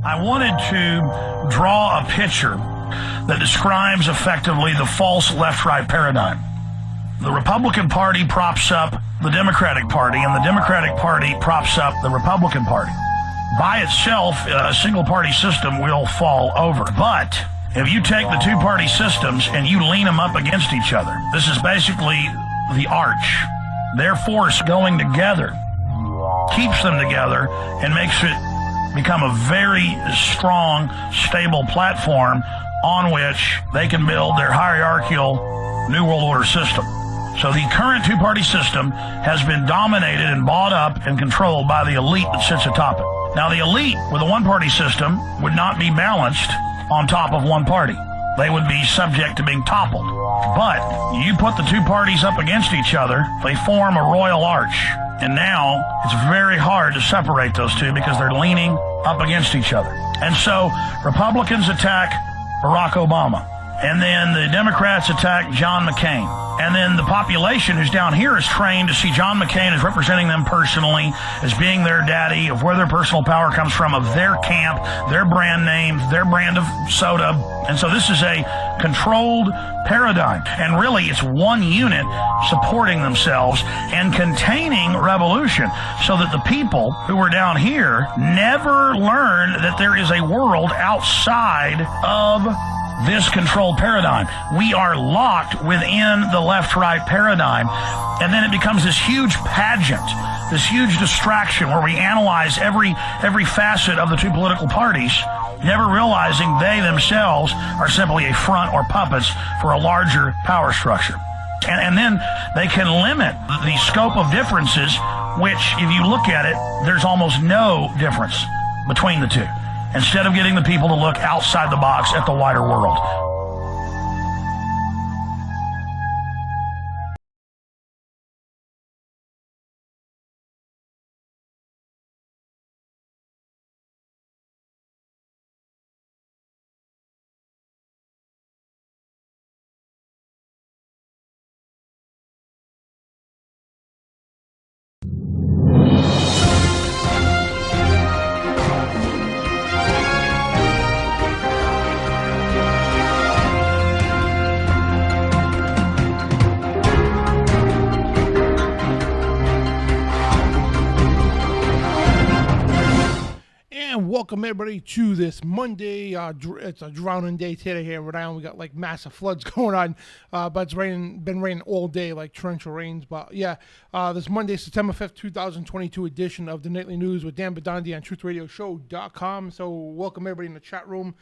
I wanted to draw a picture that describes effectively the false left-right paradigm. The Republican Party props up the Democratic Party, and the Democratic Party props up the Republican Party. By itself, a single-party system will fall over. But if you take the two-party systems and you lean them up against each other, this is basically the arch. Their force going together keeps them together and makes it become a very strong, stable platform on which they can build their hierarchical New World Order system. So the current two-party system has been dominated and bought up and controlled by the elite that sits atop it. Now, the elite with a one-party system would not be balanced on top of one party. They would be subject to being toppled. But you put the two parties up against each other, they form a royal arch. And now it's very hard to separate those two because they're leaning up against each other. And so Republicans attack Barack Obama. And then the Democrats attack John McCain. And then the population who's down here is trained to see John McCain as representing them personally, as being their daddy, of where their personal power comes from, of their camp, their brand name, their brand of soda. And so this is a controlled paradigm. And really, it's one unit supporting themselves and containing revolution so that the people who are down here never learn that there is a world outside of this controlled paradigm. We are locked within the left-right paradigm, and then it becomes this huge pageant, this huge distraction where we analyze every facet of the two political parties, never realizing they themselves are simply a front or puppets for a larger power structure. And then they can limit the scope of differences, which, if you look at it, there's almost no difference between the two, instead of getting the people to look outside the box at the wider world. Welcome everybody to this Monday. It's a drowning day today here in Rhode Island. We got like massive floods going on, but it's been raining all day, like torrential rains. But yeah, this Monday, September 5th, 2022 edition of the Nightly News with Dan Bidondi on TruthRadioShow.com. So welcome everybody in the chat room.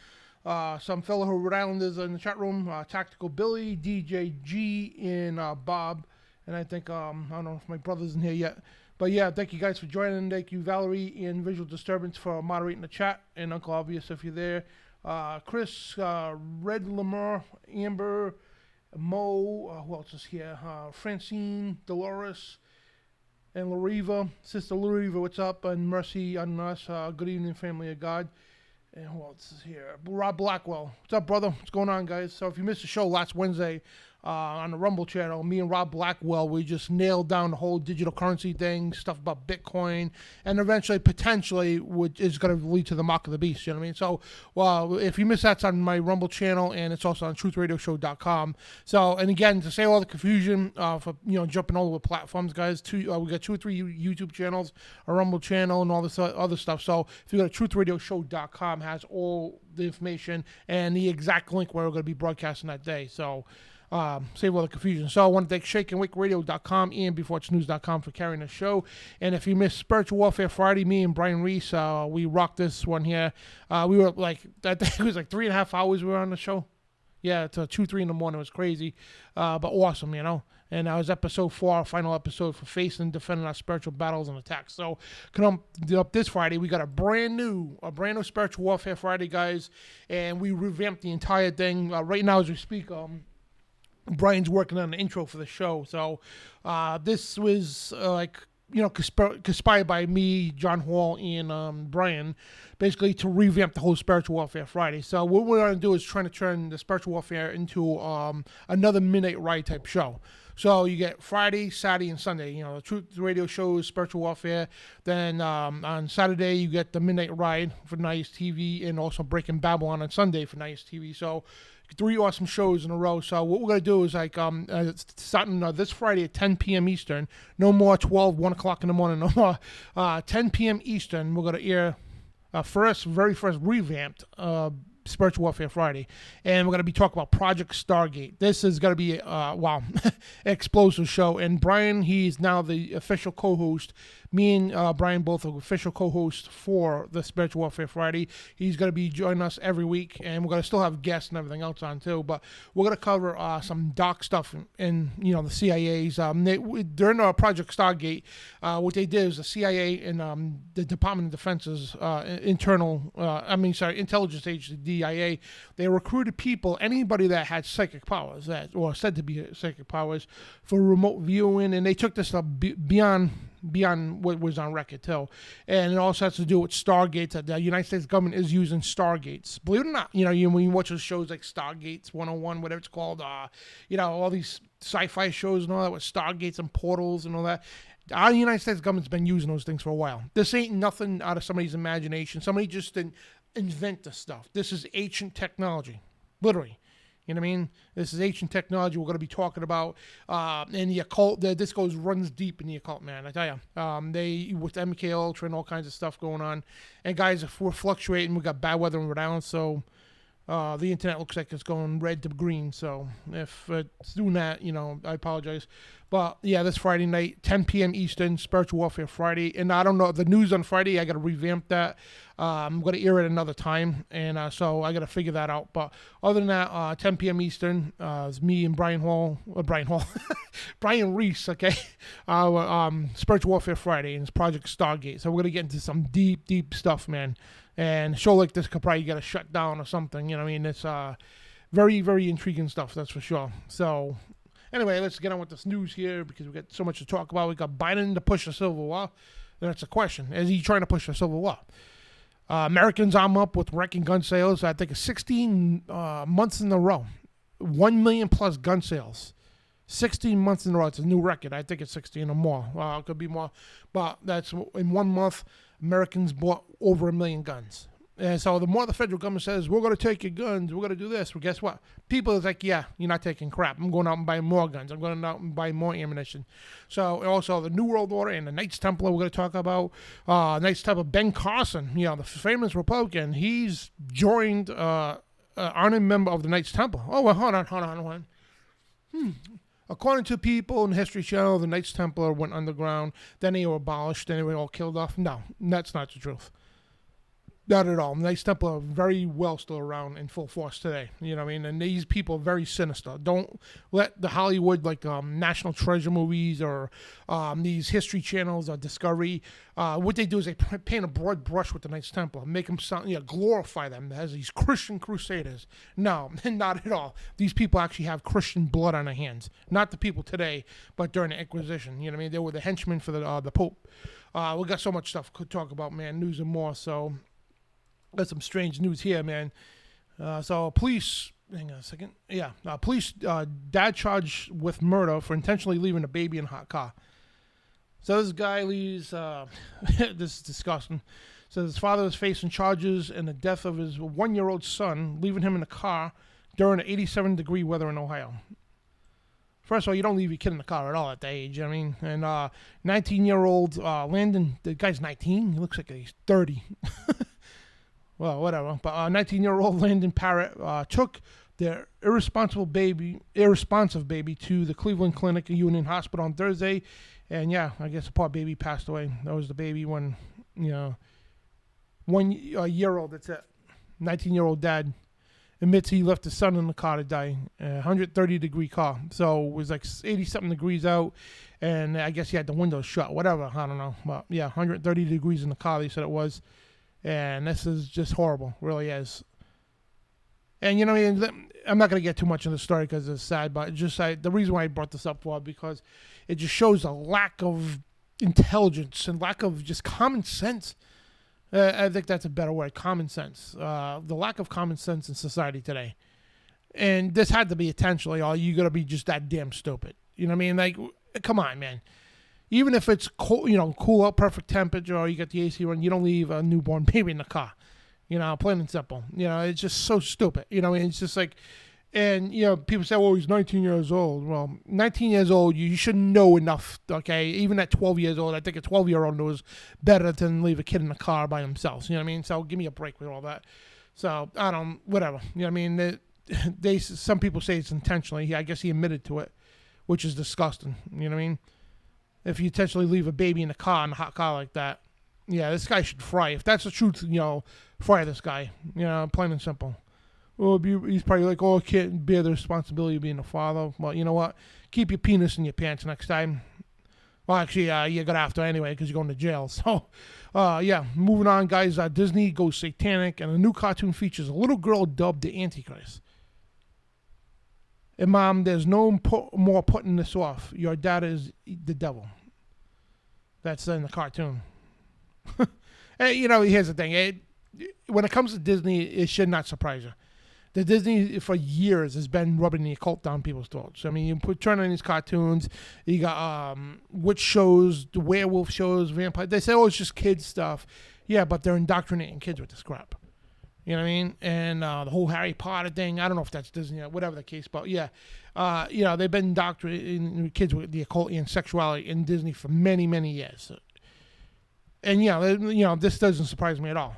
Some fellow Rhode Islanders in the chat room, Tactical Billy, DJ G, and Bob. And I think, I don't know if my brother's in here yet. But yeah, thank you guys for joining. Thank you, Valerie and Visual Disturbance, for moderating the chat. And Uncle Obvious, if you're there. Chris, Red Lamar, Amber, Mo, who else is here? Francine, Dolores, and Lariva. Sister Lariva, what's up? And Mercy on us. Good evening, family of God. And who else is here? Rob Blackwell. What's up, brother? What's going on, guys? So if you missed the show last Wednesday, on the Rumble channel, me and Rob Blackwell, we just nailed down the whole digital currency thing, stuff about Bitcoin, and eventually, potentially, is going to lead to the mark of the beast, you know what I mean? So, well, if you missed that, it's on my Rumble channel, and it's also on TruthRadioShow.com. So, and again, to save all the confusion, for, jumping all over platforms, guys, we got 2 or 3 YouTube channels, a Rumble channel, and all this other stuff. So, if you go to TruthRadioShow.com, has all the information and the exact link where we're going to be broadcasting that day. So, save all the confusion. So I want to thank ShakeandWakeRadio.com and BeforeIt'sNews.com for carrying the show. And if you missed Spiritual Warfare Friday, me and Brian Reese, we rocked this one here. We were like, I think it was like 3.5 hours we were on the show. Yeah, to 2, 3 in the morning. It was crazy, but awesome, And that was episode 4, our final episode for facing and defending our spiritual battles and attacks. So coming up this Friday, we got a brand new Spiritual Warfare Friday, guys. And we revamped the entire thing. Right now as we speak, Brian's working on the intro for the show. So this was conspired by me, John Hall, and Brian, basically to revamp the whole Spiritual Warfare Friday. So what we're going to do is trying to turn the Spiritual Warfare into another Midnight Ride type show. So you get Friday, Saturday, and Sunday. You know, the Truth Radio shows, Spiritual Warfare. Then on Saturday, you get the Midnight Ride for Nice TV, and also Breaking Babylon on Sunday for Nice TV. So 3 awesome shows in a row. So what we're going to do is like starting this Friday at 10 p.m. Eastern, no more 1 o'clock in the morning, no more 10 p.m. Eastern, we're going to air very first revamped Spiritual Warfare Friday, and we're going to be talking about Project Stargate. This is going to be explosive show, and Brian, he's now the official co-host. Me and Brian both are official co-hosts for the Spiritual Warfare Friday. He's going to be joining us every week, and we're going to still have guests and everything else on too, but we're going to cover some dark stuff in the CIA's. During Project Stargate, what they did is the CIA and the Department of Defense's intelligence agency, DIA, they recruited people, anybody that had psychic powers, or said to be psychic powers, for remote viewing, and they took this up beyond what was on record too. And it also has to do with Stargates. That the United States government is using Stargates. Believe it or not, when you watch those shows like Stargates 101, whatever it's called, all these sci-fi shows and all that with Stargates and portals and all that. Our United States government's been using those things for a while. This ain't nothing out of somebody's imagination. Somebody just didn't invent this stuff. This is ancient technology, literally. You know what I mean? This is ancient technology we're going to be talking about. And the occult, this runs deep in the occult, man. I tell you. They, with MK Ultra and all kinds of stuff going on. And guys, if we're fluctuating, we got bad weather in Rhode Island, so the internet looks like it's going red to green. So if it's doing that, I apologize. But yeah, this Friday night, 10 p.m. Eastern, Spiritual Warfare Friday. And I don't know, the news on Friday, I got to revamp that. I'm going to air it another time. And so I got to figure that out. But other than that, 10 p.m. Eastern, it's me and Brian Reese, okay? Spiritual Warfare Friday, and it's Project Stargate. So we're going to get into some deep, deep stuff, man. And a show like this could probably get a shut down or something. You know what I mean? It's very, very intriguing stuff, that's for sure. So anyway, let's get on with this news here because we got so much to talk about. We got Biden to push the Civil War. That's a question. Is he trying to push the Civil War? Americans arm up with wrecking gun sales. I think it's 16 months in a row. 1 million plus gun sales. 16 months in a row. It's a new record. I think it's 16 or more. It could be more. But that's in 1 month, Americans bought over 1 million guns. And so the more the federal government says, we're going to take your guns, we're going to do this, well, guess what? People is like, yeah, you're not taking crap. I'm going out and buying more guns. I'm going out and buying more ammunition. So also the New World Order and the Knights Templar we're going to talk about. Knights Templar, Ben Carson, the famous Republican, he's joined honored member of the Knights Templar. Oh, well, hold on. According to people in the History Channel, the Knights Templar went underground, then they were abolished, then they were all killed off. No, that's not the truth. Not at all. Knights Templar are very well still around in full force today. You know what I mean? And these people are very sinister. Don't let the Hollywood, National Treasure movies or these History Channels or Discovery, what they do is they paint a broad brush with the Knights Templar, make them sound, glorify them as these Christian crusaders. No, not at all. These people actually have Christian blood on their hands. Not the people today, but during the Inquisition. You know what I mean? They were the henchmen for the Pope. We got so much stuff to talk about, man, news and more, so got some strange news here, man. So police, hang on a second. Yeah, police, dad charged with murder for intentionally leaving a baby in a hot car. So this guy leaves, this is disgusting. So his father is facing charges in the death of his 1-year-old son, leaving him in the car during the 87-degree weather in Ohio. First of all, you don't leave your kid in the car at all at that age, I mean. And 19-year-old Landon, the guy's 19, he looks like he's 30. Well, whatever. But 19-year-old Landon Parrott took their irresponsive baby to the Cleveland Clinic Union Hospital on Thursday. And yeah, I guess the poor baby passed away. That was the baby when, 1 year old, that's it. 19-year-old dad admits he left his son in the car to die. 130-degree car. So it was like 80-something degrees out. And I guess he had the windows shut. Whatever. I don't know. But yeah, 130 degrees in the car, they said it was. And this is just horrible, really is. And I'm not going to get too much in the story because it's sad, but the reason why I brought this up for because it just shows a lack of intelligence and lack of just common sense. I think that's a better word, common sense. The lack of common sense in society today. And this had to be intentionally, or you got to be just that damn stupid. You know what I mean? Like, come on, man. Even if it's cool, cool out, perfect temperature, or you got the AC running, you don't leave a newborn baby in the car. Plain and simple. It's just so stupid. It's just like, and, people say, well, he's 19 years old. Well, 19 years old, you should know enough, okay? Even at 12 years old, I think a 12-year-old knows better than leave a kid in the car by themselves. You know what I mean? So give me a break with all that. So, whatever. You know what I mean? Some people say it's intentionally. I guess he admitted to it, which is disgusting. You know what I mean? If you intentionally leave a baby in a hot car like that, yeah, this guy should fry. If that's the truth, fire this guy. Plain and simple. Well, he's probably like, I can't bear the responsibility of being a father. Well, you know what? Keep your penis in your pants next time. Well, actually, you're going to have to anyway because you're going to jail. So, yeah, moving on, guys. Disney goes satanic, and a new cartoon features a little girl dubbed the Antichrist. And, Mom, there's no more putting this off. Your dad is the devil. That's in the cartoon. Hey, here's the thing. When it comes to Disney, it should not surprise you. The Disney, for years, has been rubbing the occult down people's throats. I mean, you turn on these cartoons, you got witch shows, the werewolf shows, vampire. They say, it's just kids stuff. Yeah, but they're indoctrinating kids with this crap. You know what I mean? And the whole Harry Potter thing, I don't know if that's Disney or whatever the case, but yeah. They've been indoctrinating kids with the occult and sexuality in Disney for many, many years. And, this doesn't surprise me at all.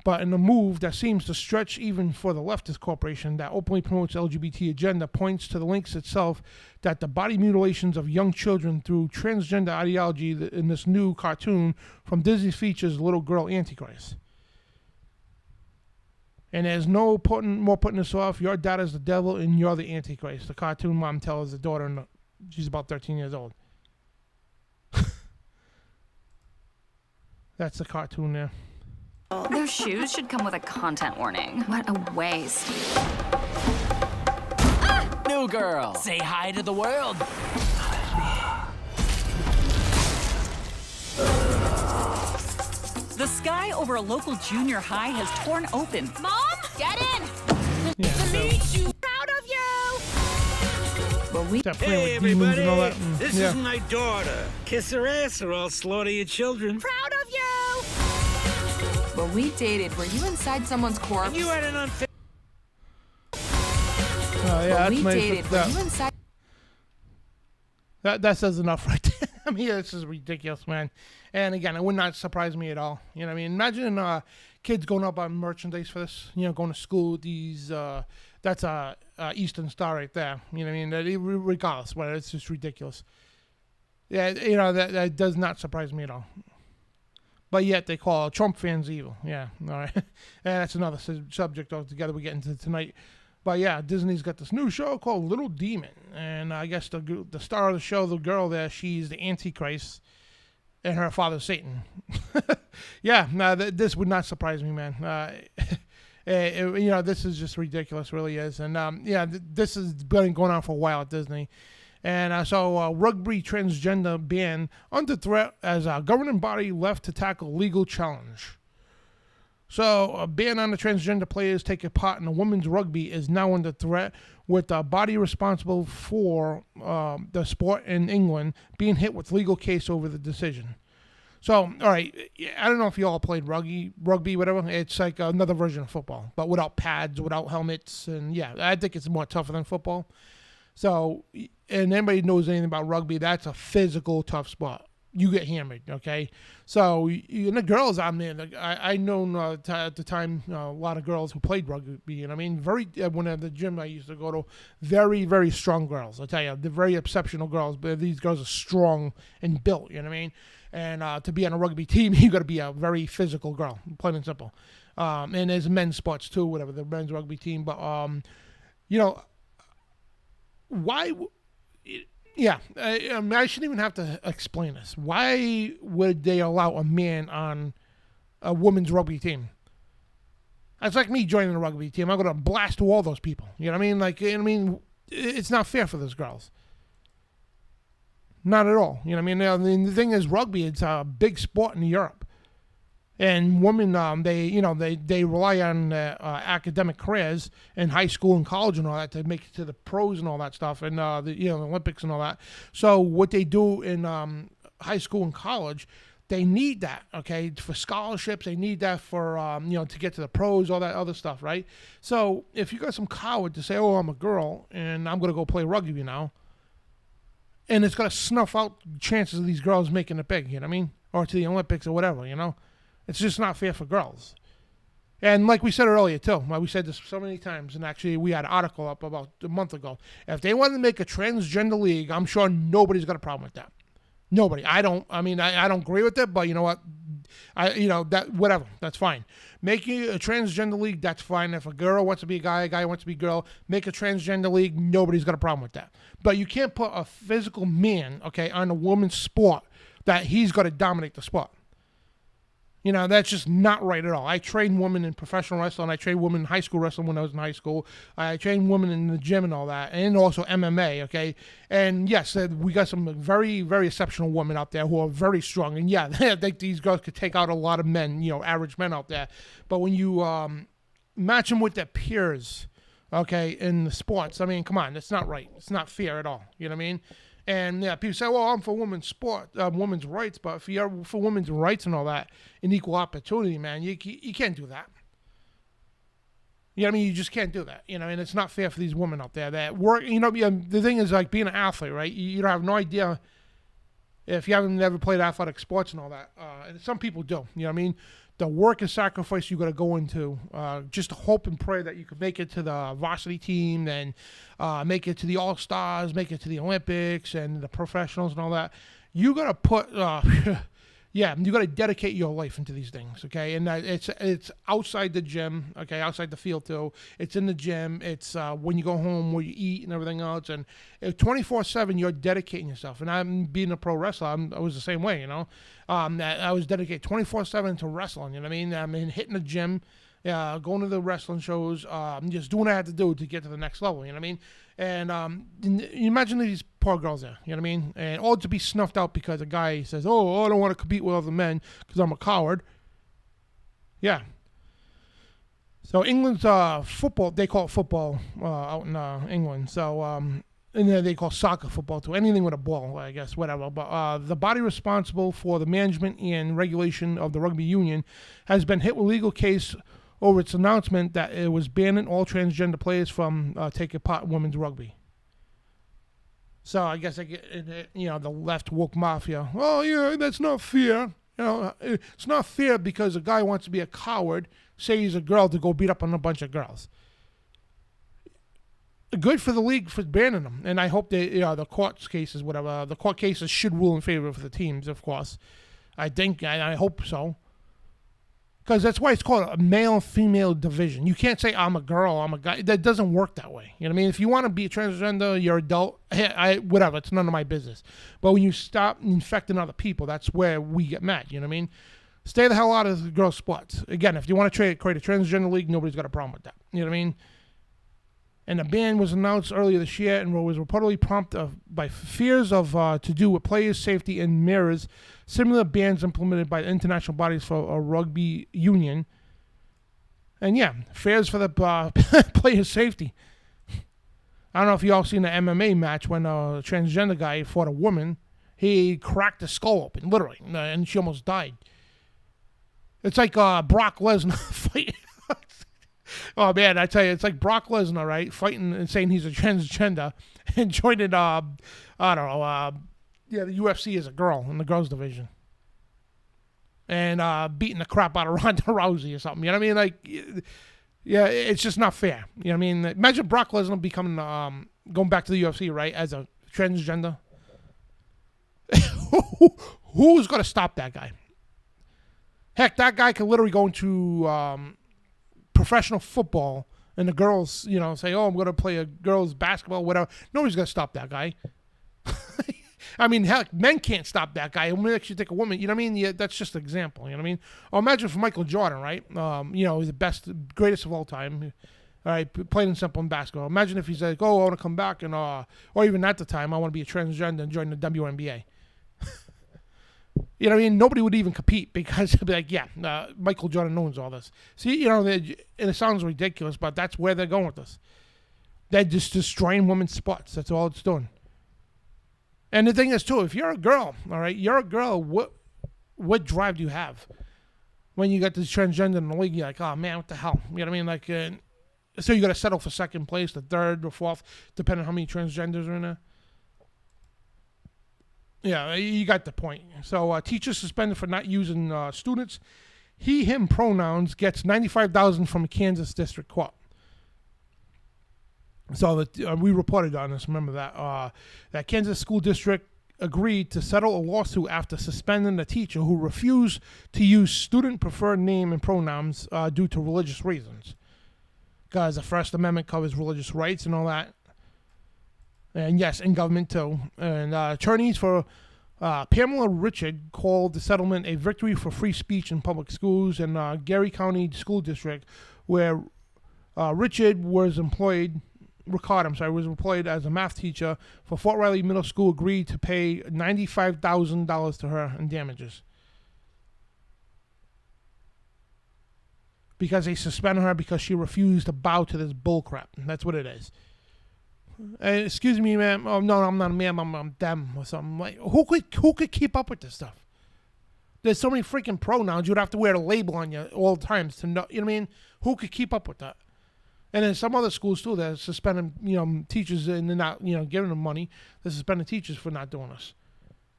But in a move that seems to stretch even for the leftist corporation that openly promotes LGBT agenda, points to the links itself that the body mutilations of young children through transgender ideology in this new cartoon from Disney features Little Girl Antichrist. And there's no putting this off. Your dad is the devil and you're the Antichrist. The cartoon mom tells the daughter, and she's about 13 years old. That's the cartoon there. Those shoes should come with a content warning. What a waste. New girl, say hi to the world. The sky over a local junior high has torn open. Mom, get in! Yeah, so. Proud of you! Well, Hey, everybody, this is my daughter. Kiss her ass or I'll slaughter your children. Proud of you! When we dated, were you inside someone's corpse? You had an unfair... Yeah, when we that's dated, were you inside... That says enough right there. I mean, this is ridiculous, man. And again, it would not surprise me at all. You know what I mean? Imagine kids going up on merchandise for this, going to school with these, that's Eastern Star right there. You know what I mean? Regardless, but it's just ridiculous. Yeah, that does not surprise me at all. But yet they call Trump fans evil. Yeah, all right. And that's another subject altogether we get into tonight. But yeah, Disney's got this new show called Little Demon. And I guess the star of the show, the girl there, she's the Antichrist. And her father's Satan. Yeah, no, this would not surprise me, man. This is just ridiculous, really is. And this has been going on for a while at Disney. And so rugby transgender ban under threat as a governing body left to tackle legal challenge. So a ban on the transgender players taking part in the women's rugby is now under threat, with the body responsible for the sport in England being hit with legal case over the decision. So, all right, I don't know if you all played rugby, whatever. It's like another version of football, but without pads, without helmets. And yeah, I think it's more tougher than football. So, and anybody knows anything about rugby, that's a physical, tough sport. You get hammered, okay? So, and the girls on there, I know at the time a lot of girls who played rugby, and I mean, when at the gym I used to go to, very, very strong girls. I tell you, they're very exceptional girls, but these girls are strong and built, you know what I mean? And to be on a rugby team, you got to be a very physical girl, plain and simple. And there's men's sports too, whatever, the men's rugby team. But, why... Yeah, I shouldn't even have to explain this. Why would they allow a man on a women's rugby team? It's like me joining a rugby team. I'm going to blast through all those people. You know what I mean? It's not fair for those girls. Not at all. You know what I mean? The thing is, rugby, it's a big sport in Europe. And women, they rely on academic careers in high school and college and all that to make it to the pros and all that stuff, and the Olympics and all that. So what they do in high school and college, they need that, okay, for scholarships. They need that for to get to the pros, all that other stuff, right? So if you got some coward to say, "Oh, I'm a girl and I'm gonna go play rugby now," and it's gonna snuff out chances of these girls making it big, you know what I mean, or to the Olympics or whatever, It's just not fair for girls. And like we said earlier, too, we said this so many times, and actually we had an article up about a month ago. If they wanted to make a transgender league, I'm sure nobody's got a problem with that. Nobody. I don't agree with it, but you know what? Whatever. That's fine. Making a transgender league, that's fine. If a girl wants to be a guy wants to be a girl, make a transgender league, nobody's got a problem with that. But you can't put a physical man, okay, on a woman's sport that he's got to dominate the sport. That's just not right at all. I trained women in professional wrestling. I trained women in high school wrestling when I was in high school. I trained women in the gym and all that, and also MMA, okay? And yes, we got some very, very exceptional women out there who are very strong. And yeah, I think these girls could take out a lot of men, average men out there. But when you match them with their peers, okay, in the sports, I mean, come on, it's not right. It's not fair at all. You know what I mean? And yeah, people say, well, I'm for women's rights, but if you're for women's rights and all that, and equal opportunity, man, you can't do that. You know what I mean? You just can't do that, and it's not fair for these women out there that work, the thing is, like, being an athlete, right? You don't have no idea if you haven't never played athletic sports and all that, and some people do, you know what I mean? The work and sacrifice you got to go into, just to hope and pray that you can make it to the varsity team, then make it to the All-Stars, make it to the Olympics and the professionals and all that. You got to put, you got to dedicate your life into these things, okay? And it's outside the gym, okay, outside the field too. It's in the gym. It's when you go home, where you eat and everything else. And 24/7, you're dedicating yourself. And I'm being a pro wrestler. I was the same way, I was dedicated 24/7 to wrestling. You know what I mean? I mean, hitting the gym, going to the wrestling shows, just doing what I had to do to get to the next level. You know what I mean? And you imagine these poor girls there. You know what I mean? And all to be snuffed out because a guy says, "Oh, I don't want to compete with other men because I'm a coward." Yeah. So England's football, they call it football out in England. So and then they call soccer football too. Anything with a ball, I guess, whatever. But the body responsible for the management and regulation of the rugby union has been hit with legal case over its announcement that it was banning all transgender players from taking part in women's rugby. So I guess the left woke mafia. Oh yeah, that's not fair. It's not fair because a guy wants to be a coward, say he's a girl, to go beat up on a bunch of girls. Good for the league for banning them, and I hope they, the court cases should rule in favor of the teams, of course. I think, I hope so. Because that's why it's called a male-female division. You can't say, I'm a girl, I'm a guy. That doesn't work that way. You know what I mean? If you want to be a transgender, you're adult, whatever, it's none of my business. But when you stop infecting other people, that's where we get mad. You know what I mean? Stay the hell out of girls' sports. Again, if you want to create a transgender league, nobody's got a problem with that. You know what I mean? And the ban was announced earlier this year and was reportedly prompted by fears of to do with players' safety and mirrors similar bans implemented by the international bodies for a rugby union. And yeah, fears for the players' safety. I don't know if you all seen the MMA match when a transgender guy fought a woman. He cracked the skull open, literally, and she almost died. It's like Brock Lesnar fighting. Oh man, I tell you, it's like Brock Lesnar, right? Fighting and saying he's a transgender and joining, the UFC as a girl in the girls division. And beating the crap out of Ronda Rousey or something. You know what I mean? Like, yeah, it's just not fair. You know what I mean? Imagine Brock Lesnar becoming, going back to the UFC, right, as a transgender. Who's going to stop that guy? Heck, that guy could literally go into professional football and the girls, say, oh, I'm going to play a girls basketball, whatever. Nobody's going to stop that guy. I mean, heck, men can't stop that guy. When actually take a woman, you know what I mean? Yeah, that's just an example, you know what I mean? Or imagine for Michael Jordan, right? He's the best, greatest of all time. All right, plain and simple in basketball. Imagine if he's like, oh, I want to come back and, or even at the time, I want to be a transgender and join the WNBA. You know what I mean? Nobody would even compete because they'd be like, yeah, Michael Jordan knows all this. See, you know, and it sounds ridiculous, but that's where they're going with this. They're just destroying women's sports. That's all it's doing. And the thing is, too, if you're a girl, all right, you're a girl, what drive do you have? When you got this transgender in the league, you're like, oh, man, what the hell? You know what I mean? Like, so you got to settle for second place, the third or fourth, depending on how many transgenders are in there. Yeah, you got the point. So teacher suspended for not using students. He, him pronouns gets $95,000 from a Kansas district court. So we reported on this. Remember that that Kansas school district agreed to settle a lawsuit after suspending a teacher who refused to use student preferred name and pronouns due to religious reasons. Because the First Amendment covers religious rights and all that. And yes, in government too. And attorneys for Pamela Richard called the settlement a victory for free speech in public schools. And Gary County School District, where Richard was employed as a math teacher for Fort Riley Middle School, agreed to pay $95,000 to her in damages. Because they suspended her because she refused to bow to this bullcrap. That's what it is. Excuse me, ma'am. Oh no, I'm not a ma'am. I'm them or something. Like who could keep up with this stuff? There's so many freaking pronouns. You'd have to wear a label on you all times to know. You know what I mean? Who could keep up with that? And then some other schools too, they're suspending teachers and they're not giving them money. They're suspending teachers for not doing this.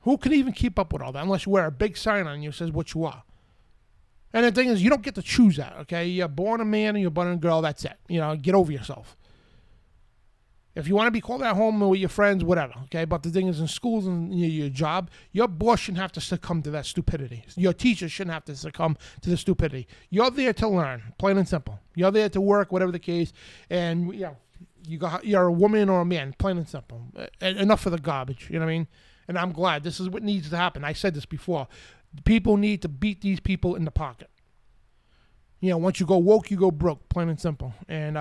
Who can even keep up with all that unless you wear a big sign on you that says what you are? And the thing is, you don't get to choose that. Okay, you're born a man and you're born a girl. That's it. Get over yourself. If you want to be called at home with your friends, whatever, okay? But the thing is, in schools and your job, your boss shouldn't have to succumb to that stupidity. Your teacher shouldn't have to succumb to the stupidity. You're there to learn, plain and simple. You're there to work, whatever the case, and you're a woman or a man, plain and simple. Enough of the garbage, you know what I mean? And I'm glad this is what needs to happen. I said this before. People need to beat these people in the pocket. Once you go woke, you go broke, plain and simple. And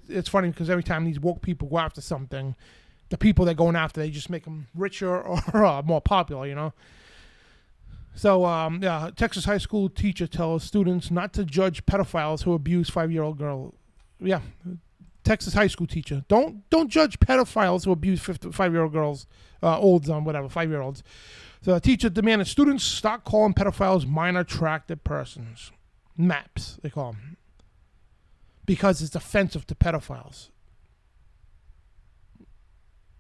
it's funny because every time these woke people go after something, the people they're going after, they just make them richer or more popular, So, Texas high school teacher tells students not to judge pedophiles who abuse 5-year-old girl. Yeah, Texas high school teacher. Don't judge pedophiles who abuse 5-year-old girls, 5-year-olds. So, the teacher demanded students stop calling pedophiles minor attracted persons. MAPs, they call them, because it's offensive to pedophiles.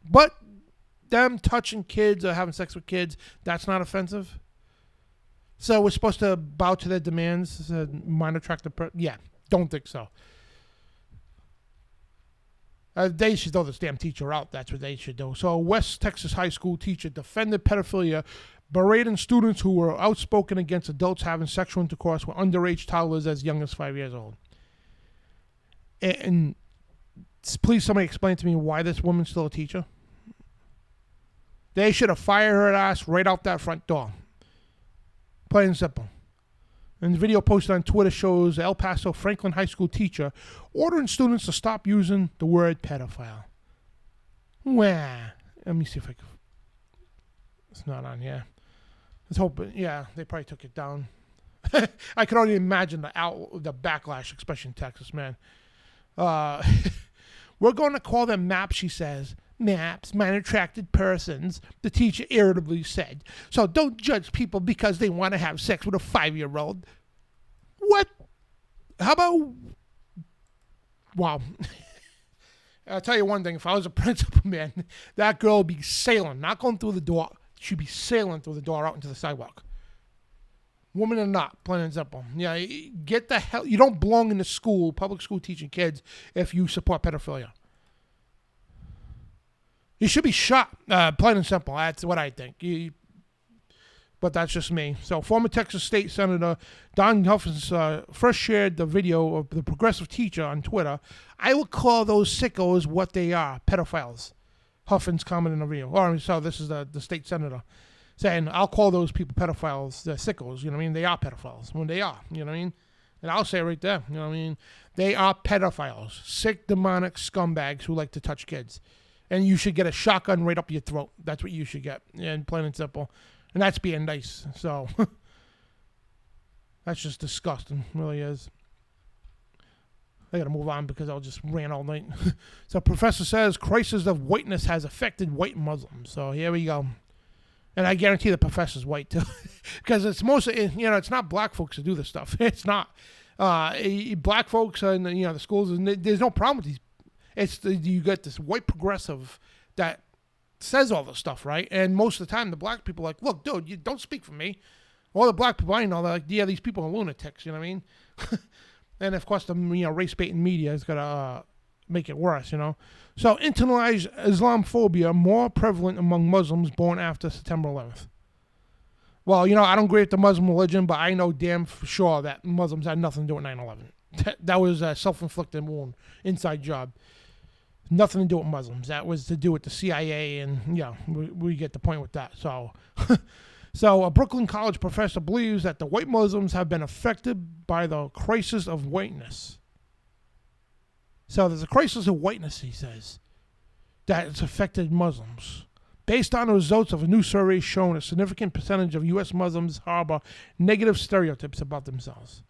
But them touching kids or having sex with kids, that's not offensive. So we're supposed to bow to their demands, minor attractive yeah, don't think so. They should throw this damn teacher out. That's what they should do. So a West Texas high school teacher defended pedophilia, berating students who were outspoken against adults having sexual intercourse with underage toddlers as young as 5 years old. And please somebody explain to me why this woman's still a teacher. They should have fired her ass right out that front door. Plain and simple. And the video posted on Twitter shows El Paso Franklin High School teacher ordering students to stop using the word pedophile. Well, let me see if I can. It's not on here. Let's hope. Yeah, they probably took it down. I can only imagine the backlash, especially in Texas, man. We're going to call them MAPs, she says. MAPs, minor attracted persons, the teacher irritably said. So don't judge people because they want to have sex with a 5-year-old. What? How about... Wow. I'll tell you one thing. If I was a principal, man, that girl would be sailing, not going through the door. She'd be sailing through the door out into the sidewalk. Woman or not, plain and simple. Yeah, get the hell... You don't belong in the school, public school, teaching kids if you support pedophilia. You should be shot, plain and simple. That's what I think. But that's just me. So former Texas State Senator Don Huffins first shared the video of the progressive teacher on Twitter. I will call those sickos what they are, pedophiles. Huffins commented in the video. So this is the state senator saying, I'll call those people pedophiles. They're sickos. You know what I mean? They are pedophiles. When they are. You know what I mean? And I'll say it right there. You know what I mean? They are pedophiles. Sick, demonic scumbags who like to touch kids. And you should get a shotgun right up your throat. That's what you should get. And plain and simple. And that's being nice. So that's just disgusting. It really is. I got to move on because I'll just rant all night. So professor says crisis of whiteness has affected white Muslims. So here we go. And I guarantee the professor's white too. Because it's mostly, it's not black folks who do this stuff. It's not. Black folks in the schools, and there's no problem with these. You get this white progressive that says all this stuff, right? And most of the time, the black people are like, look, dude, you don't speak for me. All the black people I know, they're like, yeah, these people are lunatics, you know what I mean? And of course, the race-baiting media is gonna make it worse, So internalized Islamophobia more prevalent among Muslims born after September 11th. Well, I don't agree with the Muslim religion, but I know damn for sure that Muslims had nothing to do with 9/11. That was a self-inflicted wound, inside job. Nothing to do with Muslims. That was to do with the CIA, and we get the point with that. So, so a Brooklyn College professor believes that the white Muslims have been affected by the crisis of whiteness. So there's a crisis of whiteness, he says, that has affected Muslims. Based on the results of a new survey showing a significant percentage of U.S. Muslims harbor negative stereotypes about themselves.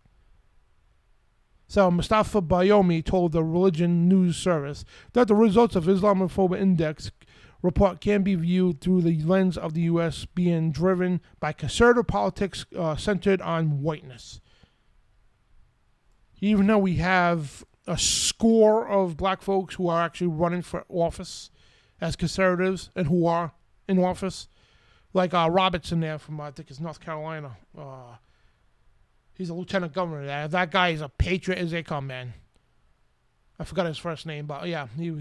So Mustafa Bayomi told the Religion News Service that the results of Islamophobia Index report can be viewed through the lens of the U.S. being driven by conservative politics centered on whiteness. Even though we have a score of black folks who are actually running for office as conservatives and who are in office, like Robertson there from, I think it's North Carolina. He's a lieutenant governor there. That guy is a patriot as they come, man. I forgot his first name, but yeah, he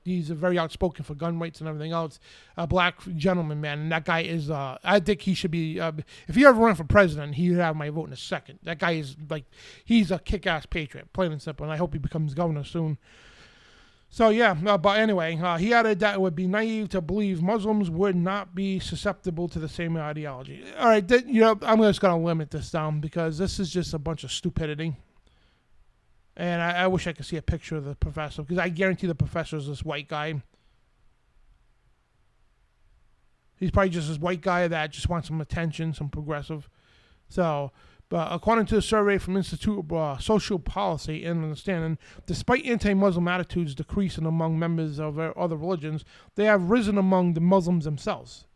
he's very outspoken for gun rights and everything else. A black gentleman, man, and that guy is, I think he should be, if he ever run for president, he would have my vote in a second. That guy is, he's a kick-ass patriot, plain and simple, and I hope he becomes governor soon. So yeah, but anyway, he added that it would be naive to believe Muslims would not be susceptible to the same ideology. All right, I'm just going to limit this down because this is just a bunch of stupidity. And I wish I could see a picture of the professor because I guarantee the professor is this white guy. He's probably just this white guy that just wants some attention, some progressive. So, but according to a survey from Institute of Social Policy and Understanding, despite anti-Muslim attitudes decreasing among members of other religions, they have risen among the Muslims themselves.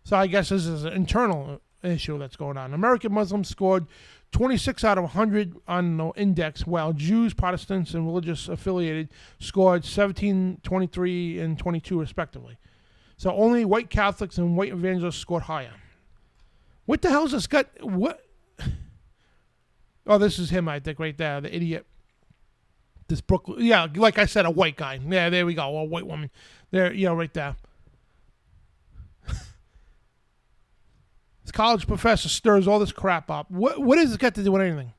So I guess this is an internal issue that's going on. American Muslims scored 26 out of 100 on the index, while Jews, Protestants, and religious affiliated scored 17, 23, and 22 respectively. So only white Catholics and white evangelists scored higher. What the hell is this guy? What? Oh, this is him, I think, right there, the idiot. This Brooklyn, yeah, like I said, a white guy. Yeah, there we go, a white woman. There, right there. This college professor stirs all this crap up. What does this got to do with anything?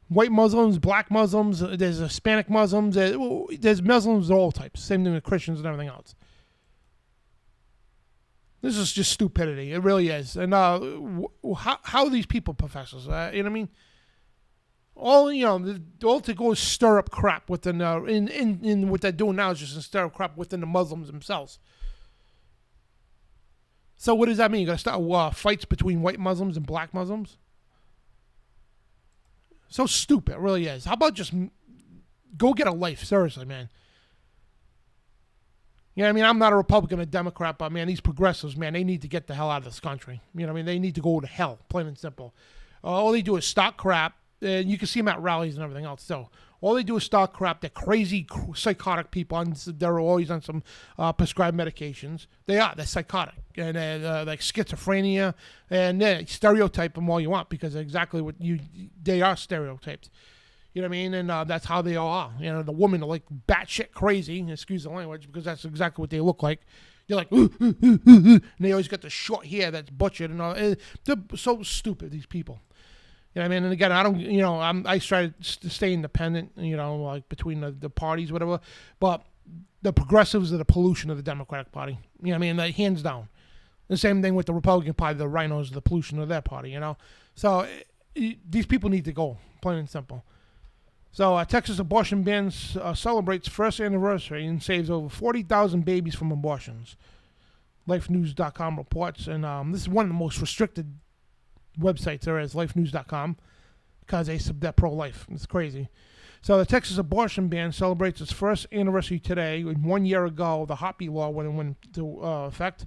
White Muslims, black Muslims, there's Hispanic Muslims, there's Muslims of all types. Same thing with Christians and everything else. This is just stupidity. It really is. And how are these people professors? You know what I mean? All to go stir up crap within in what they're doing now is just to stir up crap within the Muslims themselves. So what does that mean? You got to start fights between white Muslims and black Muslims? So stupid, it really is. How about just go get a life? Seriously, man. You know what I mean? I'm not a Republican or Democrat, but, man, these progressives, man, they need to get the hell out of this country. You know what I mean? They need to go to hell, plain and simple. All they do is stock crap. And you can see them at rallies and everything else. So all they do is stock crap. They're crazy, psychotic people. They're always on some prescribed medications. They're psychotic. And they're like schizophrenia. And they stereotype them all you want because exactly they are stereotyped. You know what I mean? And that's how they all are. The women are like batshit crazy, excuse the language, because that's exactly what they look like. They're like, ooh, ooh, ooh, ooh, ooh. And they always got the short hair that's butchered and all. They're so stupid, these people. You know what I mean? And again, I don't, I try to stay independent, like between the parties, whatever. But the progressives are the pollution of the Democratic Party. You know what I mean? Like, hands down. The same thing with the Republican Party. The rhinos are the pollution of their party, So these people need to go, plain and simple. So Texas abortion ban celebrates first anniversary and saves over 40,000 babies from abortions. LifeNews.com reports, and this is one of the most restricted websites there is, LifeNews.com, because they're pro-life. It's crazy. So the Texas abortion ban celebrates its first anniversary today. 1 year ago, the heartbeat law went into effect.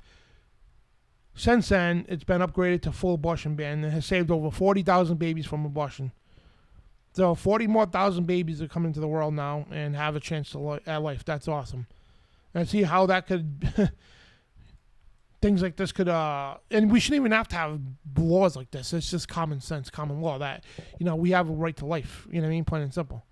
Since then, it's been upgraded to full abortion ban and has saved over 40,000 babies from abortion. So 40 more thousand babies are coming into the world now and have a chance at life. That's awesome. And see how that could, things like this could, and we shouldn't even have to have laws like this. It's just common sense, common law that, we have a right to life. You know what I mean? Plain and simple.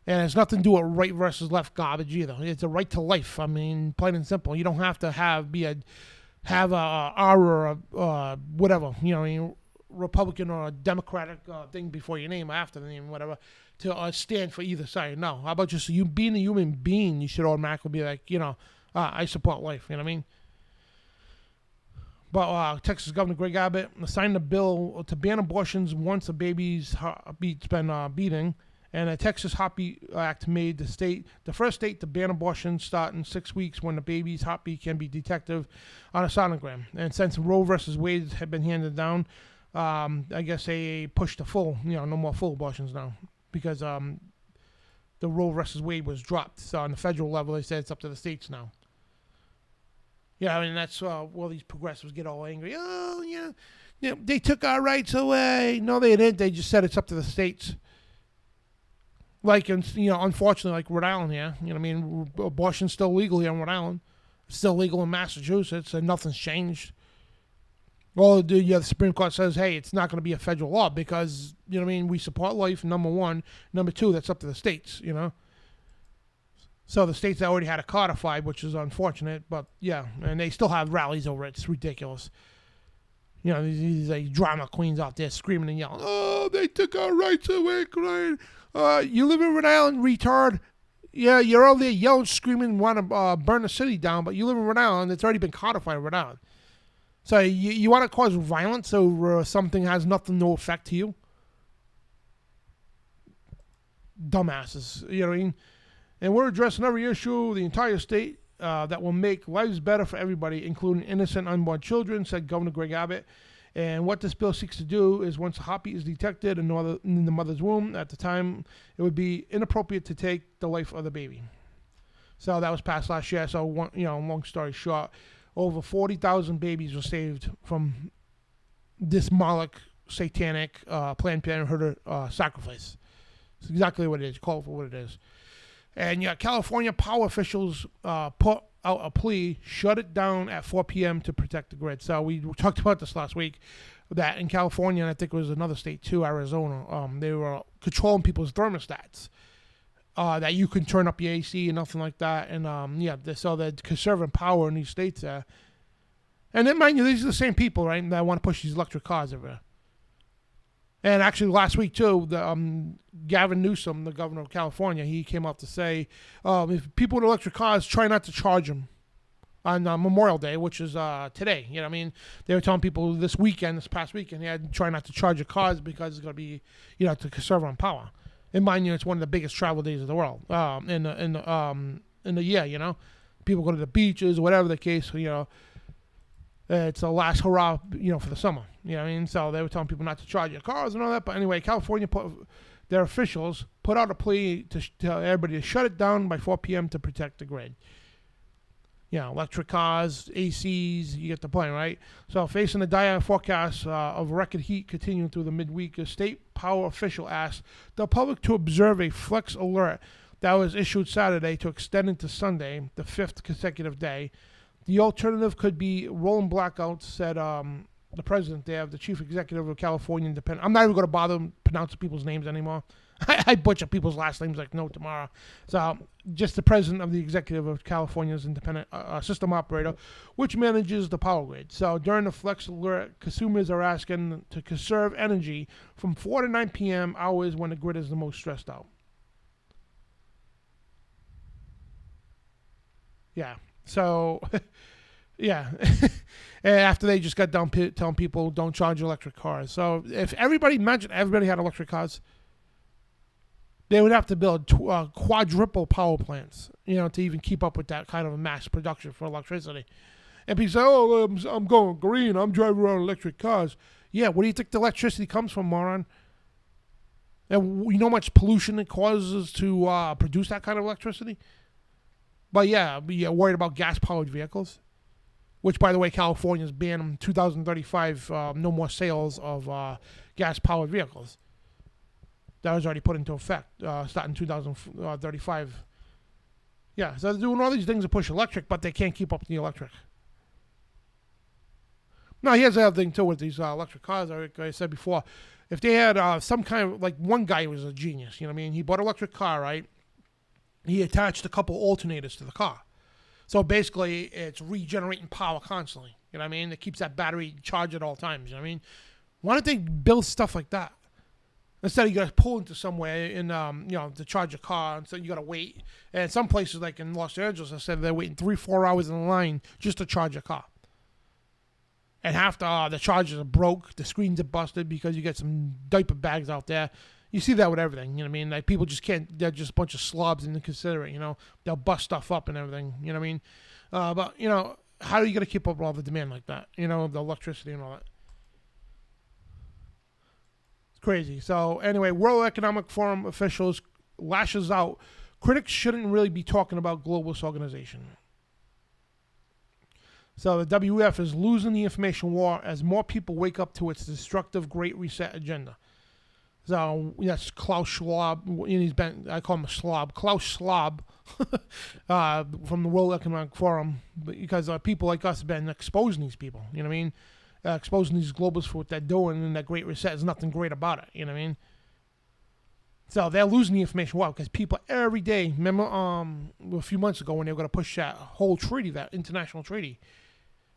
And it's nothing to do with right versus left garbage either. It's a right to life. I mean, plain and simple. You don't have to have a R or a whatever, Republican or a Democratic thing before your name or after the name, whatever, to stand for either side. No. How about just you being a human being? You should automatically be like, I support life. You know what I mean? But Texas Governor Greg Abbott signed a bill to ban abortions once a baby's heartbeat's been beating. And the Texas Heartbeat Act made the first state to ban abortions starting 6 weeks when the baby's heartbeat can be detected on a sonogram. And since Roe versus Wade had been handed down, I guess they pushed to full, no more full abortions now, because the Roe versus Wade was dropped. So on the federal level, they said it's up to the states now. Yeah, I mean, that's where these progressives get all angry. Oh, yeah, they took our rights away. No, they didn't. They just said it's up to the states. Like, unfortunately, like Rhode Island here, abortion's still legal here in Rhode Island. It's still legal in Massachusetts, and nothing's changed. Well, the Supreme Court says, hey, it's not going to be a federal law because, we support life, number one. Number two, that's up to the states, So the states already had it codified, which is unfortunate, but yeah, and they still have rallies over it. It's ridiculous. These like drama queens out there screaming and yelling, oh, they took our rights away, crying. You live in Rhode Island, retard. Yeah, you're over there yelling, screaming, want to burn the city down, but you live in Rhode Island. It's already been codified in Rhode Island. So you want to cause violence over something has no effect to you? Dumbasses, you know what I mean? And we're addressing every issue, the entire state, that will make lives better for everybody, including innocent unborn children, said Governor Greg Abbott. And what this bill seeks to do is once a heartbeat is detected in the mother's womb, at the time, it would be inappropriate to take the life of the baby. So that was passed last year. So, long story short, over 40,000 babies were saved from this Moloch, satanic, Planned Parenthood sacrifice. It's exactly what it is. Call it for what it is. And California power officials put out a plea, shut it down at 4 p.m. to protect the grid. So we talked about this last week, that in California, and I think it was another state too, Arizona, they were controlling people's thermostats, that you can turn up your AC and nothing like that. And so they're conserving power in these states. And then, mind you, these are the same people, right, that want to push these electric cars everywhere. And actually, last week, too, Gavin Newsom, the governor of California, he came out to say, if people with electric cars, try not to charge them on Memorial Day, which is today. You know what I mean? They were telling people this past weekend, they had to try not to charge your cars because it's going to be, to conserve on power. And mind you, it's one of the biggest travel days of the world in the year, People go to the beaches, whatever the case, it's a last hurrah, for the summer. You know what I mean? So they were telling people not to charge their cars and all that. But anyway, California, their officials put out a plea to tell everybody to shut it down by 4 p.m. to protect the grid. Electric cars, ACs, you get the point, right? So facing the dire forecast of record heat continuing through the midweek, a state power official asked the public to observe a flex alert that was issued Saturday to extend into Sunday, the 5th consecutive day. The alternative could be rolling blackouts, said the president there, the chief executive of California Independent. I'm not even going to bother pronouncing people's names anymore. I butcher people's last names like no tomorrow. So just the president of the executive of California's independent system operator, which manages the power grid. So during the flex alert, consumers are asking to conserve energy from 4 to 9 p.m. hours when the grid is the most stressed out. Yeah. So, yeah. And after they just got done telling people don't charge electric cars. So if everybody had electric cars, they would have to build quadruple power plants, to even keep up with that kind of a mass production for electricity. And people say, oh, I'm going green. I'm driving around electric cars. Yeah, where do you think the electricity comes from, moron? And you know how much pollution it causes to produce that kind of electricity? But yeah, worried about gas-powered vehicles, which, by the way, California's banned in 2035, no more sales of gas-powered vehicles. That was already put into effect, starting 2035. Yeah, so they're doing all these things to push electric, but they can't keep up with the electric. Now, here's the other thing, too, with these electric cars. Like I said before, if they had some kind of, like, one guy was a genius, you know what I mean? He bought an electric car, right? He attached a couple alternators to the car. So basically, it's regenerating power constantly. You know what I mean? It keeps that battery charged at all times. You know what I mean? Why don't they build stuff like that? Instead, you got to pull into somewhere to charge a car, and so you got to wait. And some places, like in Los Angeles, I said they're waiting 3-4 hours in line just to charge a car. And half the chargers are broke, the screens are busted because you get some diaper bags out there. You see that with everything, you know what I mean? Like, people just can't, they're just a bunch of slobs and inconsiderate, you know? They'll bust stuff up and everything, you know what I mean? But, you know, how are you going to keep up with all the demand like that? You know, the electricity and all that. It's crazy. So, anyway, World Economic Forum officials lashes out. Critics shouldn't really be talking about globalist organization. So, the WEF is losing the information war as more people wake up to its destructive Great Reset agenda. So that's Klaus Schwab. I call him a slob. Klaus Schwab from the World Economic Forum, because people like us have been exposing these people. You know what I mean? Exposing these globalists for what they're doing, and that Great Reset is nothing great about it. You know what I mean? So they're losing the information. Why? Because people every day. Remember, a few months ago when they were going to push that whole treaty, that international treaty,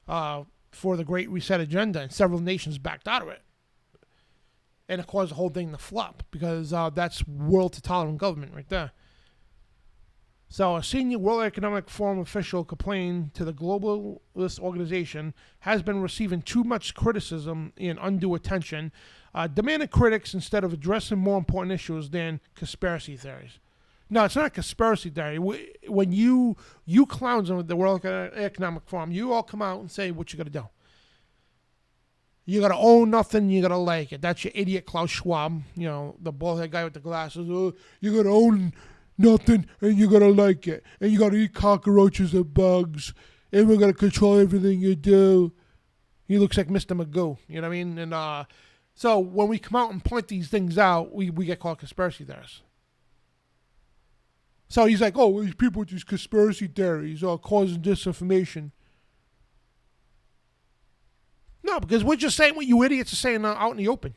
for the Great Reset agenda, and several nations backed out of it. And it caused the whole thing to flop, because that's world totalitarian government right there. So a senior World Economic Forum official complained to the globalist organization has been receiving too much criticism and undue attention, demanding critics instead of addressing more important issues than conspiracy theories. No, it's not a conspiracy theory. When you clowns on the World Economic Forum, you all come out and say what you got to do. You got to own nothing, you got to like it. That's your idiot Klaus Schwab, you know, the bald-head guy with the glasses. Oh, you got to own nothing, and you got to like it. And you got to eat cockroaches and bugs. And we're going to control everything you do. He looks like Mr. Magoo, you know what I mean? And so when we come out and point these things out, we get called conspiracy theorists. So he's like, oh, these people with these conspiracy theories are causing disinformation. No, because we're just saying what you idiots are saying out in the open.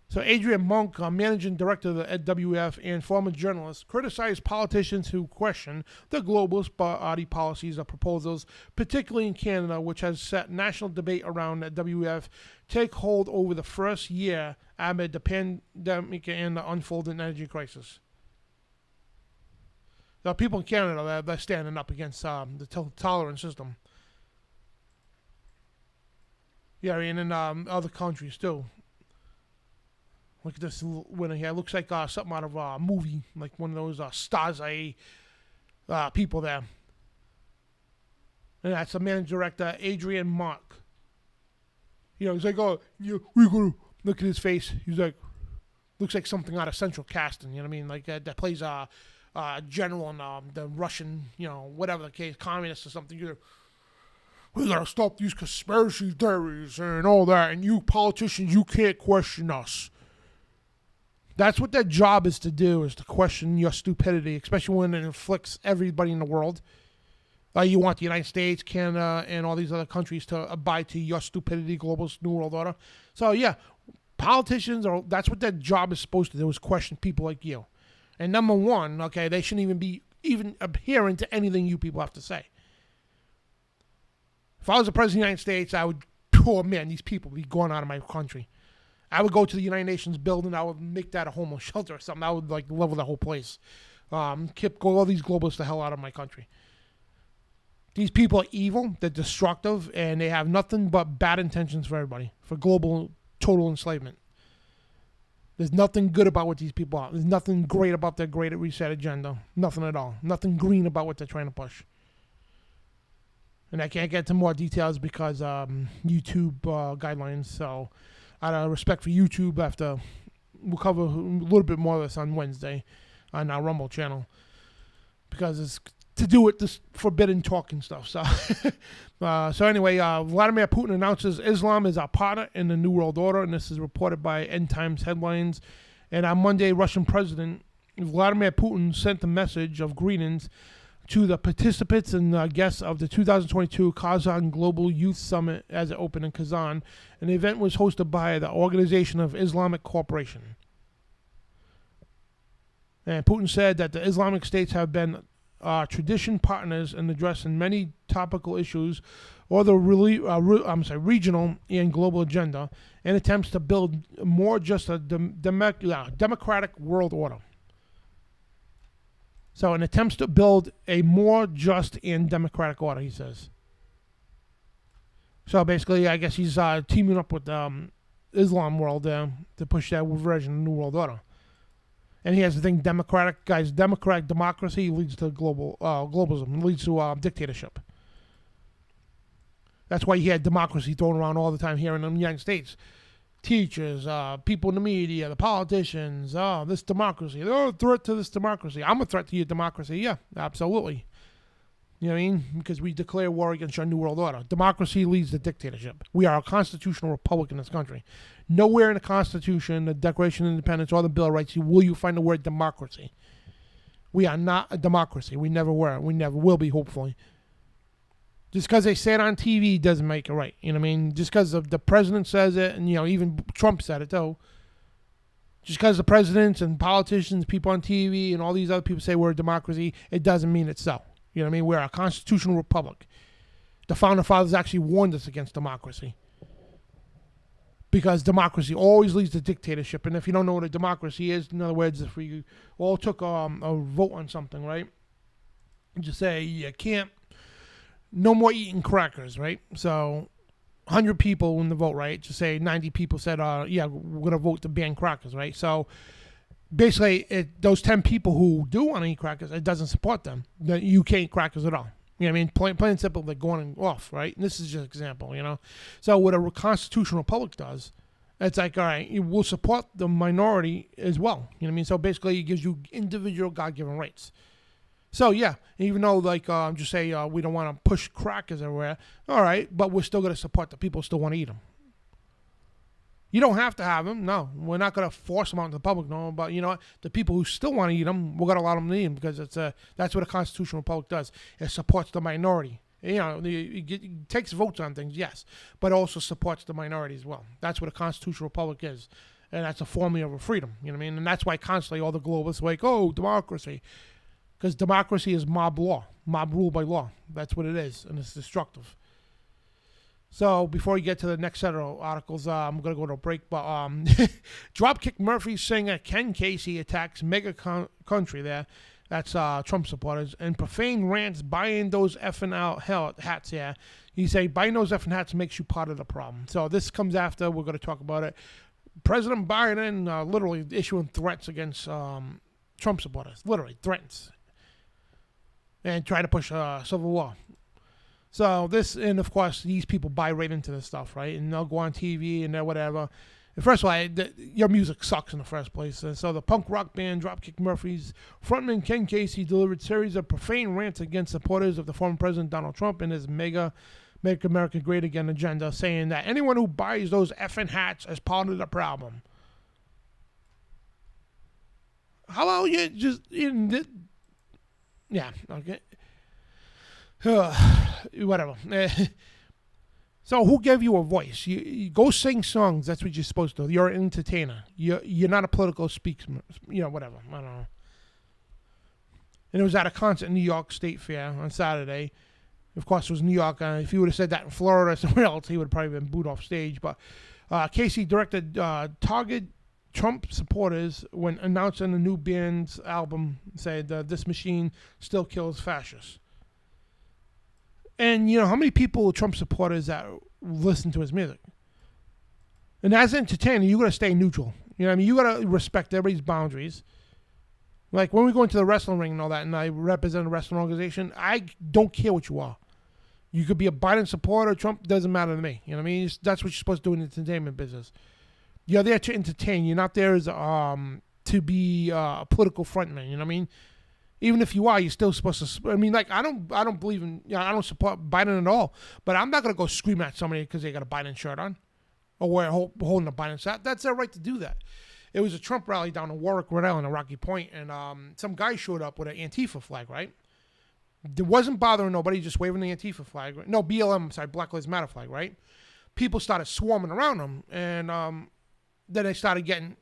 So Adrian Monk, managing director of the NWF and former journalist, criticized politicians who question the globalist body policies or proposals, particularly in Canada, which has set national debate around the WF take hold over the first year amid the pandemic and the unfolding energy crisis. The people in Canada, they're standing up against the tolerant system. Yeah, and in other countries too. Look at this winner here. It looks like something out of a movie, like one of those Stasi people there. And that's the managing director, Adrian Mark. You know, he's like, oh, we're going to look at his face. He's like, looks like something out of Central Casting. You know what I mean? Like that plays a general in the Russian, you know, whatever the case, communist or something. You're, we gotta stop these conspiracy theories and all that, and you politicians, you can't question us. That's what their job is to do, is to question your stupidity, especially when it inflicts everybody in the world. You want the United States, Canada, and all these other countries to abide to your stupidity, globalist New World Order. So yeah, politicians that's what their job is supposed to do, is question people like you. And number one, okay, they shouldn't even be adherent to anything you people have to say. If I was the president of the United States, I would, oh man, these people would be gone out of my country. I would go to the United Nations building. I would make that a homeless shelter or something. I would like level the whole place. Go all these globalists the hell out of my country. These people are evil. They're destructive, and they have nothing but bad intentions for everybody, for global total enslavement. There's nothing good about what these people are. There's nothing great about their Great Reset agenda. Nothing at all. Nothing green about what they're trying to push. And I can't get to more details because YouTube guidelines. So out of respect for YouTube, we'll cover a little bit more of this on Wednesday on our Rumble channel, because it's to do with this forbidden talking stuff. So, so anyway, Vladimir Putin announces Islam is our partner in the New World Order, and this is reported by End Times headlines. And on Monday, Russian President Vladimir Putin sent a message of greetings to the participants and guests of the 2022 Kazan Global Youth Summit as it opened in Kazan. And the event was hosted by the Organization of Islamic Cooperation. And Putin said that the Islamic states have been tradition partners in addressing many topical issues or the regional and global agenda, and attempts to build more just a democratic world order. So in attempts to build a more just and democratic order, he says. So basically, I guess he's teaming up with Islam world to push that version of the New World Order. And he has the thing, democracy leads to globalism, leads to dictatorship. That's why he had democracy thrown around all the time here in the United States. Teachers, people in the media, the politicians, this democracy. They're a threat to this democracy. I'm a threat to your democracy. Yeah, absolutely. You know what I mean? Because we declare war against our New World Order. Democracy leads to dictatorship. We are a constitutional republic in this country. Nowhere in the Constitution, the Declaration of Independence, or the Bill of Rights will you find the word democracy. We are not a democracy. We never were. We never will be, hopefully. Just because they say it on TV doesn't make it right. You know what I mean? Just because the president says it, and even Trump said it though. Just because the presidents and politicians, people on TV, and all these other people say we're a democracy, it doesn't mean it's so. You know what I mean? We're a constitutional republic. The Founder Fathers actually warned us against democracy. Because democracy always leads to dictatorship. And if you don't know what a democracy is, in other words, if we all took a vote on something, right? Just say you can't, no more eating crackers, right? So 100 people in the vote, right? Just say 90 people said, yeah, we're going to vote to ban crackers, right? So basically, those 10 people who do want to eat crackers, it doesn't support them. You can't eat crackers at all. You know what I mean? Plain and simple, they're going off, right? And this is just an example, So what a constitutional republic does, it's like, all right, we'll support the minority as well. You know what I mean? So basically, it gives you individual God-given rights. So yeah, even though just say we don't want to push crackers everywhere, all right, but we're still going to support the people who still want to eat them. You don't have to have them. No, we're not going to force them out into the public. No, but you know what? The people who still want to eat them, we're going to allow them to eat them because that's what a constitutional republic does. It supports the minority. It takes votes on things, yes, but also supports the minority as well. That's what a constitutional republic is, and that's a formula of freedom. You know what I mean? And that's why constantly all the globalists are like, oh, democracy, because democracy is mob law, mob rule by law. That's what it is, and it's destructive. So before we get to the next set of articles, I'm going to go to a break. But Dropkick Murphys singer Ken Casey attacks mega country there. That's Trump supporters. And profane rants buying those effing out hats here. He say buying those effing hats makes you part of the problem. So this comes after. We're going to talk about it. President Biden literally issuing threats against Trump supporters. Literally threats. And try to push civil war. So this, and of course, these people buy right into this stuff, right? And they'll go on TV and whatever. And first of all, your music sucks in the first place. And so the punk rock band Dropkick Murphys frontman Ken Casey delivered a series of profane rants against supporters of the former President Donald Trump and his Make America Great Again agenda, saying that anyone who buys those effing hats is part of the problem. How about you just yeah, okay. Whatever. So who gave you a voice? You go sing songs. That's what you're supposed to do. You're an entertainer. You're not a political speaker. Whatever. I don't know. And it was at a concert in New York State Fair on Saturday. Of course, it was New York. If he would have said that in Florida or somewhere else, he would have probably been booed off stage. But Casey directed target Trump supporters when announcing the new band's album, said this machine still kills fascists. And how many people, Trump supporters, that listen to his music? And as an entertainer, you got to stay neutral. You know what I mean? You got to respect everybody's boundaries. Like when we go into the wrestling ring and all that, and I represent a wrestling organization, I don't care what you are. You could be a Biden supporter, Trump, doesn't matter to me. You know what I mean? That's what you're supposed to do in the entertainment business. You're there to entertain. You're not there as to be a political frontman. You know what I mean? Even if you are, you're still supposed to. I mean, like I don't believe in. I don't support Biden at all. But I'm not gonna go scream at somebody because they got a Biden shirt on, or holding a Biden shirt. That's their right to do that. It was a Trump rally down in Warwick, Rhode Island, in Rocky Point, and some guy showed up with an Antifa flag, right? It wasn't bothering nobody, just waving the Antifa flag. Right? No, BLM, I'm sorry, Black Lives Matter flag, right? People started swarming around him, and then they started getting,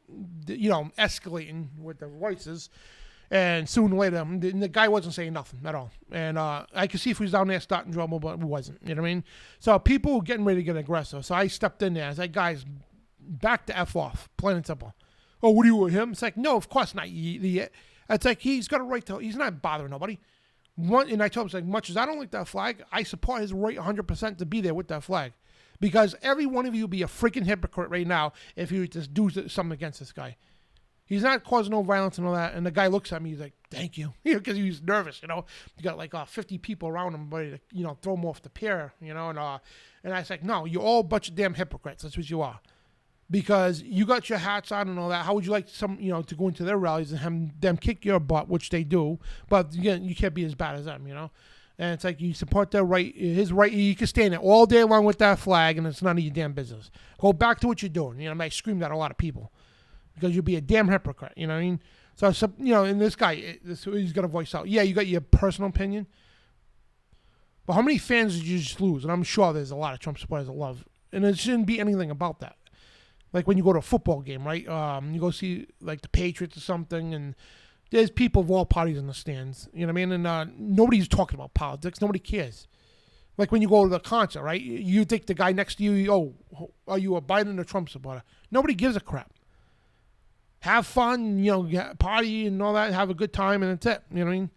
escalating with their voices. And soon later, the guy wasn't saying nothing at all. And I could see if he was down there starting trouble, but it wasn't. You know what I mean? So people were getting ready to get aggressive. So I stepped in there. I was like, guys, back the F off, plain and simple. Oh, what are you with him? It's like, no, of course not. It's like, he's got a right to, he's not bothering nobody. And I told him, it's like, much as I don't like that flag, I support his right 100% to be there with that flag. Because every one of you would be a freaking hypocrite right now if you just do something against this guy. He's not causing no violence and all that. And the guy looks at me, he's like, thank you. Because he was nervous, You got like 50 people around him ready to, throw him off the pier, And I was like, no, you're all a bunch of damn hypocrites. That's what you are. Because you got your hats on and all that. How would you like to go into their rallies and have them kick your butt, which they do. But again, you can't be as bad as them, And it's like you support their right, his right. You can stand there all day long with that flag, and it's none of your damn business. Go back to what you're doing. I screamed at a lot of people because you'll be a damn hypocrite. You know what I mean? So and this guy, he's got to voice out. Yeah, you got your personal opinion, but how many fans did you just lose? And I'm sure there's a lot of Trump supporters that love, and it shouldn't be anything about that. Like when you go to a football game, right? You go see like the Patriots or something, and there's people of all parties in the stands. You know what I mean? And nobody's talking about politics. Nobody cares. Like when you go to the concert, right? You think the guy next to you, are you a Biden or Trump supporter? Nobody gives a crap. Have fun, party and all that, have a good time, and that's it. You know what I mean?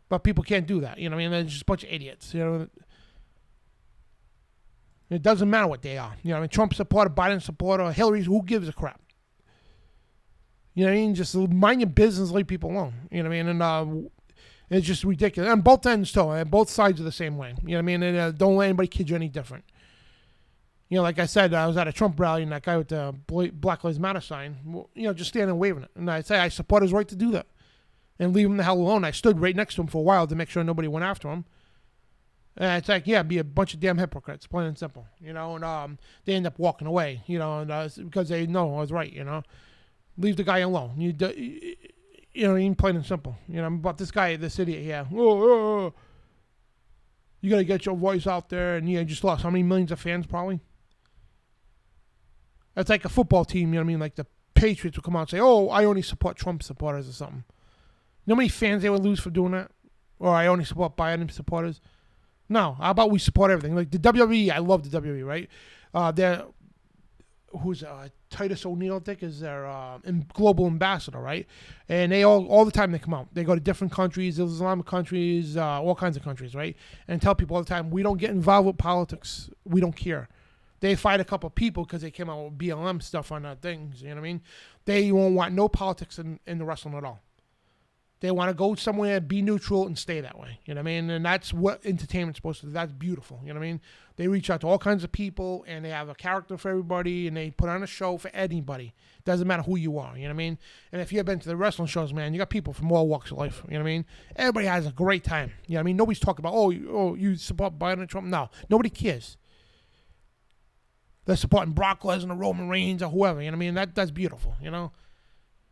But people can't do that. You know what I mean? They're just a bunch of idiots. It doesn't matter what they are. Trump supporter, Biden supporter, Hillary, who gives a crap? You know what I mean? Just mind your business, leave people alone. You know what I mean? And it's just ridiculous. And both ends, too. And both sides are the same way. You know what I mean? And don't let anybody kid you any different. Like I said, I was at a Trump rally, and that guy with the Black Lives Matter sign, just standing and waving it. And I say, I support his right to do that. And leave him the hell alone. I stood right next to him for a while to make sure nobody went after him. And it's like, yeah, be a bunch of damn hypocrites, plain and simple, and they end up walking away, because they know I was right, Leave the guy alone, plain and simple, but this guy, this idiot here, you got to get your voice out there, and you just lost how many millions of fans, probably? That's like a football team, like the Patriots would come out and say, I only support Trump supporters or something. You know how many fans they would lose for doing that? Or I only support Biden supporters? No, how about we support everything? Like the WWE, I love the WWE, right? Titus O'Neil, I think, is their global ambassador, right? And they all the time they come out. They go to different countries, Islamic countries, all kinds of countries, right? And tell people all the time, we don't get involved with politics. We don't care. They fight a couple of people because they came out with BLM stuff on that things, you know what I mean? They won't want no politics in the wrestling at all. They want to go somewhere, be neutral, and stay that way. You know what I mean? And that's what entertainment's supposed to do. That's beautiful. You know what I mean? They reach out to all kinds of people, and they have a character for everybody, and they put on a show for anybody. Doesn't matter who you are. You know what I mean? And if you've been to the wrestling shows, man, you got people from all walks of life. You know what I mean? Everybody has a great time. You know what I mean? Nobody's talking about, you support Biden and Trump. No, nobody cares. They're supporting Brock Lesnar, Roman Reigns, or whoever. You know what I mean? That's beautiful,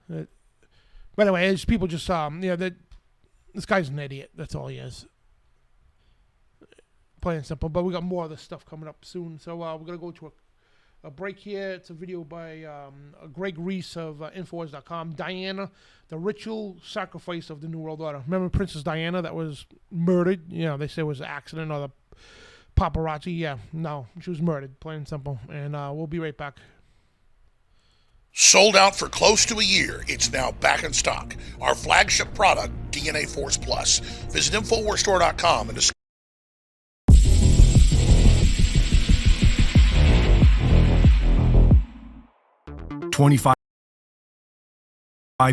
By the way, it's people just, this guy's an idiot. That's all he is. Plain and simple. But we got more of this stuff coming up soon. So we're going to go to a break here. It's a video by Greg Reese of Infowars.com. Diana, the ritual sacrifice of the New World Order. Remember Princess Diana that was murdered? They say it was an accident or the paparazzi. Yeah, no, she was murdered. Plain and simple. And we'll be right back. Sold out for close to a year, it's now back in stock. Our flagship product, DNA Force Plus. Visit InfoWarsStore.com and discover. 25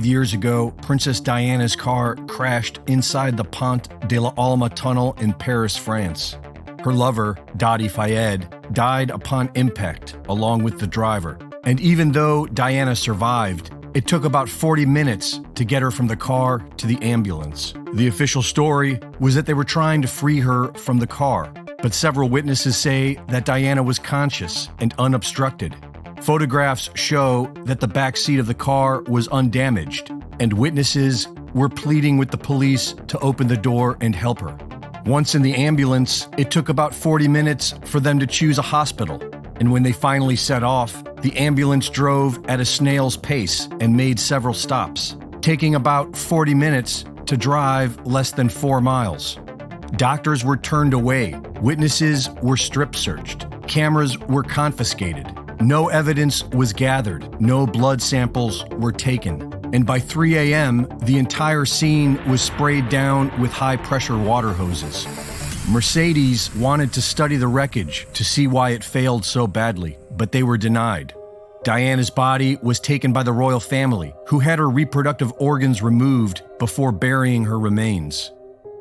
years ago, Princess Diana's car crashed inside the Pont de l'Alma tunnel in Paris, France. her lover, Dottie Fayed, died upon impact along with the driver. And even though Diana survived, it took about 40 minutes to get her from the car to the ambulance. The official story was that they were trying to free her from the car, but several witnesses say that Diana was conscious and unobstructed. Photographs show that the back seat of the car was undamaged, and witnesses were pleading with the police to open the door and help her. Once in the ambulance, it took about 40 minutes for them to choose a hospital, and when they finally set off, the ambulance drove at a snail's pace and made several stops, taking about 40 minutes to drive less than 4 miles. Doctors were turned away, witnesses were strip-searched, cameras were confiscated, no evidence was gathered, no blood samples were taken, and by 3 a.m., the entire scene was sprayed down with high-pressure water hoses. Mercedes wanted to study the wreckage to see why it failed so badly, but they were denied. Diana's body was taken by the royal family, who had her reproductive organs removed before burying her remains.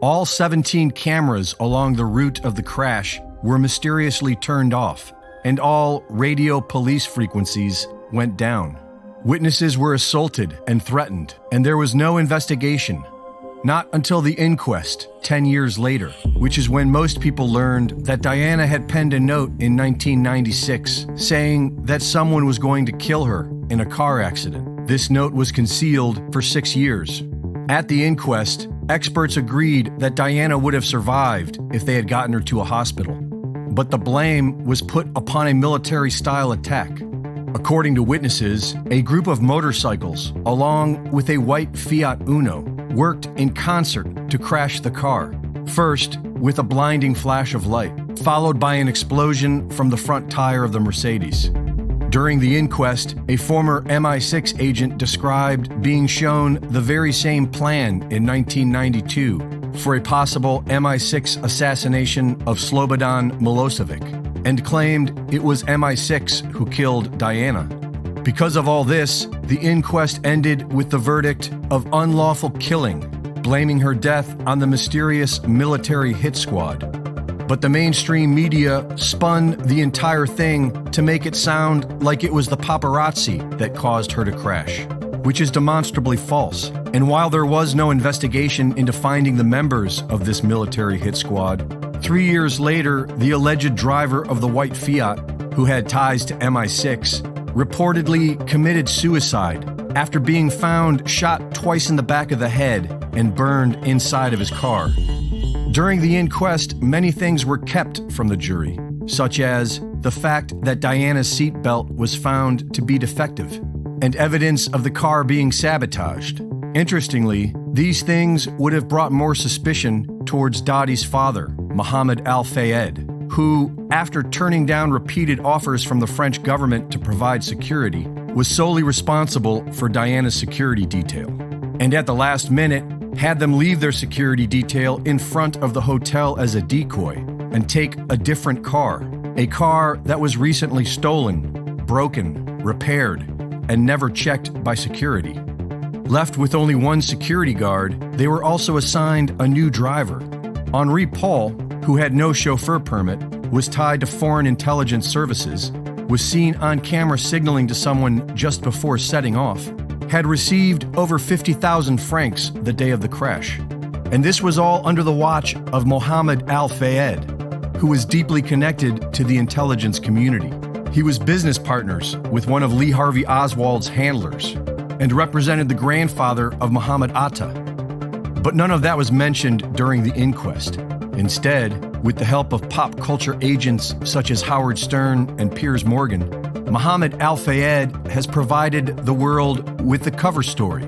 All 17 cameras along the route of the crash were mysteriously turned off, and all radio police frequencies went down. Witnesses were assaulted and threatened, and there was no investigation. Not until the inquest 10 years later, which is when most people learned that Diana had penned a note in 1996 saying that someone was going to kill her in a car accident. This note was concealed for 6 years. At the inquest, experts agreed that Diana would have survived if they had gotten her to a hospital. But the blame was put upon a military-style attack. According to witnesses, a group of motorcycles, along with a white Fiat Uno, worked in concert to crash the car. First, with a blinding flash of light, followed by an explosion from the front tire of the Mercedes. During the inquest, a former MI6 agent described being shown the very same plan in 1992 for a possible MI6 assassination of Slobodan Milosevic, and claimed it was MI6 who killed Diana. Because of all this, the inquest ended with the verdict of unlawful killing, blaming her death on the mysterious military hit squad. But the mainstream media spun the entire thing to make it sound like it was the paparazzi that caused her to crash, which is demonstrably false. And while there was no investigation into finding the members of this military hit squad, 3 years later, the alleged driver of the white Fiat, who had ties to MI6, reportedly committed suicide after being found shot twice in the back of the head and burned inside of his car. During the inquest, many things were kept from the jury, such as the fact that Diana's seatbelt was found to be defective and evidence of the car being sabotaged. Interestingly, these things would have brought more suspicion towards Dottie's father, Mohammed Al-Fayed, who, after turning down repeated offers from the French government to provide security, was solely responsible for Diana's security detail, and at the last minute had them leave their security detail in front of the hotel as a decoy and take a different car, a car that was recently stolen, broken, repaired, and never checked by security. Left with only one security guard, they were also assigned a new driver. Henri Paul, who had no chauffeur permit, was tied to Foreign Intelligence Services, was seen on camera signaling to someone just before setting off, had received over 50,000 francs the day of the crash. And this was all under the watch of Mohammed Al-Fayed, who was deeply connected to the intelligence community. He was business partners with one of Lee Harvey Oswald's handlers and represented the grandfather of Muhammad Atta. But none of that was mentioned during the inquest. Instead, with the help of pop culture agents such as Howard Stern and Piers Morgan, Mohammed Al-Fayed has provided the world with the cover story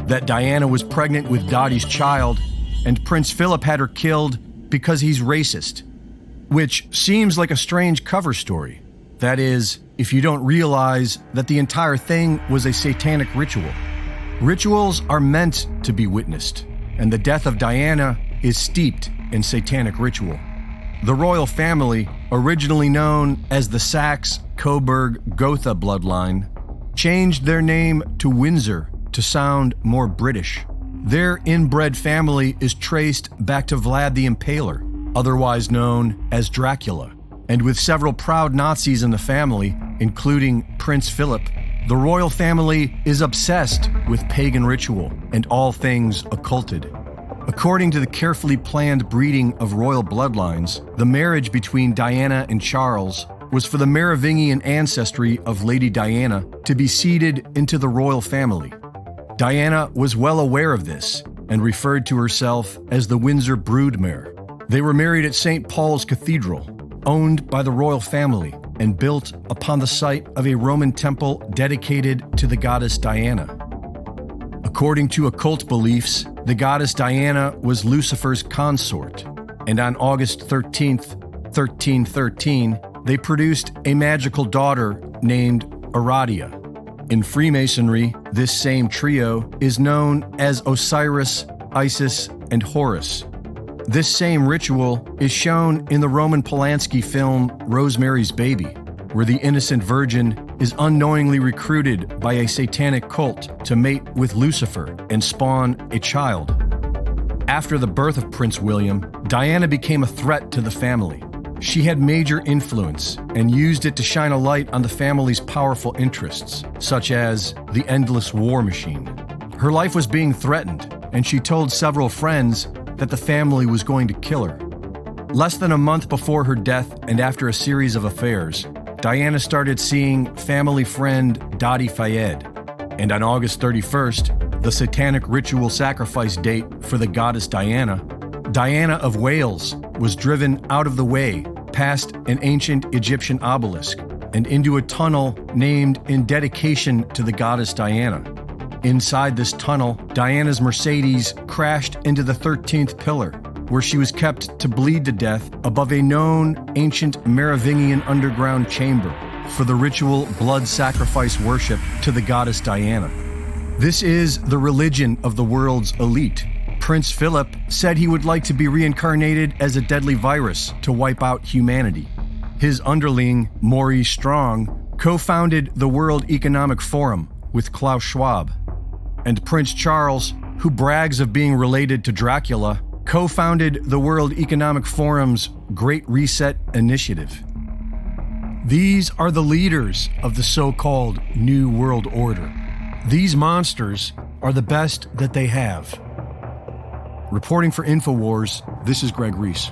that Diana was pregnant with Dottie's child and Prince Philip had her killed because he's racist, which seems like a strange cover story. That is, if you don't realize that the entire thing was a satanic ritual. Rituals are meant to be witnessed, and the death of Diana is steeped in satanic ritual. The royal family, originally known as the Saxe-Coburg-Gotha bloodline, changed their name to Windsor to sound more British. Their inbred family is traced back to Vlad the Impaler, otherwise known as Dracula. And with several proud Nazis in the family, including Prince Philip, the royal family is obsessed with pagan ritual and all things occulted. According to the carefully planned breeding of royal bloodlines, the marriage between Diana and Charles was for the Merovingian ancestry of Lady Diana to be seeded into the royal family. Diana was well aware of this and referred to herself as the Windsor Broodmare. They were married at St. Paul's Cathedral, owned by the royal family and built upon the site of a Roman temple dedicated to the goddess Diana. According to occult beliefs, the goddess Diana was Lucifer's consort, and on August 13th, 1313, they produced a magical daughter named Aradia. In Freemasonry, this same trio is known as Osiris, Isis, and Horus. This same ritual is shown in the Roman Polanski film Rosemary's Baby, where the innocent virgin is unknowingly recruited by a satanic cult to mate with Lucifer and spawn a child. After the birth of Prince William, Diana became a threat to the family. She had major influence and used it to shine a light on the family's powerful interests, such as the endless war machine. Her life was being threatened, and she told several friends that the family was going to kill her. Less than a month before her death and after a series of affairs, Diana started seeing family friend Dadi Fayed, and on August 31st, the satanic ritual sacrifice date for the goddess Diana, Diana of Wales was driven out of the way past an ancient Egyptian obelisk and into a tunnel named in dedication to the goddess Diana. Inside this tunnel, Diana's Mercedes crashed into the 13th pillar, where she was kept to bleed to death above a known ancient Merovingian underground chamber for the ritual blood sacrifice worship to the goddess Diana. This is the religion of the world's elite. Prince Philip said he would like to be reincarnated as a deadly virus to wipe out humanity. His underling, Maurice Strong, co-founded the World Economic Forum with Klaus Schwab. And Prince Charles, who brags of being related to Dracula, co-founded the World Economic Forum's Great Reset Initiative. These are the leaders of the so-called New World Order. These monsters are the best that they have. Reporting for InfoWars, this is Greg Reese.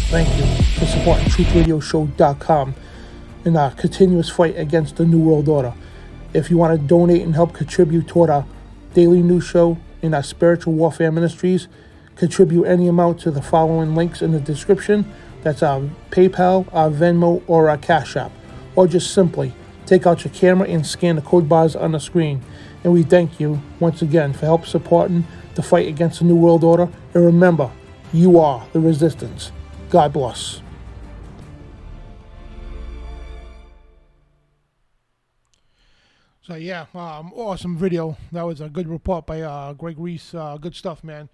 Thank you for supporting TruthRadioShow.com in our continuous fight against the New World Order. If you want to donate and help contribute toward our daily news show and our spiritual warfare ministries, contribute any amount to the following links in the description. That's our PayPal, our Venmo, or our CashApp. Or just simply take out your camera and scan the code bars on the screen. And we thank you once again for help supporting the fight against the New World Order. And remember, you are the resistance. God bless. So yeah, awesome video. That was a good report by Greg Reese. Good stuff, man.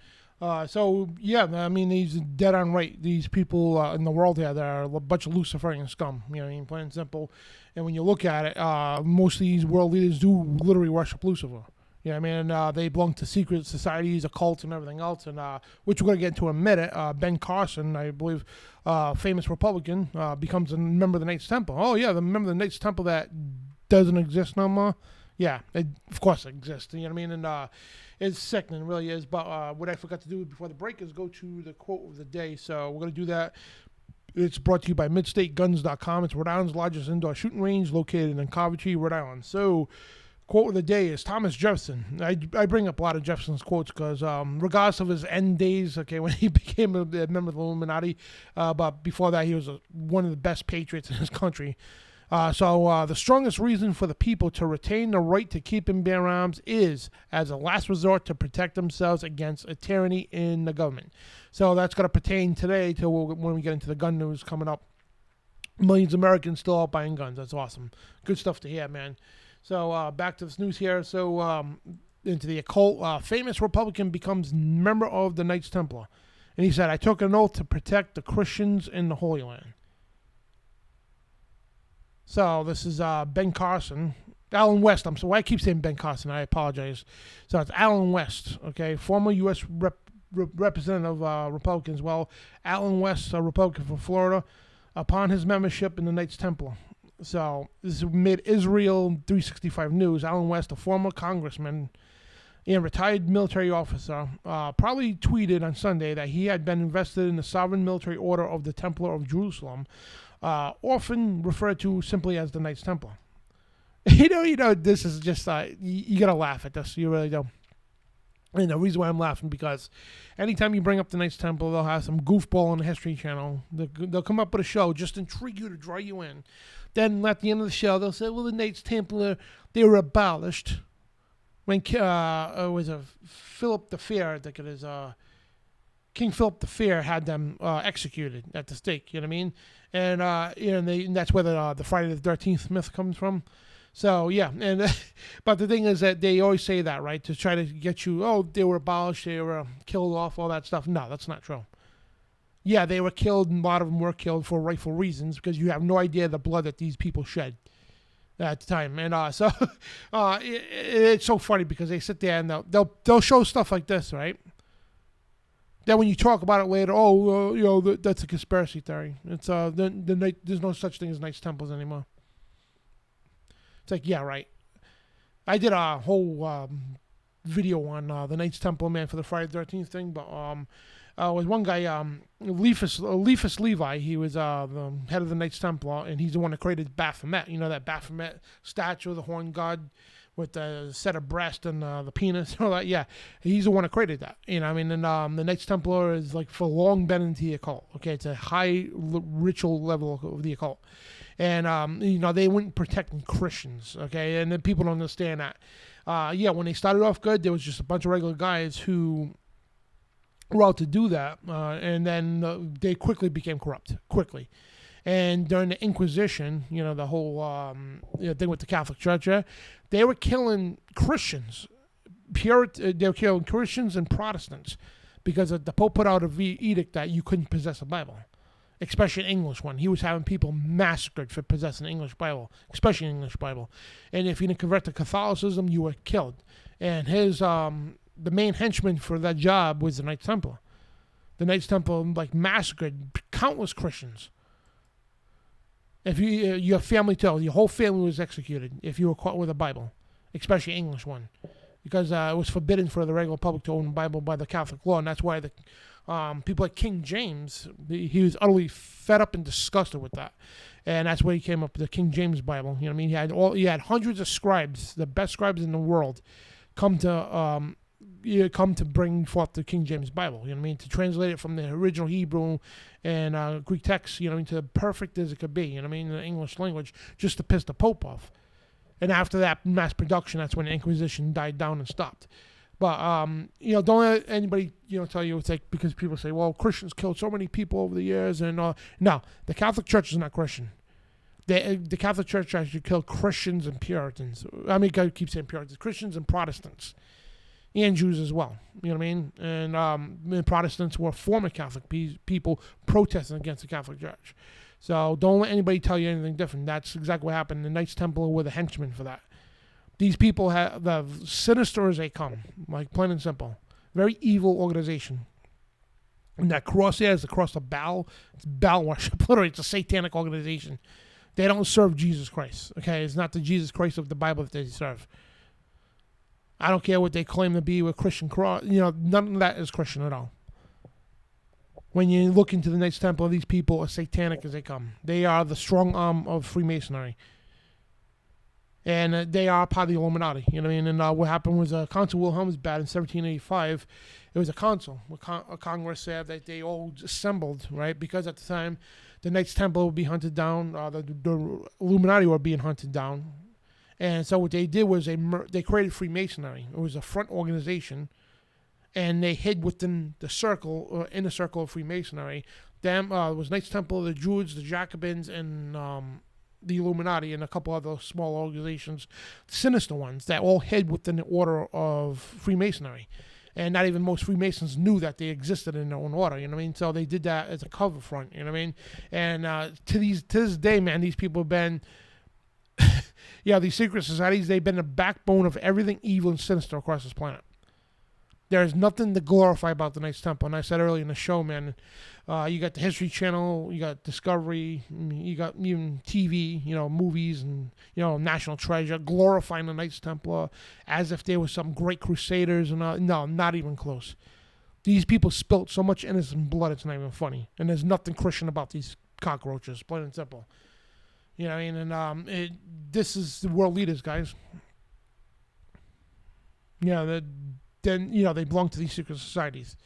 So yeah, I mean, he's dead on right. These people in the world here, that are a bunch of Luciferian scum. You know what I mean? Plain and simple. And when you look at it, most of these world leaders do literally worship Lucifer. You know what I mean? And they belong to secret societies, occults, and everything else. And which we're going to get into in a minute. Ben Carson, I believe, famous Republican, becomes a member of the Knights Templar. Oh yeah, the member of the Knights Templar that doesn't exist no more. Yeah, of course it exists. You know what I mean? And it's sickening, it really is. But what I forgot to do before the break is go to the quote of the day. So we're going to do that. It's brought to you by MidstateGuns.com. It's Rhode Island's largest indoor shooting range located in Coventry, Rhode Island. So quote of the day is Thomas Jefferson. I bring up a lot of Jefferson's quotes because regardless of his end days, okay, when he became a member of the Illuminati, but before that he was one of the best patriots in his country. So the strongest reason for the people to retain the right to keep and bear arms is, as a last resort, to protect themselves against a tyranny in the government. So that's going to pertain today to when we get into the gun news coming up. Millions of Americans still out buying guns. That's awesome. Good stuff to hear, man. So back to this news here. So into the occult, famous Republican becomes member of the Knights Templar. And he said, I took an oath to protect the Christians in the Holy Land. So this is Ben Carson, Alan West. I'm sorry, I keep saying Ben Carson. I apologize. So it's Alan West, okay, former U.S. Representative Republican as well. Alan West, a Republican from Florida, upon his membership in the Knights Templar. So this is mid-Israel 365 News. Alan West, a former congressman and retired military officer, probably tweeted on Sunday that he had been invested in the Sovereign Military Order of the Templar of Jerusalem, often referred to simply as the Knights Templar. You know, this is just, you gotta laugh at this. You really do. And the reason why I'm laughing, because anytime you bring up the Knights Templar, they'll have some goofball on the History Channel. They'll come up with a show, just intrigue you to draw you in. Then at the end of the show, they'll say, well, the Knights Templar, they were abolished when it was Philip the Fair, I think it is, King Philip the Fair had them executed at the stake, you know what I mean? And and that's where the Friday the 13th myth comes from. So, yeah, but the thing is that they always say that, right, to try to get you, oh, they were abolished, they were killed off, all that stuff. No, that's not true. Yeah, they were killed, and a lot of them were killed for rightful reasons, because you have no idea the blood that these people shed at the time. And it's so funny, because they sit there and they'll show stuff like this, right? Then when you talk about it later, that's a conspiracy theory. It's there's no such thing as Knights Templars anymore. It's like, yeah, right. I did a whole video on the Knights Templar, man, for the Friday the 13th thing, but was one guy, Leifus Levi. He was the head of the Knights Templar, and he's the one that created Baphomet. You know that Baphomet statue of the horn god with the set of breast and the penis and all that? Yeah, he's the one that created that. You know, I mean, and the Knights Templar is like for long been into the occult. Okay, it's a high ritual level of the occult. And, they weren't protecting Christians, okay? And then people don't understand that. When they started off good, there was just a bunch of regular guys who were out to do that. And then they quickly became corrupt, quickly. And during the Inquisition, the whole thing with the Catholic Church, they were killing Christians. They were killing Christians and Protestants because the Pope put out an edict that you couldn't possess a Bible. Especially an English one. He was having people massacred for possessing an English Bible, especially an English Bible. And if you didn't convert to Catholicism, you were killed. And his the main henchman for that job was the Knights Templar. The Knights Templar massacred countless Christians. If your family your whole family was executed if you were caught with a Bible, especially an English one, because it was forbidden for the regular public to own a Bible by the Catholic law, and that's why the people like King James, he was utterly fed up and disgusted with that, and that's where he came up with the King James Bible. You know what I mean? He had hundreds of scribes, the best scribes in the world, come to bring forth the King James Bible. You know what I mean? To translate it from the original Hebrew and Greek text, to perfect as it could be. You know what I mean? In the English language, just to piss the Pope off. And after that mass production, that's when the Inquisition died down and stopped. But, don't let anybody, tell you it's like, because people say, well, Christians killed so many people over the years. And no, the Catholic Church is not Christian. The Catholic Church actually killed Christians and Puritans. I mean, I keep saying Puritans, Christians and Protestants. And Jews as well. You know what I mean? And Protestants were former Catholic people protesting against the Catholic Church. So don't let anybody tell you anything different. That's exactly what happened. The Knights Templar were the henchmen for that. These people have the sinister as they come, plain and simple. Very evil organization. And that cross there is the cross of Baal. It's Baal worship. Literally, it's a satanic organization. They don't serve Jesus Christ. Okay, it's not the Jesus Christ of the Bible that they serve. I don't care what they claim to be with Christian cross. None of that is Christian at all. When you look into the Knights Templar, these people are satanic as they come. They are the strong arm of Freemasonry. And they are part of the Illuminati, you know what I mean? And what happened was Consul Wilhelmsbad in 1785, it was a council, a Congress said that they all assembled, right? Because at the time, the Knights Templar would be hunted down, the Illuminati were being hunted down. And so what they did was they created Freemasonry. It was a front organization, and they hid within the circle, inner circle of Freemasonry. It was Knights Templar, the Druids, the Jacobins, and the Illuminati, and a couple other small organizations, sinister ones, that all hid within the order of Freemasonry. And not even most Freemasons knew that they existed in their own order, you know what I mean? So they did that as a cover front, you know what I mean? And to this day, man, these people have been, Yeah, these secret societies, they've been the backbone of everything evil and sinister across this planet. There's nothing to glorify about the Knights Templar. And I said earlier in the show, man, you got the History Channel, you got Discovery, you got even TV, movies and, National Treasure, glorifying the Knights Templar as if they were some great crusaders. And no, not even close. These people spilt so much innocent blood, it's not even funny. And there's nothing Christian about these cockroaches, plain and simple. You know what I mean? And this is the world leaders, guys. Yeah, they belong to these secret societies.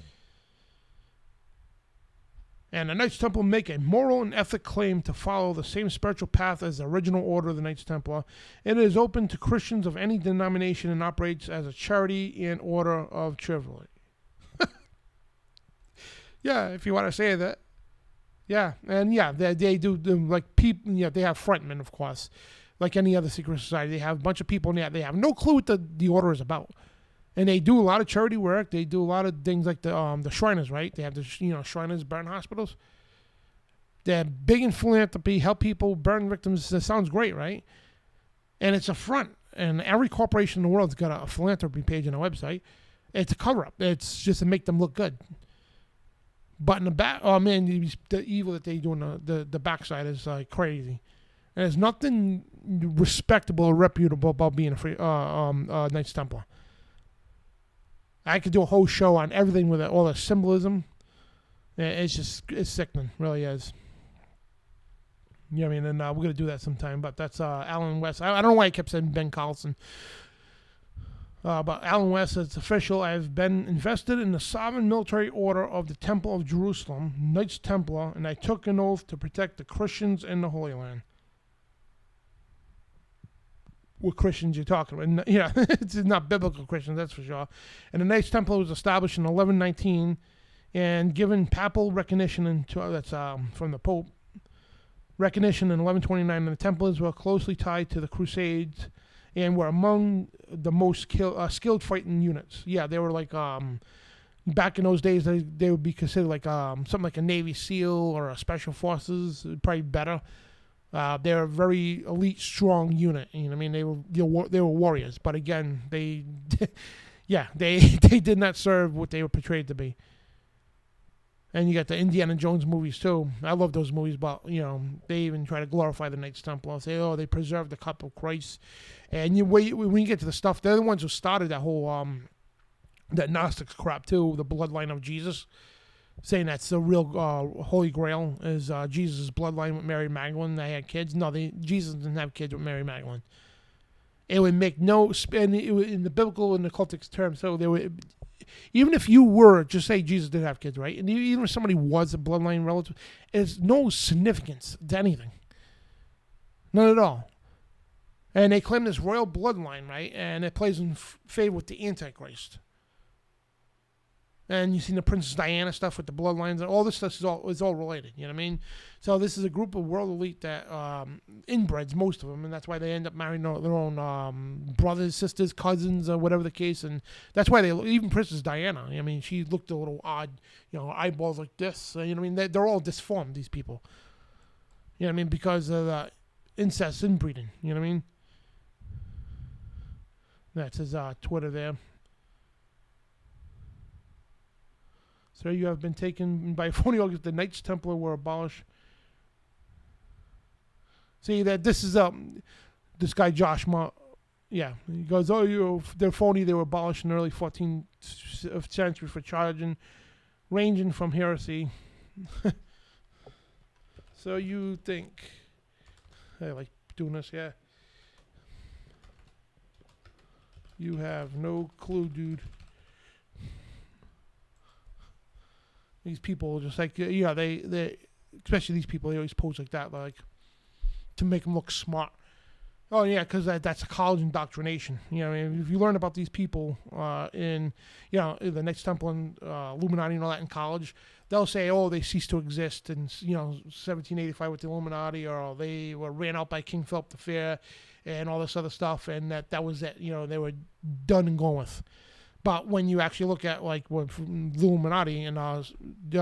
And the Knights Templar make a moral and ethic claim to follow the same spiritual path as the original order of the Knights Templar. It is open to Christians of any denomination and operates as a charity and order of chivalry. Yeah, if you want to say that. Yeah, and yeah, they do like people. Yeah, they have frontmen, of course, like any other secret society. They have a bunch of people in there. They have no clue what the order is about. And they do a lot of charity work. They do a lot of things like the Shriners, right? They have the Shriners burn hospitals. They're big in philanthropy, help people burn victims. That sounds great, right? And it's a front. And every corporation in the world's got a philanthropy page on their website. It's a cover-up. It's just to make them look good. But in the back, oh man, the evil that they do on the backside is like crazy. And there's nothing respectable or reputable about being a Knights Templar. I could do a whole show on everything with all the symbolism. It's sickening, really is. You know what I mean? And we're going to do that sometime. But that's Alan West. I don't know why I kept saying Ben Carlson. But Alan West says, it's official. I've been invested in the Sovereign Military Order of the Temple of Jerusalem, Knights Templar, and I took an oath to protect the Christians in the Holy Land. What Christians you're talking about? Yeah, it's not biblical Christians, that's for sure. And the Knights Templar was established in 1119 and given papal recognition that's from the Pope. Recognition in 1129, and the Templars were closely tied to the Crusades and were among the most skilled fighting units. Yeah, they were like back in those days they would be considered like something like a Navy SEAL or a Special Forces, probably better. They're a very elite, strong unit. You know what I mean? They were warriors, but again, they did not serve what they were portrayed to be. And you got the Indiana Jones movies too. I love those movies, but they even try to glorify the Knights Templar. Say, oh, they preserved the cup of Christ. And when you get to the stuff, they're the ones who started that whole that Gnostics crap too, the bloodline of Jesus. Saying that's the real Holy Grail is Jesus' bloodline with Mary Magdalene. They had kids. No, Jesus didn't have kids with Mary Magdalene. It would make no in the biblical and the cultic terms. So they would, even if you were just say Jesus did have kids, right? And even if somebody was a bloodline relative, it's no significance to anything. None at all. And they claim this royal bloodline, right? And it plays in favor with the Antichrist. And you've seen the Princess Diana stuff with the bloodlines. All this stuff is all related. You know what I mean? So this is a group of world elite that inbreds, most of them, and that's why they end up marrying their own brothers, sisters, cousins, or whatever the case. And that's why even Princess Diana. I mean, she looked a little odd. Eyeballs like this. You know what I mean? They're all disformed. These people. You know what I mean? Because of the incest inbreeding. You know what I mean? That's his Twitter there. So you have been taken by phony organs. The Knights Templar were abolished. See that this is this guy Josh Ma. Yeah, he goes, they're phony. They were abolished in the early 14th century for ranging from heresy. So you think? I like doing this, yeah. You have no clue, dude. These people just like, they especially these people, they always pose like that, like to make them look smart. Oh yeah, because that's a college indoctrination. You know, I mean, if you learn about these people in the Knights Templar and Illuminati and all that in college, they'll say, oh, they ceased to exist in 1785 with the Illuminati, or they were ran out by King Philip the Fair, and all this other stuff, and that was it. They were done and gone with. But when you actually look at like what the Illuminati, and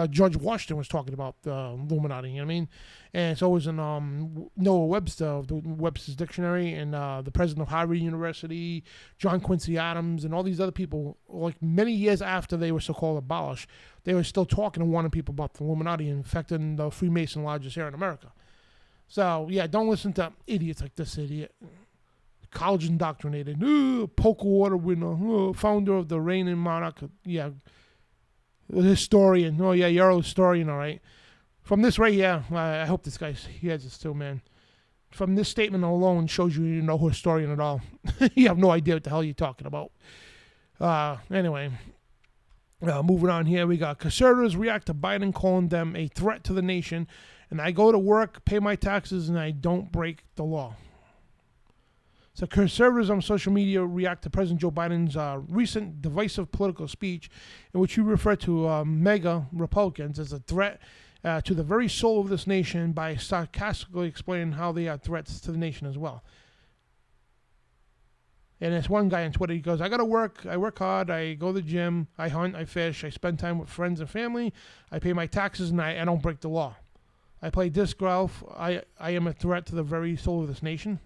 George Washington was talking about the Illuminati, you know what I mean? And so was in Noah Webster of the Webster's Dictionary, and the president of Harvard University, John Quincy Adams, and all these other people, like many years after they were so-called abolished, they were still talking and warning people about the Illuminati infecting the Freemason lodges here in America. So, yeah, don't listen to idiots like this idiot. College indoctrinated, poker water winner, founder of the reigning monarch, yeah, historian. Oh, yeah, you're a historian, all right. From this right here, I hope this guy hears this too, man. From this statement alone shows you're no historian at all. You have no idea what the hell you're talking about. Anyway, moving on here, we got conservatives react to Biden calling them a threat to the nation, and I go to work, pay my taxes, and I don't break the law. So conservatives on social media react to President Joe Biden's recent divisive political speech in which he referred to mega Republicans as a threat to the very soul of this nation by sarcastically explaining how they are threats to the nation as well. And there's one guy on Twitter, he goes, I got to work, I work hard, I go to the gym, I hunt, I fish, I spend time with friends and family, I pay my taxes, and I don't break the law. I play disc golf, I am a threat to the very soul of this nation.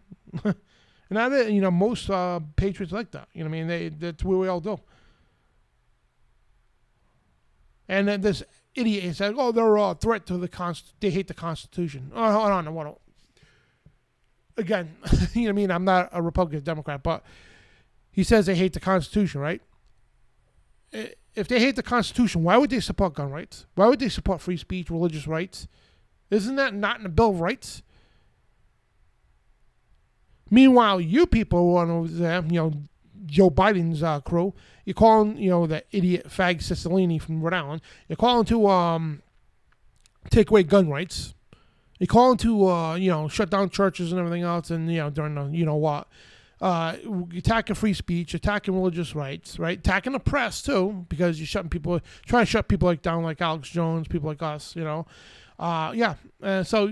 And that, you know, most patriots like that. You know what I mean? That's what we all do. And then this idiot said, oh, they're a threat to the they hate the Constitution. Oh, hold on. Again, you know what I mean? I'm not a Republican Democrat, but he says they hate the Constitution, right? If they hate the Constitution, why would they support gun rights? Why would they support free speech, religious rights? Isn't that not in the Bill of Rights? Meanwhile, you people on Joe Biden's crew, you're calling, that idiot fag Cicilline from Rhode Island, you're calling to take away gun rights. You're calling to, shut down churches and everything else, and, during the, attacking free speech, attacking religious rights, right? Attacking the press, too, because you're trying to shut people down like Alex Jones, people like us, so...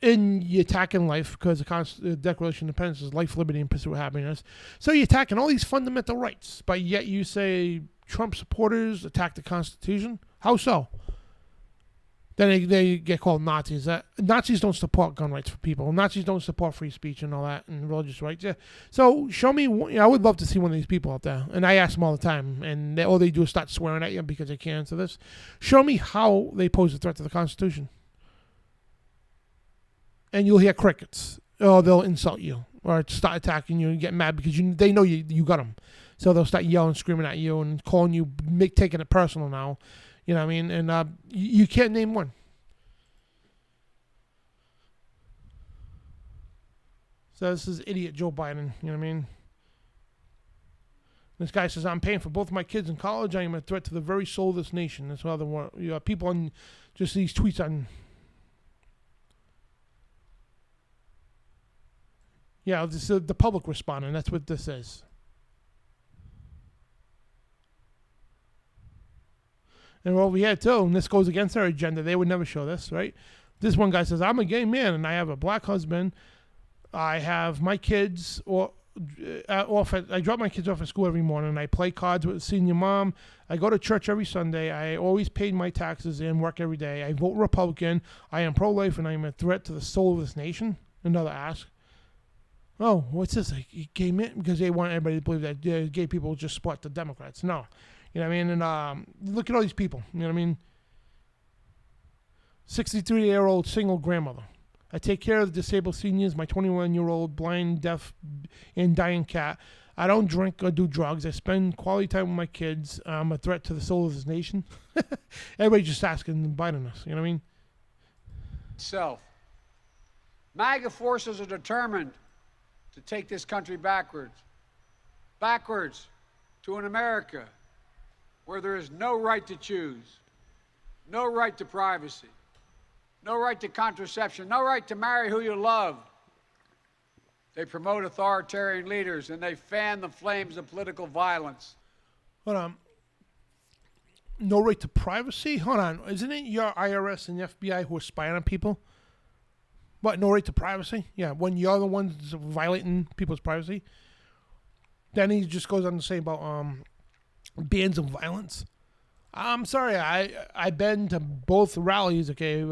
And you're attacking life because the Declaration of Independence is life, liberty, and pursuit of happiness. So you're attacking all these fundamental rights, but yet you say Trump supporters attack the Constitution? How so? Then they get called Nazis. Nazis don't support gun rights for people. Nazis don't support free speech and all that and religious rights. Yeah. So show me. I would love to see one of these people out there. And I ask them all the time, and all they do is start swearing at you because they can't answer this. Show me how they pose a threat to the Constitution. And you'll hear crickets. Or they'll insult you or start attacking you and get mad because they know you got them. So they'll start yelling, screaming at you and calling you, taking it personal now. You know what I mean? And you can't name one. So this is idiot Joe Biden. You know what I mean? This guy says, I'm paying for both my kids in college. I am a threat to the very soul of this nation. That's what other people on just these tweets on... Yeah, this is the public responding. That's what this is. And over here, too, and this goes against their agenda. They would never show this, right? This one guy says, I'm a gay man, and I have a black husband. I have my kids I drop my kids off at school every morning. I play cards with a senior mom. I go to church every Sunday. I always paid my taxes and work every day. I vote Republican. I am pro-life, and I am a threat to the soul of this nation. Another ask. Oh, what's this? Like gay men? Because they want everybody to believe that gay people just support the Democrats. No. You know what I mean? And look at all these people. You know what I mean? 63-year-old single grandmother. I take care of the disabled seniors, my 21-year-old blind, deaf, and dying cat. I don't drink or do drugs. I spend quality time with my kids. I'm a threat to the soul of this nation. Everybody's just asking Biden us. You know what I mean? MAGA forces are determined to take this country backwards to an America where there is no right to choose, no right to privacy, no right to contraception, no right to marry who you love. They promote authoritarian leaders and they fan the flames of political violence. Hold on. No right to privacy? Hold on. Isn't it your IRS and the FBI who are spying on people? What, no right to privacy? Yeah, when you're the ones violating people's privacy. Then he just goes on to say about bands of violence. I'm sorry, I've been to both rallies, okay?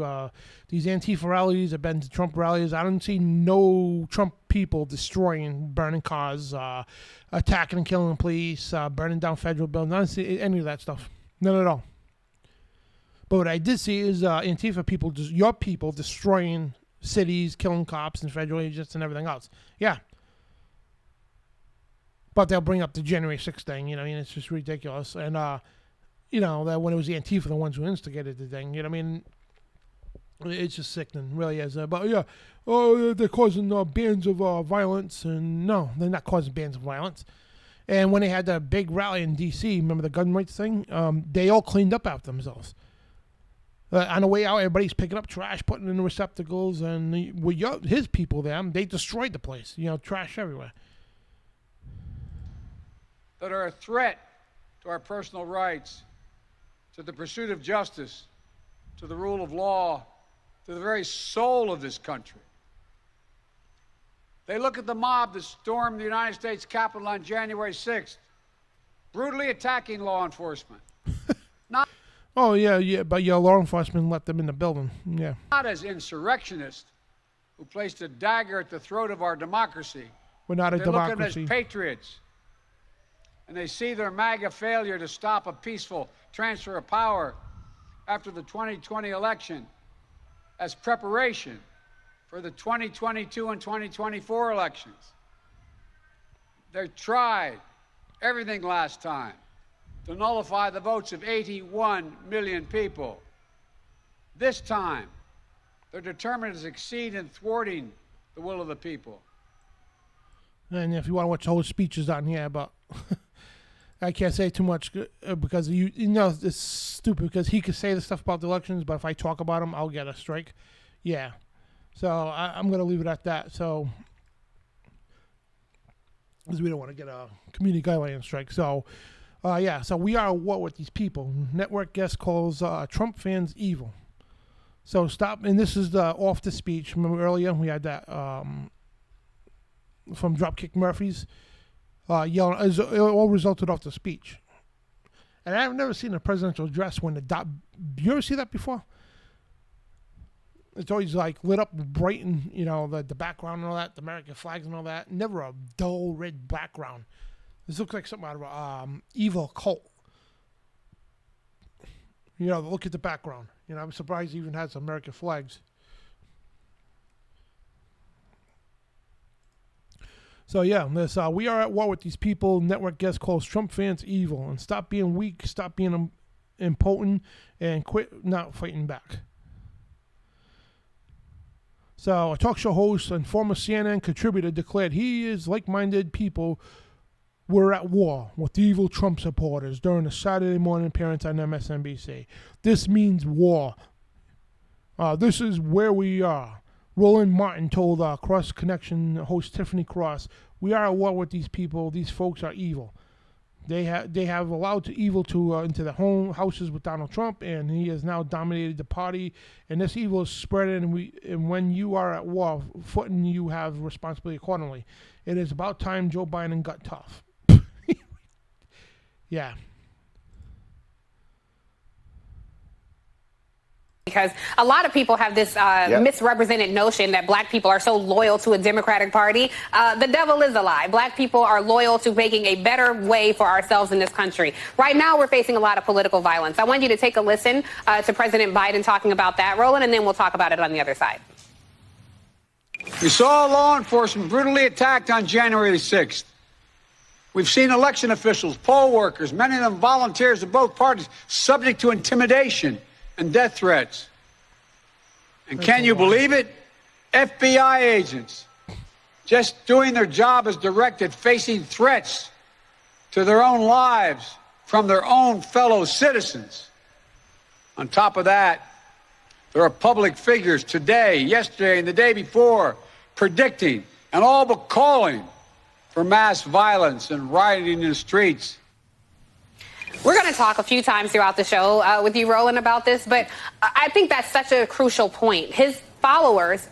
These Antifa rallies, I've been to Trump rallies. I don't see no Trump people destroying, burning cars, attacking and killing police, burning down federal buildings. I don't see any of that stuff. None at all. But what I did see is Antifa people, your people, destroying cities, killing cops and federal agents and everything else. Yeah. But they'll bring up the January 6th thing, you know, it's just ridiculous. And, that when it was the Antifa, the ones who instigated the thing, you know what I mean? It's just sickening, really is. But yeah, they're causing bands of violence. And no, they're not causing bands of violence. And when they had the big rally in D.C., remember the gun rights thing? They all cleaned up after themselves. On the way out, everybody's picking up trash, putting it in the receptacles, and his people there, they destroyed the place. Trash everywhere. That are a threat to our personal rights, to the pursuit of justice, to the rule of law, to the very soul of this country. They look at the mob that stormed the United States Capitol on January 6th, brutally attacking law enforcement. Oh, yeah, but your law enforcement let them in the building. Yeah. Not as insurrectionists who placed a dagger at the throat of our democracy. We're not a democracy. They look at them as patriots. And they see their MAGA failure to stop a peaceful transfer of power after the 2020 election as preparation for the 2022 and 2024 elections. They tried everything last time to nullify the votes of 81 million people. This time, they're determined to succeed in thwarting the will of the people. And if you want to watch the whole speeches on here, but I can't say too much because it's stupid because he could say the stuff about the elections, but if I talk about them, I'll get a strike. Yeah. So I'm going to leave it at that. So, because we don't want to get a community guideline strike. So, so we are at war with these people. Network guest calls Trump fans evil. So stop. And this is off the speech. Remember earlier we had that from Dropkick Murphys yelling. It all resulted off the speech. And I've never seen a presidential address when you ever see that before? It's always like lit up bright and, the background and all that, the American flags and all that. Never a dull red background. This looks like something out of an evil cult. Look at the background. I'm surprised it even has American flags. So yeah, this we are at war with these people. Network guest calls Trump fans evil. And stop being weak, stop being impotent, and quit not fighting back. So a talk show host and former CNN contributor declared he is like-minded people were at war with evil Trump supporters during a Saturday morning appearance on MSNBC. This means war. This is where we are. Roland Martin told Cross Connection host Tiffany Cross, "We are at war with these people. These folks are evil. They have allowed evil to into the houses with Donald Trump, and he has now dominated the party. And this evil is spreading. And when you are at war, footing you have responsibility accordingly. It is about time Joe Biden got tough." Yeah. Because a lot of people have this misrepresented notion that black people are so loyal to a Democratic Party. The devil is a lie. Black people are loyal to making a better way for ourselves in this country. Right now, we're facing a lot of political violence. I want you to take a listen to President Biden talking about that, Roland, and then we'll talk about it on the other side. We saw law enforcement brutally attacked on January 6th. We've seen election officials, poll workers, many of them volunteers of both parties, subject to intimidation and death threats. And can you believe it? FBI agents just doing their job as directed, facing threats to their own lives from their own fellow citizens. On top of that, there are public figures today, yesterday, and the day before predicting and all but calling for mass violence and rioting in the streets. We're going to talk a few times throughout the show with you, Roland, about this, but I think that's such a crucial point. His followers,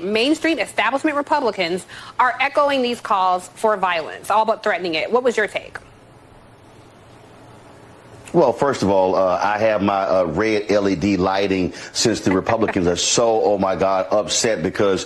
Main Street establishment Republicans, are echoing these calls for violence, all but threatening it. What was your take? Well, first of all, I have my red LED lighting since the Republicans are so, oh my God, upset because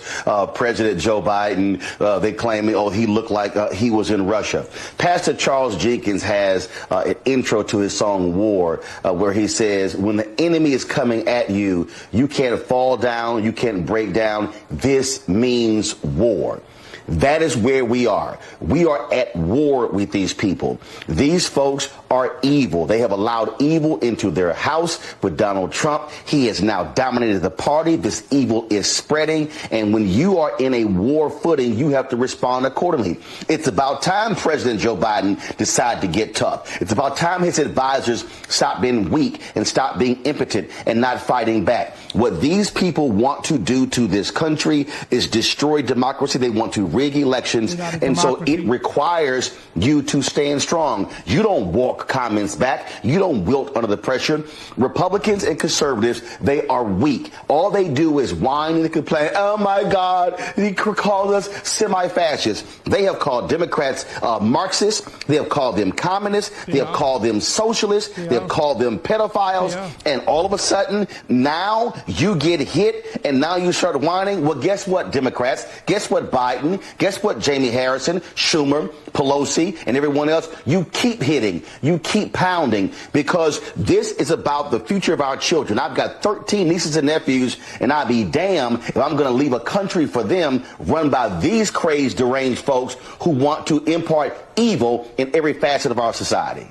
President Joe Biden, they claim, he looked like he was in Russia. Pastor Charles Jenkins has an intro to his song War, where he says, when the enemy is coming at you, you can't fall down, you can't break down. This means war. That is where we are. We are at war with these people. These folks are evil. They have allowed evil into their house with Donald Trump. He has now dominated the party. This evil is spreading. And when you are in a war footing, you have to respond accordingly. It's about time President Joe Biden decided to get tough. It's about time his advisors stop being weak and stop being impotent and not fighting back. What these people want to do to this country is destroy democracy. They want to rig elections, and so it requires you to stand strong. You don't walk comments back. You don't wilt under the pressure. Republicans and conservatives, they are weak. All they do is whine and complain. Oh my God, he called us semi-fascists. They have called Democrats Marxists. They have called them communists. They have called them socialists. They have called them pedophiles. And all of a sudden, now you get hit, and now you start whining. Well, guess what, Democrats? Guess what, Biden? Guess what, Jamie Harrison, Schumer, Pelosi, and everyone else? You keep hitting. You keep pounding, because this is about the future of our children. I've got 13 nieces and nephews, and I'd be damned if I'm going to leave a country for them run by these crazed, deranged folks who want to impart evil in every facet of our society.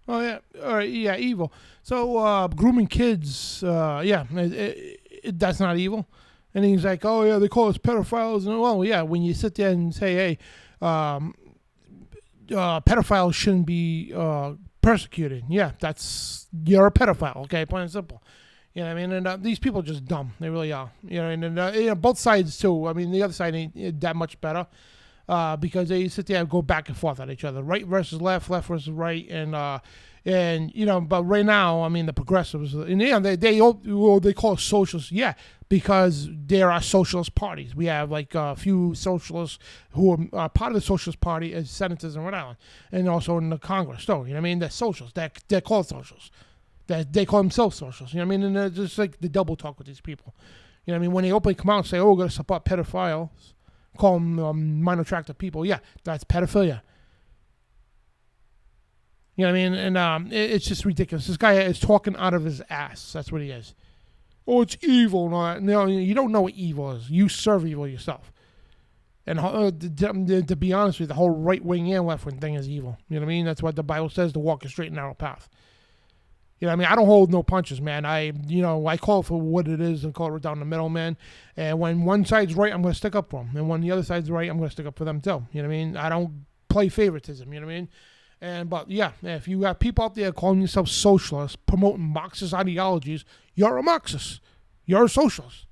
Oh, yeah. All right. Yeah, evil. So grooming kids, that's not evil. And he's like, oh, yeah, they call us pedophiles. And, well, yeah, when you sit there and say, hey, pedophiles shouldn't be persecuted. Yeah, you're a pedophile, okay, plain and simple. You know what I mean? And these people are just dumb. They really are. You know, and both sides, too. I mean, the other side ain't that much better because they sit there and go back and forth at each other. Right versus left, left versus right, and you know, but right now, I mean, the progressives, and they call us socialists, yeah, because there are socialist parties. We have like a few socialists who are part of the Socialist Party as senators in Rhode Island, and also in the Congress. So, you know what I mean? They're socialists. They're called socialists. They call themselves socialists. You know what I mean? And they're just like the double talk with these people. You know what I mean? When they openly come out and say, "Oh, we're going to support pedophiles," call them minor attractive people. Yeah, that's pedophilia. You know what I mean? And it's just ridiculous. This guy is talking out of his ass. That's what he is. Oh, it's evil and all that. No, you don't know what evil is. You serve evil yourself. And to be honest with you, the whole right-wing and left-wing thing is evil. You know what I mean? That's what the Bible says, to walk a straight and narrow path. You know what I mean? I don't hold no punches, man. I call it for what it is and call it down the middle, man. And when one side's right, I'm going to stick up for them. And when the other side's right, I'm going to stick up for them too. You know what I mean? I don't play favoritism. You know what I mean? But yeah, if you have people out there calling themselves socialists, promoting Marxist ideologies, you're a Marxist. You're a socialist.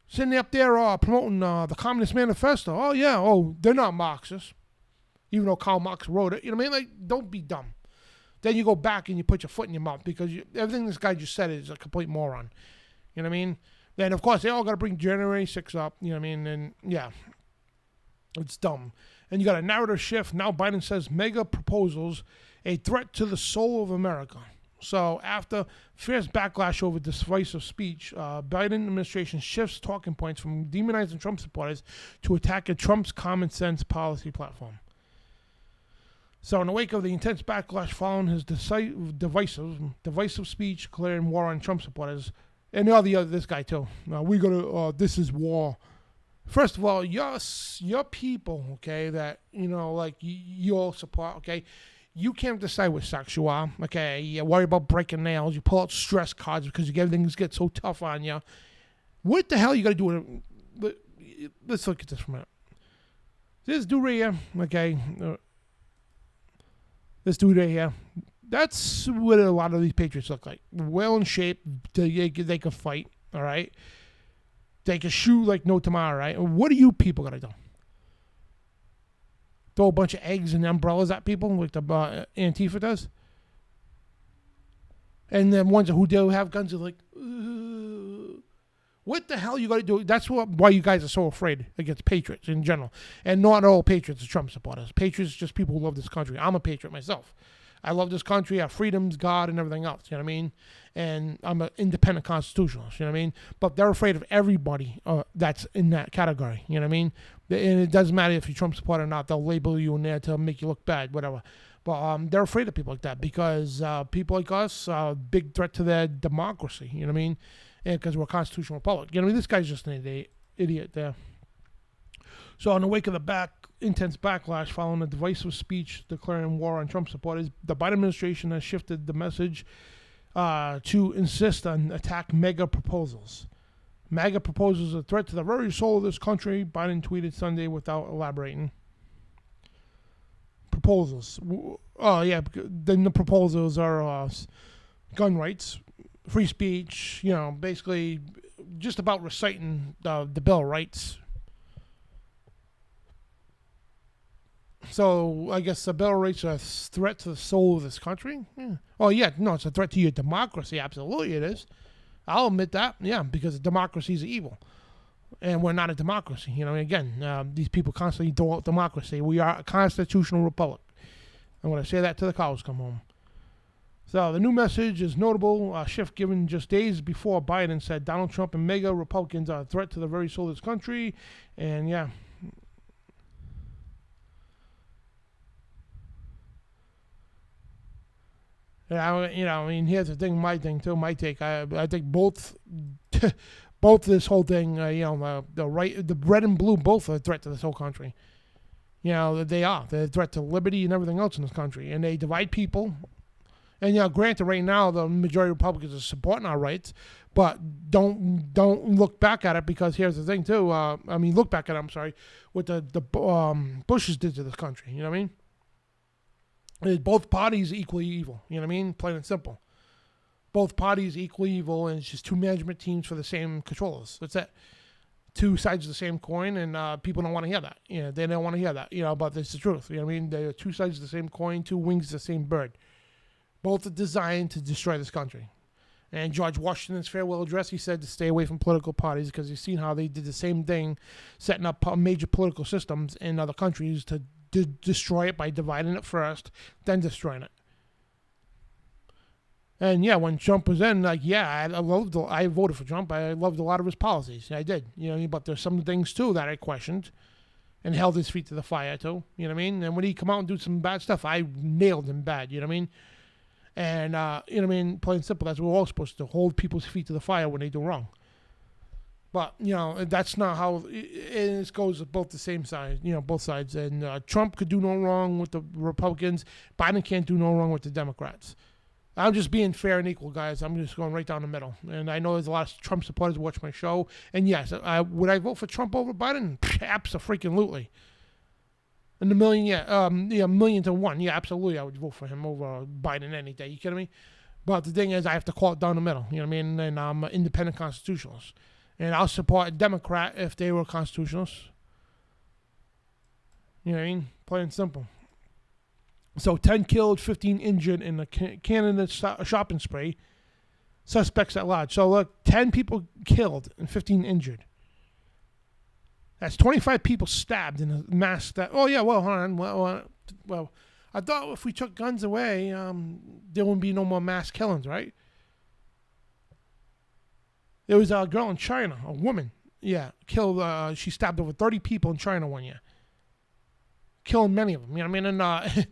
Sitting up there promoting the Communist Manifesto. Oh, yeah. Oh, they're not Marxists. Even though Karl Marx wrote it. You know what I mean? Like, don't be dumb. Then you go back and you put your foot in your mouth because everything this guy just said is a complete moron. You know what I mean? Then, of course, they all got to bring January 6th up. You know what I mean? And, yeah, it's dumb. And you got a narrative shift. Now Biden says mega proposals, a threat to the soul of America. So after fierce backlash over divisive speech, Biden administration shifts talking points from demonizing Trump supporters to attacking Trump's common sense policy platform. So in the wake of the intense backlash following his divisive speech declaring war on Trump supporters, and this guy too. This is war. First of all, your people, okay, that, you know, like, you all support, okay, you can't decide what sex you are, okay, you worry about breaking nails, you pull out stress cards because everything gets so tough on you. What the hell you got to do? Let's look at this for a minute. This dude right here, okay, this dude right here, that's what a lot of these patriots look like. Well in shape, they can fight, all right? They can shoot like no tomorrow, right? What are you people going to do? Throw a bunch of eggs and umbrellas at people like the Antifa does? And then ones who do have guns are like, ugh. What the hell you got to do? That's why you guys are so afraid against patriots in general. And not all patriots are Trump supporters. Patriots are just people who love this country. I'm a patriot myself. I love this country, our freedoms, God, and everything else. You know what I mean? And I'm an independent constitutionalist. You know what I mean? But they're afraid of everybody that's in that category. You know what I mean? And it doesn't matter if you're Trump supporter or not. They'll label you in there to make you look bad, whatever. But they're afraid of people like that because people like us are a big threat to their democracy. You know what I mean? And because we're a constitutional republic. You know what I mean? This guy's just an idiot there. So in the wake of the intense backlash following a divisive speech declaring war on Trump supporters, the Biden administration has shifted the message to insist on attack mega proposals. MAGA proposals are a threat to the very soul of this country, Biden tweeted Sunday without elaborating. Proposals. Oh, yeah. Then the proposals are gun rights, free speech, basically just about reciting the Bill of Rights. So I guess the Bill of Rights are a threat to the soul of this country? Yeah. Oh, yeah. No, it's a threat to your democracy. Absolutely it is. I'll admit that. Yeah, because democracies are evil. And we're not a democracy. Again, these people constantly throw out democracy. We are a constitutional republic. I'm going to say that till the cows come home. So the new message is notable. A shift given just days before Biden said Donald Trump and mega Republicans are a threat to the very soul of this country. And yeah. Here's the thing, my take. I think both this whole thing, the red and blue, both are a threat to this whole country. They are. They're a threat to liberty and everything else in this country. And they divide people. And, granted, right now, the majority of Republicans are supporting our rights. But don't look back at it because here's the thing, too. Look back at it, I'm sorry, what the Bushes did to this country. You know what I mean? Both parties equally evil. You know what I mean? Plain and simple. Both parties equally evil, and it's just two management teams for the same controllers. That's it. Two sides of the same coin, and people don't want to hear that. They don't want to hear that. But it's the truth. You know what I mean? They're two sides of the same coin, two wings of the same bird. Both are designed to destroy this country. And George Washington's farewell address, he said to stay away from political parties because you've seen how they did the same thing, setting up major political systems in other countries to destroy it by dividing it first, then destroying it. And yeah, when Trump was in, I voted for Trump. I loved a lot of his policies. I did. But there's some things too that I questioned and held his feet to the fire too. You know what I mean? And when he come out and do some bad stuff, I nailed him bad. You know what I mean? And plain and simple, that's what we're all supposed to do, hold people's feet to the fire when they do wrong. But, that's not how it goes with both the same side, both sides. And Trump could do no wrong with the Republicans. Biden can't do no wrong with the Democrats. I'm just being fair and equal, guys. I'm just going right down the middle. And I know there's a lot of Trump supporters who watch my show. And yes, would I vote for Trump over Biden? Abso-freaking-lutely. In a million, million to one. Yeah, absolutely, I would vote for him over Biden any day. You kidding me? But the thing is, I have to call it down the middle. You know what I mean? And I'm an independent constitutionalist. And I'll support a Democrat if they were constitutionalists. You know what I mean? Plain and simple. So 10 killed, 15 injured in the Canada shopping spree. Suspects at large. So look, 10 people killed and 15 injured. That's 25 people stabbed in a mass. Hold on. Well, I thought if we took guns away, there wouldn't be no more mass killings, right? There was a girl in China, a woman, killed. She stabbed over 30 people in China one year, killing many of them. You know what I mean? And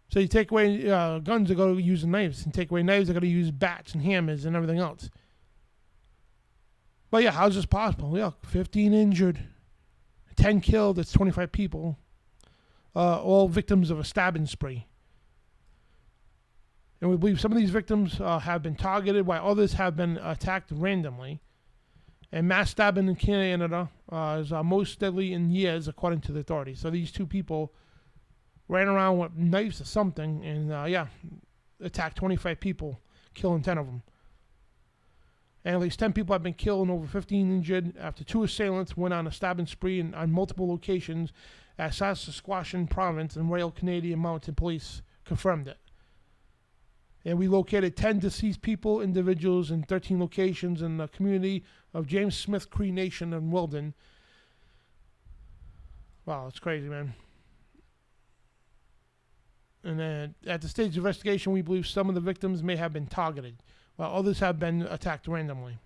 so you take away guns, they're going to use knives, and take away knives, they're going to use bats and hammers and everything else. But yeah, how's this possible? Yeah, 15 injured, 10 killed. That's 25 people, all victims of a stabbing spree. And we believe some of these victims have been targeted while others have been attacked randomly. And mass stabbing in Canada is most deadly in years, according to the authorities. So these two people ran around with knives or something and, attacked 25 people, killing 10 of them. And at least 10 people have been killed and over 15 injured after two assailants went on a stabbing spree on multiple locations at Saskatchewan province, and Royal Canadian Mounted Police confirmed it. And we located 10 deceased individuals in 13 locations in the community of James Smith Cree Nation in Wilden. Wow, it's crazy, man. And then at the stage of investigation, we believe some of the victims may have been targeted, while others have been attacked randomly.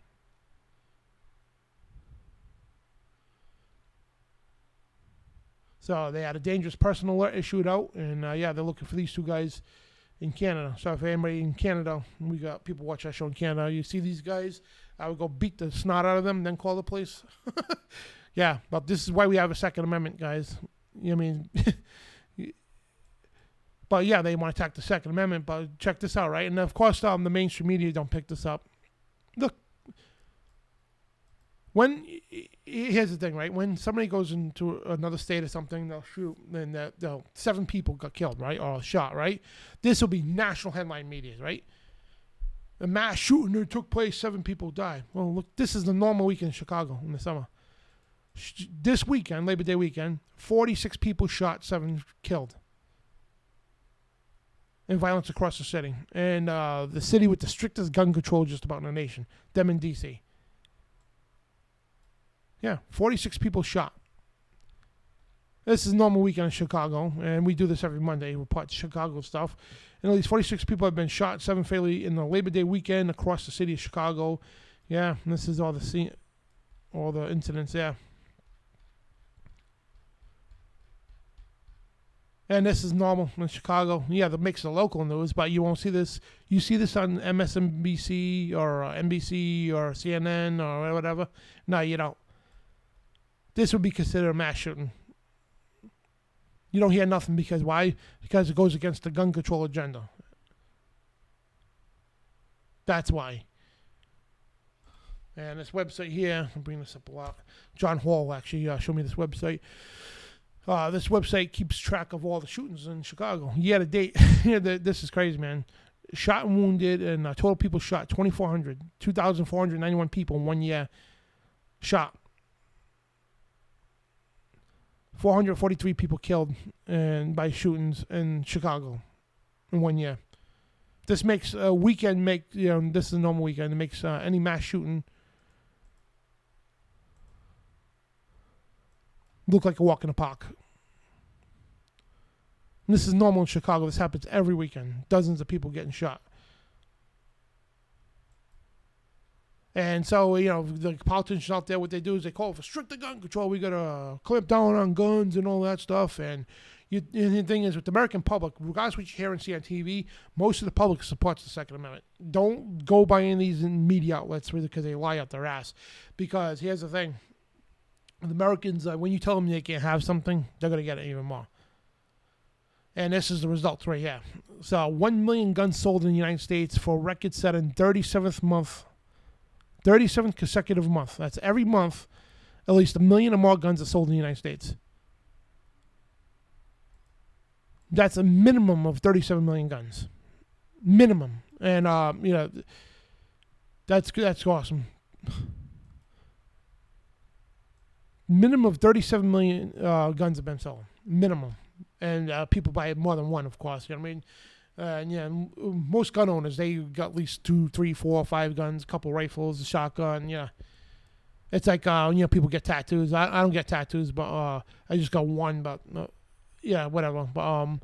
So they had a dangerous person alert issued out, and they're looking for these two guys in Canada. So if anybody in Canada, we got people watch our show in Canada, you see these guys, I would go beat the snot out of them, then call the police. Yeah, but this is why we have a Second Amendment, guys. I mean, but yeah, they want to attack the Second Amendment, but check this out, right? And of course, the mainstream media don't pick this up. Look, here's the thing, right? When somebody goes into another state or something, they'll shoot, and 7 people got killed, right? Or shot, right? This will be national headline media, right? A mass shooting that took place, 7 people died. Well, look, this is the normal weekend in Chicago in the summer. This weekend, Labor Day weekend, 46 people shot, 7 killed. And violence across the city. And the city with the strictest gun control just about in the nation. Them in D.C. Yeah, 46 people shot. This is a normal weekend in Chicago, and we do this every Monday. We report Chicago stuff. And at least 46 people have been shot, 7 fatally in the Labor Day weekend across the city of Chicago. Yeah, and this is all the incidents, yeah. And this is normal in Chicago. Yeah, that makes the local news, but you won't see this. You see this on MSNBC or NBC or CNN or whatever. No, you don't. This would be considered a mass shooting. You don't hear nothing because why? Because it goes against the gun control agenda. That's why. And this website here, I'll bring this up a lot. John Hall actually showed me this website. This website keeps track of all the shootings in Chicago. Year to date. This is crazy, man. Shot and wounded, and total people shot 2,491 people in 1 year. Shot. 443 people killed by shootings in Chicago in 1 year. This makes a weekend this is a normal weekend. It makes any mass shooting look like a walk in the park. And this is normal in Chicago. This happens every weekend. Dozens of people getting shot. And so, the politicians out there, what they do is they call for stricter gun control. We got to clamp down on guns and all that stuff. And the thing is, with the American public, regardless of what you hear and see on TV, most of the public supports the Second Amendment. Don't go by any of these media outlets because they lie out their ass. Because here's the thing. The Americans, when you tell them they can't have something, they're going to get it even more. And this is the results right here. So 1 million guns sold in the United States for a record set in 37th consecutive month. That's every month, at least 1 million or more guns are sold in the United States. That's a minimum of 37 million guns. Minimum. And, that's awesome. Minimum of 37 million guns have been sold. Minimum. And people buy more than one, of course. You know what I mean? Most gun owners, they got at least 2, 3, 4, 5 guns, a couple rifles, a shotgun. Yeah, it's like people get tattoos. I don't get tattoos, but I just got one. But whatever. But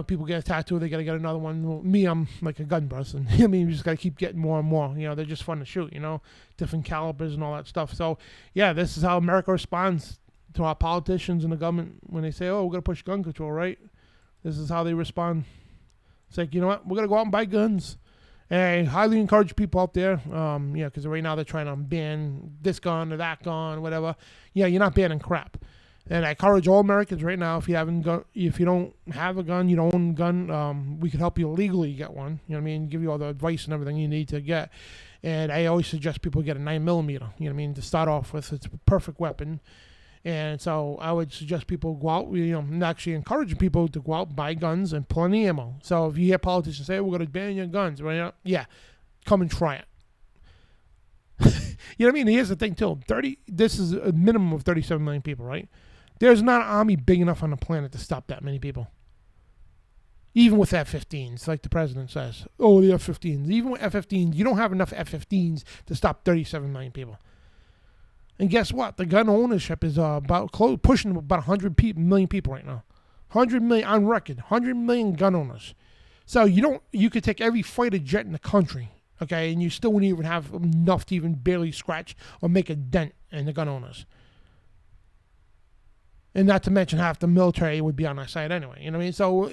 people get a tattoo, they gotta get another one. Me, I'm like a gun person. I mean, you just gotta keep getting more and more. They're just fun to shoot. Different calibers and all that stuff. So yeah, this is how America responds to our politicians and the government when they say, "Oh, we're gonna push gun control," right? This is how they respond. It's like, you know what? We're going to go out and buy guns. And I highly encourage people out there, because right now they're trying to ban this gun or that gun, whatever. Yeah, you're not banning crap. And I encourage all Americans right now, if you don't have a gun, you don't own a gun, we can help you legally get one. You know what I mean? Give you all the advice and everything you need to get. And I always suggest people get a 9mm, you know what I mean, to start off with. It's a perfect weapon. And so I would suggest people go out, actually encouraging people to go out and buy guns and plenty of ammo. So if you hear politicians say, we're going to ban your guns, right? Yeah, come and try it. You know what I mean? Here's the thing, too. This is a minimum of 37 million people, right? There's not an army big enough on the planet to stop that many people. Even with F-15s, like the president says. Oh, the F-15s. Even with F-15s, you don't have enough F-15s to stop 37 million people. And guess what? The gun ownership is pushing about 100 million people right now. 100 million on record, 100 million gun owners. So you could take every fighter jet in the country, okay, and you still wouldn't even have enough to even barely scratch or make a dent in the gun owners. And not to mention half the military would be on our side anyway. You know what I mean? So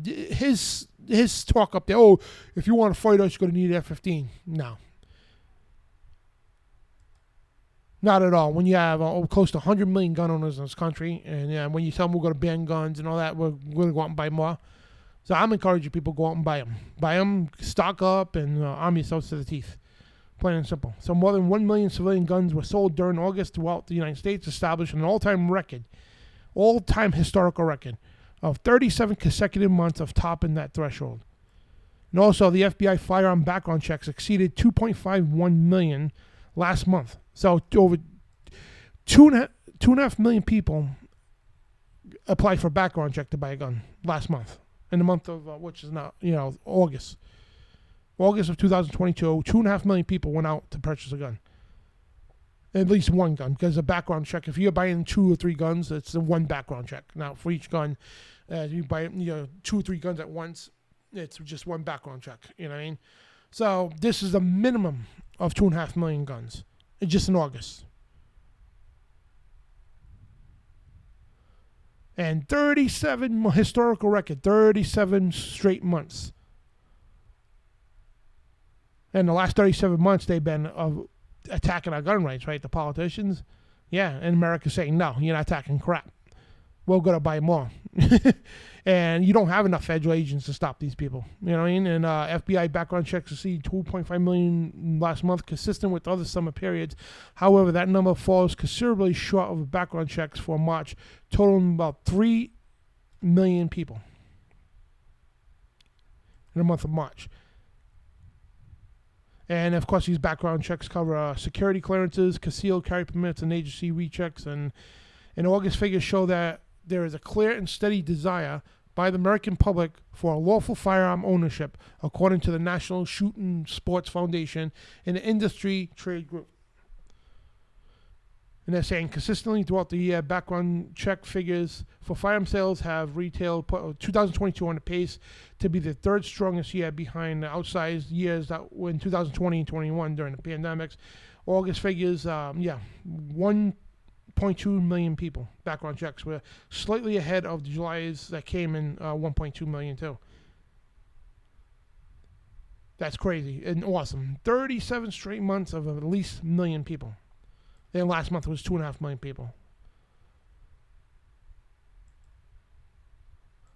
his talk up there, oh, if you want to fight us, you're going to need F-15. No. Not at all. When you have close to 100 million gun owners in this country, and when you tell them we're going to ban guns and all that, we're going to go out and buy more. So I'm encouraging people to go out and buy them. Buy them, stock up, and arm yourselves to the teeth. Plain and simple. So more than 1 million civilian guns were sold during August throughout the United States, establishing an all-time historical record of 37 consecutive months of topping that threshold. And also, the FBI firearm background checks exceeded 2.51 million last month. So over 2.5 million people applied for a background check to buy a gun last month. In the month of, which is now, August. August of 2022, 2.5 million people went out to purchase a gun. At least one gun, because a background check, if you're buying 2 or 3 guns, it's the one background check. Now, for each gun, you buy 2 or 3 guns at once, it's just one background check. You know what I mean? So this is a minimum of 2.5 million guns, just in August. And 37 historical record, 37 straight months. And the last 37 months, they've been attacking our gun rights, right? The politicians. Yeah, and America's saying, no, you're not attacking crap. We're going to buy more. And you don't have enough federal agents to stop these people. You know what I mean? And FBI background checks exceed 2.5 million last month, consistent with other summer periods. However, that number falls considerably short of background checks for March, totaling about 3 million people in the month of March. And, of course, these background checks cover security clearances, concealed carry permits, and agency rechecks. And August figures show that there is a clear and steady desire by the American public for a lawful firearm ownership, according to the National Shooting Sports Foundation and the industry trade group. And they're saying consistently throughout the year, background check figures for firearm sales have retailed 2022 on the pace to be the third strongest year behind the outsized years that were in 2020 and 21 during the pandemics. August figures, 1.2 million people background checks were slightly ahead of the July's that came in 1.2 million too. That's crazy and awesome. 37 straight months of at least 1 million people. Then last month was 2.5 million people.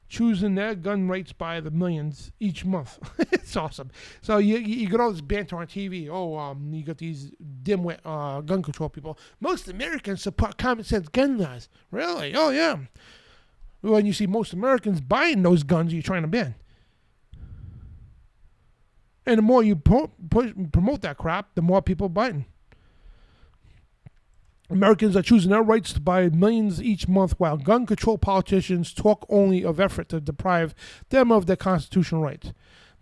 Choosing their gun rights by the millions each month. It's awesome. So you get all this banter on TV. You got these dimwit gun control people. Most Americans support common sense gun laws. Really? Oh, yeah. When you see most Americans buying those guns you're trying to ban. And the more you promote that crap, the more people buying. Americans are choosing their rights to buy millions each month, while gun control politicians talk only of effort to deprive them of their constitutional rights.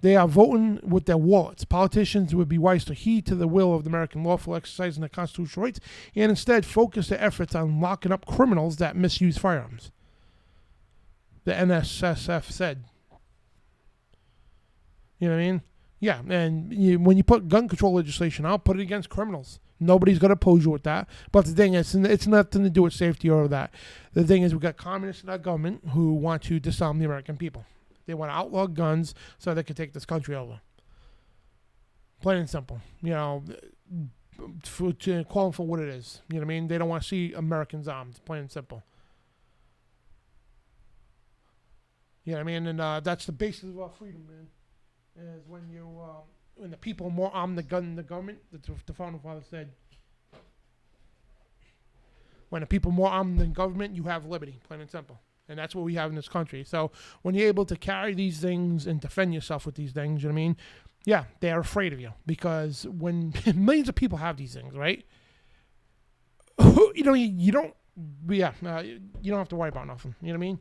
They are voting with their wallets. Politicians would be wise to heed to the will of the American lawful exercising their constitutional rights and instead focus their efforts on locking up criminals that misuse firearms. The NSSF said. You know what I mean? Yeah, and when you put gun control legislation out, put it against criminals. Nobody's going to oppose you with that. But the thing is, it's nothing to do with safety or that. The thing is, we've got communists in our government who want to disarm the American people. They want to outlaw guns so they can take this country over. Plain and simple. To call them for what it is. You know what I mean? They don't want to see Americans armed. Plain and simple. You know what I mean? And that's the basis of our freedom, man. Is when the people are more armed than the government. The founding father said, when the people are more armed than government, you have liberty, plain and simple. And that's what we have in this country. So when you're able to carry these things and defend yourself with these things, you know what I mean? Yeah, they're afraid of you. Because when millions of people have these things, right? You don't have to worry about nothing. You know what I mean?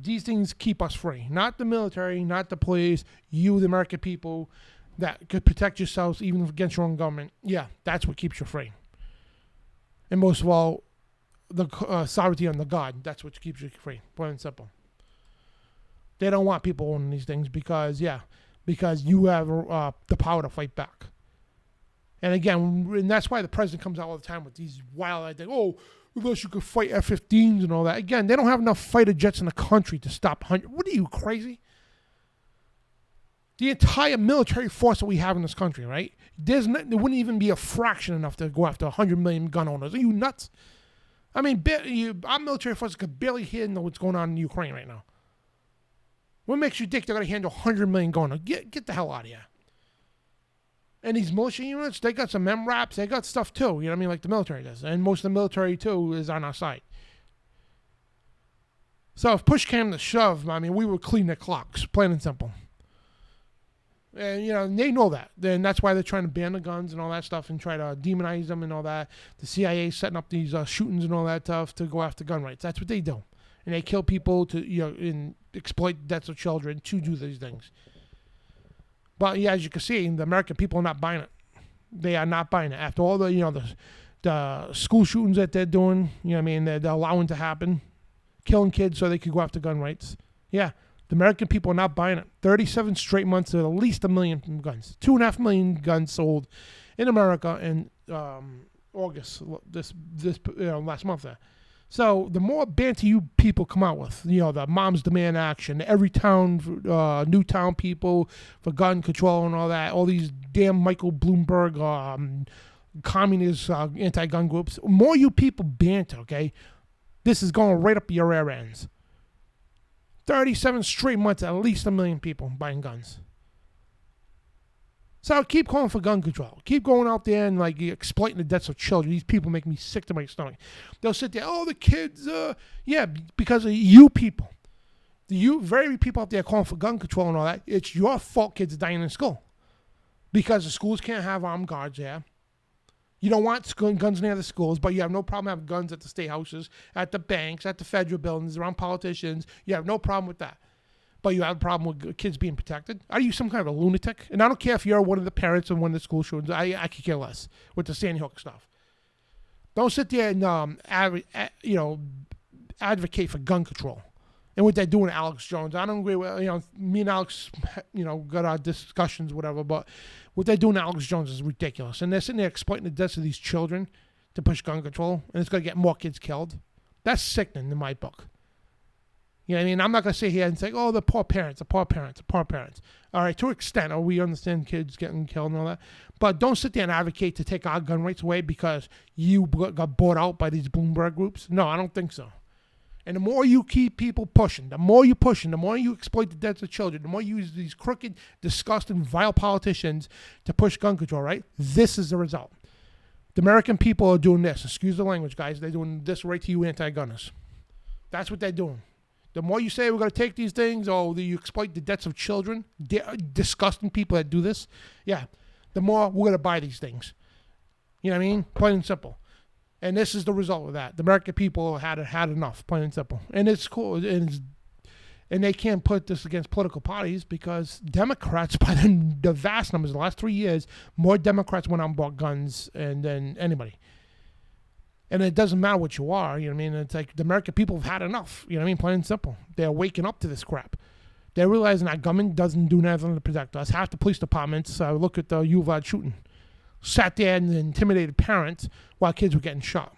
These things keep us free. Not the military, not the police, you, the American people, that could protect yourselves even against your own government. Yeah, that's what keeps you free. And most of all, the sovereignty on the God, that's what keeps you free. Plain and simple. They don't want people owning these things because you have the power to fight back. And again, and that's why the president comes out all the time with these wild ideas. Oh, unless you could fight F-15s and all that. Again, they don't have enough fighter jets in the country to stop 100. What are you, crazy? The entire military force that we have in this country, right? There wouldn't even be a fraction enough to go after 100 million gun owners. Are you nuts? I mean, our military force could barely handle what's going on in Ukraine right now. What makes you think they're going to handle 100 million gun owners? Get the hell out of here. And these militia units, they got some MRAPs, they got stuff too, you know what I mean, like the military does. And most of the military too is on our side. So if push came to shove, I mean, we would clean their clocks, plain and simple. And, you know, they know that. And that's why they're trying to ban the guns and all that stuff and try to demonize them and all that. The CIA setting up these shootings and all that stuff to go after gun rights. That's what they do. And they kill people to, you know, and exploit the deaths of children to do these things. But yeah, as you can see, the American people are not buying it. They are not buying it. After all the, you know, the school shootings that they're doing, you know what I mean, they're allowing to happen, killing kids so they could go after gun rights. Yeah, the American people are not buying it. 37 straight months of at least 1 million guns. 2.5 million guns sold in America in August, this last month there. So the more banter you people come out with, you know, the Moms Demand Action, every town, new town people for gun control and all that, all these damn Michael Bloomberg communist anti-gun groups, more you people banter, okay, this is going right up your rear ends. 37 straight months, at least 1 million people buying guns. So keep calling for gun control. Keep going out there and like exploiting the deaths of children. These people make me sick to my stomach. They'll sit there, oh, the kids, yeah, because of you people. You very people out there calling for gun control and all that. It's your fault kids are dying in school. Because the schools can't have armed guards there. You don't want guns near the schools, but you have no problem having guns at the state houses, at the banks, at the federal buildings, around politicians. You have no problem with that. But you have a problem with kids being protected? Are you some kind of a lunatic? And I don't care if you're one of the parents of one of the school shootings. I could care less with the Sandy Hook stuff. Don't sit there and advocate for gun control. And what they're doing to Alex Jones, I don't agree with, me and Alex, got our discussions, whatever, but what they're doing to Alex Jones is ridiculous. And they're sitting there exploiting the deaths of these children to push gun control, and it's going to get more kids killed. That's sickening in my book. You know what I mean? I'm not going to sit here and say, oh, the poor parents. All right, to an extent, we understand kids getting killed and all that. But don't sit there and advocate to take our gun rights away because you got bought out by these Bloomberg groups. No, I don't think so. And the more you keep people pushing, the more you exploit the deaths of children, the more you use these crooked, disgusting, vile politicians to push gun control, right? This is the result. The American people are doing this. Excuse the language, guys. They're doing this right to you anti-gunners. That's what they're doing. The more you say we're going to take these things, or you exploit the deaths of children, disgusting people that do this, yeah, the more we're going to buy these things. You know what I mean? Plain and simple. And this is the result of that. The American people had enough, plain and simple. And it's cool. And they can't put this against political parties because Democrats, by the vast numbers, the last 3 years, more Democrats went out and bought guns than anybody. And it doesn't matter what you are, you know what I mean? It's like the American people have had enough, you know what I mean? Plain and simple. They're waking up to this crap. They're realizing that government doesn't do nothing to protect us. Half the police departments, look at the Uvalde shooting, sat there and intimidated parents while kids were getting shot.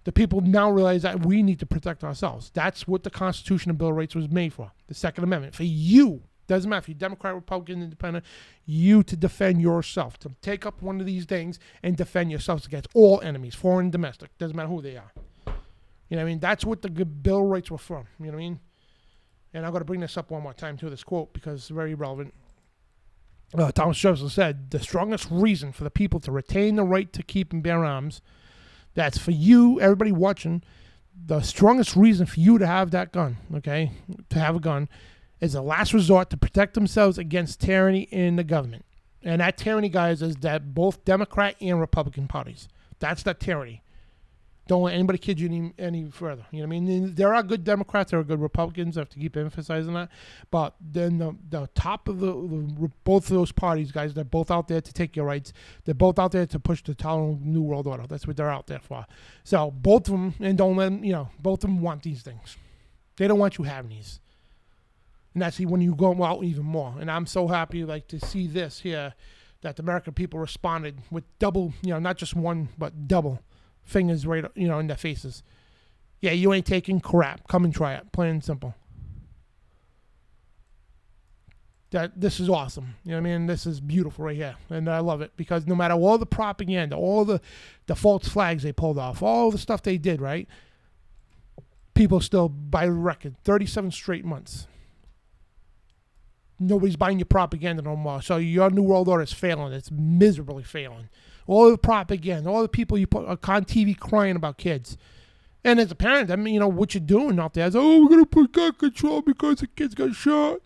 The people now realize that we need to protect ourselves. That's what the Constitution and Bill of Rights was made for, the Second Amendment. For you, doesn't matter if you're Democrat, Republican, Independent, you to defend yourself, to take up one of these things and defend yourselves against all enemies, foreign and domestic. Doesn't matter who they are. You know what I mean? That's what the Bill of Rights were from. You know what I mean? And I'm going to bring this up one more time, too, this quote, because it's very relevant. Thomas Jefferson said, the strongest reason for the people to retain the right to keep and bear arms, that's for you, everybody watching, the strongest reason for you to have that gun, okay, to have a gun, is a last resort to protect themselves against tyranny in the government. And that tyranny, guys, is that both Democrat and Republican parties. That's that tyranny. Don't let anybody kid you any further. You know what I mean? There are good Democrats, there are good Republicans. I have to keep emphasizing that. But then the top of both of those parties, guys, they're both out there to take your rights. They're both out there to push the total new world order. That's what they're out there for. So both of them, and don't let them, both of them want these things. They don't want you having these. And that's when you go out even more. And I'm so happy like to see this here, that the American people responded with double, not just one, but double fingers right, in their faces. Yeah, you ain't taking crap. Come and try it. Plain and simple. This is awesome. You know what I mean? This is beautiful right here. And I love it because no matter all the propaganda, all the false flags they pulled off, all the stuff they did, right? People still, by record, 37 straight months. Nobody's buying your propaganda no more. So your New World Order is failing. It's miserably failing. All the propaganda, all the people you put on TV crying about kids. And as a parent, I mean, what you're doing out there is, we're going to put gun control because the kids got shot.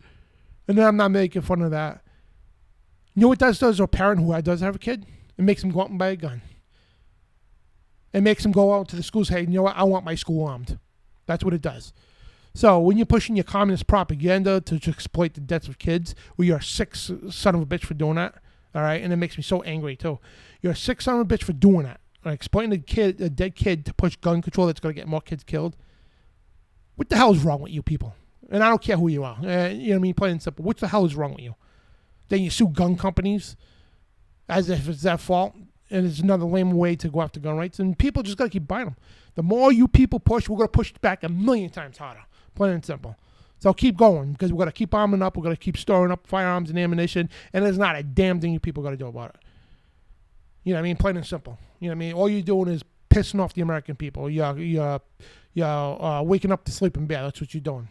And then I'm not making fun of that. You know what that does to a parent who does have a kid? It makes them go out and buy a gun. It makes them go out to the schools, hey, you know what? I want my school armed. That's what it does. So when you're pushing your communist propaganda to exploit the deaths of kids, well, you're a sick son of a bitch for doing that. All right? And it makes me so angry, too. You're a sick son of a bitch for doing that. Exploiting a dead kid to push gun control that's going to get more kids killed. What the hell is wrong with you people? And I don't care who you are. You know what I mean? Plain and simple. What the hell is wrong with you? Then you sue gun companies as if it's their fault. And it's another lame way to go after gun rights. And people just got to keep buying them. The more you people push, we're going to push it back 1,000,000 times harder. Plain and simple. So keep going because we're going to keep arming up. We're going to keep storing up firearms and ammunition. And there's not a damn thing you people got to do about it. You know what I mean? Plain and simple. You know what I mean? All you're doing is pissing off the American people. You're waking up to sleeping bear. That's what you're doing.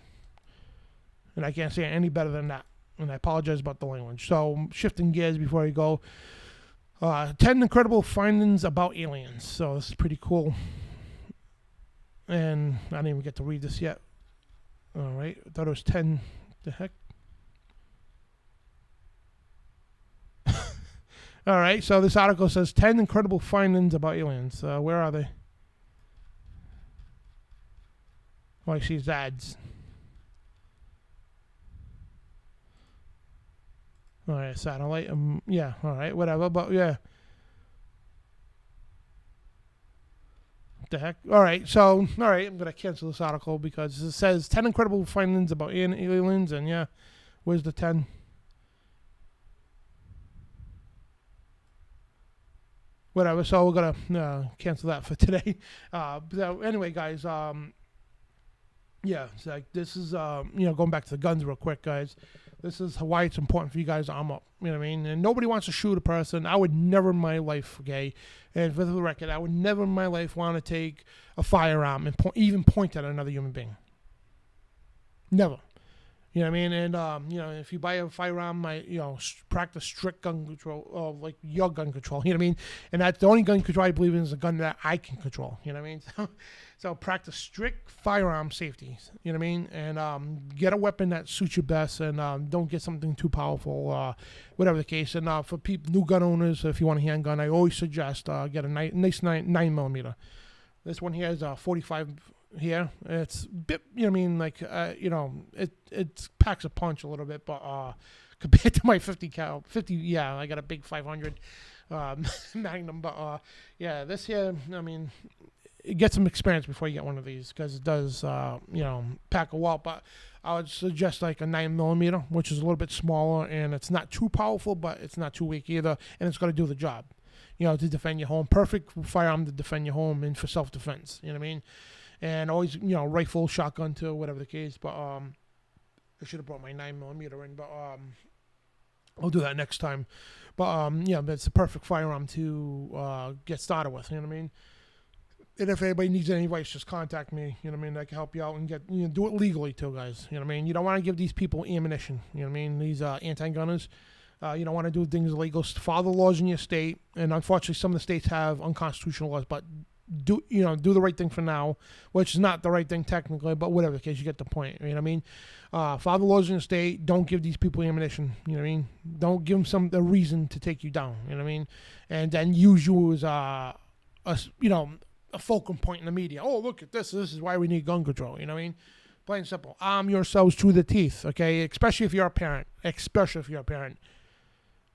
And I can't say it any better than that. And I apologize about the language. So, shifting gears before I go. 10 incredible findings about aliens. So, this is pretty cool. And I didn't even get to read this yet. All right. I thought it was 10. The heck? All right. So, this article says 10 incredible findings about aliens. Where are they? Oh, I see his ads. All right, satellite. Yeah, all right, whatever. But yeah, what the heck? All right, so all right, I'm gonna cancel this article because it says 10 incredible findings about aliens, and yeah, where's the 10? Whatever. So we're gonna cancel that for today. So anyway, guys. Yeah, it's like this is going back to the guns real quick, guys. This is why it's important for you guys to arm up. You know what I mean? And nobody wants to shoot a person. I would never in my life, okay? And for the record, I would never in my life want to take a firearm and even point at another human being. Never. You know what I mean? And, if you buy a firearm, practice strict gun control, like your gun control. You know what I mean? And that's the only gun control I believe in is a gun that I can control. You know what I mean? So practice strict firearm safety. You know what I mean? And get a weapon that suits you best, and don't get something too powerful, whatever the case. And for new gun owners, if you want a handgun, I always suggest get a nice 9mm. This one here is 45 here. It's a bit, you know what I mean? Like, it packs a punch a little bit, but compared to my 50, yeah, I got a big 500 Magnum, but yeah, this here, I mean, get some experience before you get one of these because it does, pack a wallop. But I would suggest like a 9mm, which is a little bit smaller, and it's not too powerful, but it's not too weak either, and it's going to do the job, to defend your home. Perfect firearm to defend your home and for self-defense. You know what I mean? And always, rifle, shotgun too, whatever the case. But I should have brought my 9mm in, but I'll do that next time. But it's a perfect firearm to get started with. You know what I mean? And if anybody needs any advice, just contact me. You know what I mean? I can help you out and get do it legally too, guys. You know what I mean? You don't want to give these people ammunition. You know what I mean? These anti-gunners. You don't want to do things illegal. Follow the laws in your state, and unfortunately, some of the states have unconstitutional laws. But do the right thing for now, which is not the right thing technically, but whatever the case, you get the point. You know what I mean? Follow the laws in the state. Don't give these people ammunition. You know what I mean? Don't give them a reason to take you down. You know what I mean? And then use you as a fulcrum point in the media. Oh, look at this. This is why we need gun control. You know what I mean? Plain and simple. Arm yourselves to the teeth, okay? Especially if you're a parent.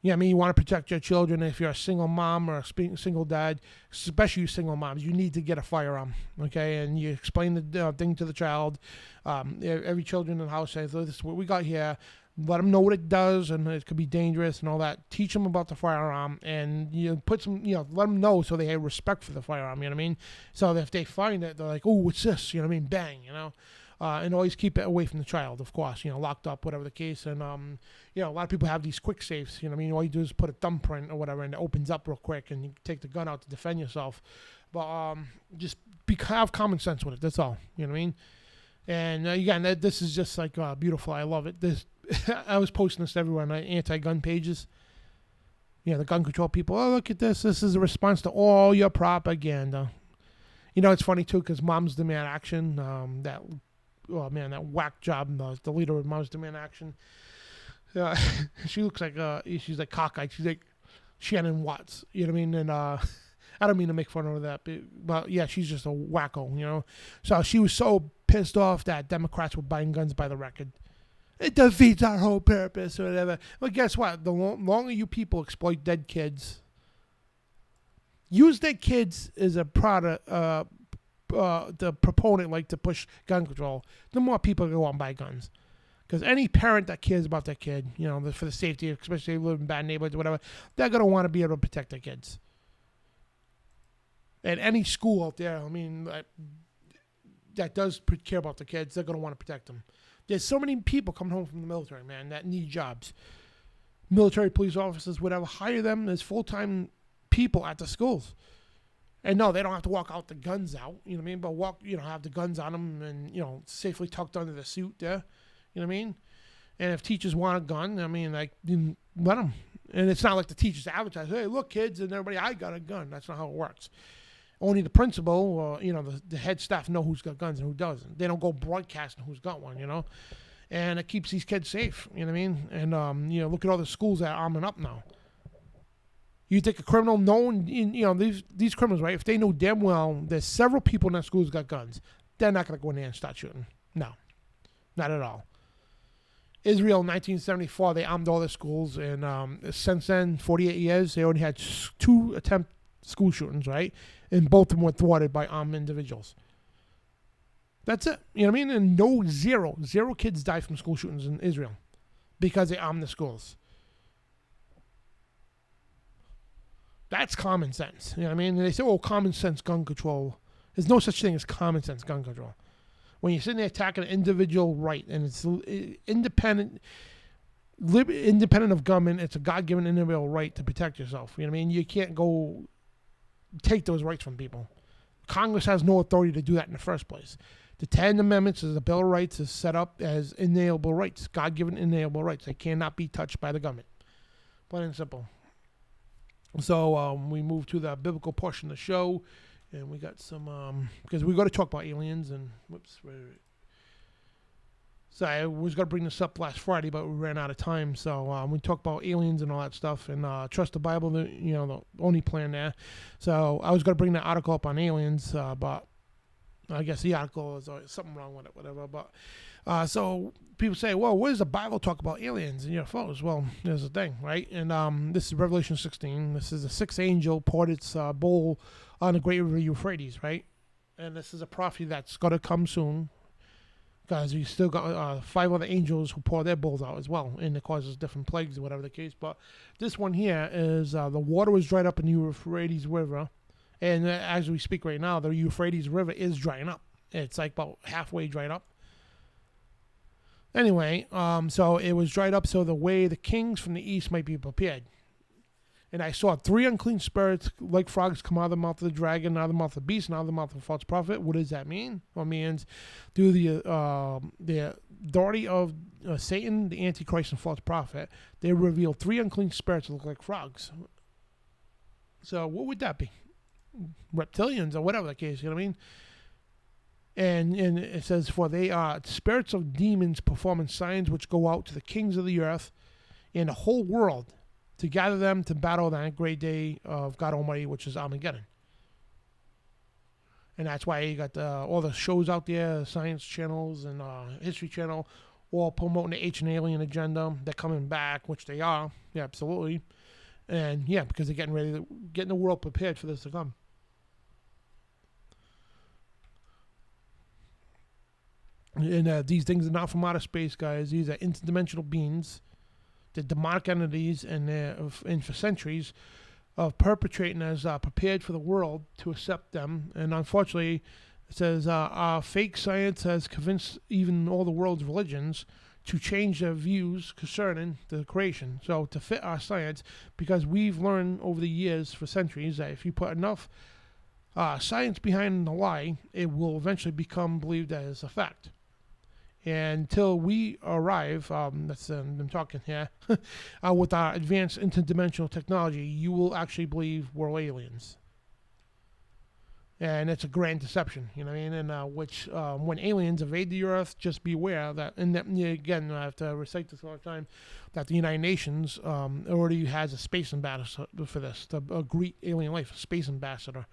I mean, you want to protect your children. If you're a single mom or a single dad, especially you single moms, you need to get a firearm, okay? And you explain the thing to the child. Every children in the house says, "This is what we got here." Let them know what it does, and it could be dangerous and all that. Teach them about the firearm, and put some, let them know so they have respect for the firearm. You know what I mean? So that if they find it, they're like, "Oh, what's this?" You know what I mean? Bang, and always keep it away from the child, of course. Locked up, whatever the case. And a lot of people have these quick safes. You know what I mean? All you do is put a thumbprint or whatever, and it opens up real quick, and you take the gun out to defend yourself. But just have common sense with it. That's all. You know what I mean? And again, this is just like beautiful. I love it. This I was posting this everywhere on anti-gun pages. The gun control people. Oh, look at this. This is a response to all your propaganda. It's funny too because Moms Demand Action. That whack job. The leader of Moms Demand Action. She looks like she's like cockeyed. She's like Shannon Watts. You know what I mean? And I don't mean to make fun of that, but yeah, she's just a wacko. So she was so pissed off that Democrats were buying guns by the record. It defeats our whole purpose or whatever. But guess what? The longer you people exploit dead kids, use dead kids as a product, the proponent like to push gun control, the more people go out and buy guns. Because any parent that cares about their kid, for the safety, especially if they live in bad neighborhoods or whatever, they're going to want to be able to protect their kids. And any school out there, I mean, that does care about the kids, they're going to want to protect them. There's so many people coming home from the military, man, that need jobs. Military police officers, whatever, hire them as full-time people at the schools. And no, they don't have to walk out the guns out, you know what I mean? But have the guns on them and, safely tucked under the suit there, you know what I mean? And if teachers want a gun, I mean, let them. And it's not like the teachers advertise, "Hey, look, kids," and everybody, "I got a gun." That's not how it works. Only the principal or, the head staff know who's got guns and who doesn't. They don't go broadcasting who's got one, And it keeps these kids safe, you know what I mean? And, look at all the schools that are arming up now. You think a criminal known, these criminals, right? If they know damn well there's several people in that school who's got guns, they're not going to go in there and start shooting. No, not at all. Israel, in 1974, they armed all their schools. And since then, 48 years, they already had 2 attempt school shootings, right? And both of them were thwarted by armed individuals. That's it. You know what I mean? And zero kids die from school shootings in Israel because they armed the schools. That's common sense. You know what I mean? And they say, common sense gun control. There's no such thing as common sense gun control. When you're sitting there attacking an individual right, and it's independent of government, it's a God-given individual right to protect yourself. You know what I mean? You can't go take those rights from people. Congress has no authority to do that in the first place. The 10 Amendments is the Bill of Rights is set up as inalienable rights, God-given inalienable rights. They cannot be touched by the government. Plain and simple. So we move to the biblical portion of the show, and we got some, because we got to talk about aliens, and so I was going to bring this up last Friday, but we ran out of time. So we talked about aliens and all that stuff, and trust the Bible, the only plan there. So I was going to bring that article up on aliens, but I guess the article is something wrong with it, whatever. But so people say, well, what does the Bible talk about aliens and UFOs? Well, there's the thing, right? And this is Revelation 16. This is the 6th angel poured its bowl on the great river Euphrates, right? And this is a prophecy that's going to come soon. Because we still got 5 other angels who pour their bowls out as well, and it causes different plagues or whatever the case. But this one here is the water was dried up in the Euphrates River, and as we speak right now, the Euphrates River is drying up. It's like about halfway dried up. Anyway, so it was dried up so the way the kings from the east might be prepared. And I saw 3 unclean spirits like frogs come out of the mouth of the dragon, out of the mouth of the beast, and out of the mouth of the false prophet. What does that mean? Well, it means through the authority of Satan, the Antichrist, and false prophet, they revealed 3 unclean spirits that look like frogs. So what would that be? Reptilians or whatever the case, you know what I mean? And it says, for they are spirits of demons performing signs which go out to the kings of the earth and the whole world, to gather them to battle that great day of God Almighty, which is Armageddon. And that's why you got all the shows out there, Science channels and History Channel, or promoting the ancient alien agenda. They're coming back, which they are. Yeah, absolutely. And yeah, because they're getting the world prepared for this to come. And these things are not from outer space, guys. These are interdimensional beings. They're demonic entities, and for centuries of perpetrating as prepared for the world to accept them. And unfortunately, it says fake science has convinced even all the world's religions to change their views concerning the creation. So to fit our science, because we've learned over the years for centuries that if you put enough science behind the lie, it will eventually become believed as a fact. And until we arrive, I'm talking here, with our advanced interdimensional technology, you will actually believe we're aliens. And it's a grand deception, you know what I mean? And when aliens invade the Earth, just beware that, and that, again, I have to recite this all the time, that the United Nations already has a space ambassador for this, a great alien life, a space ambassador.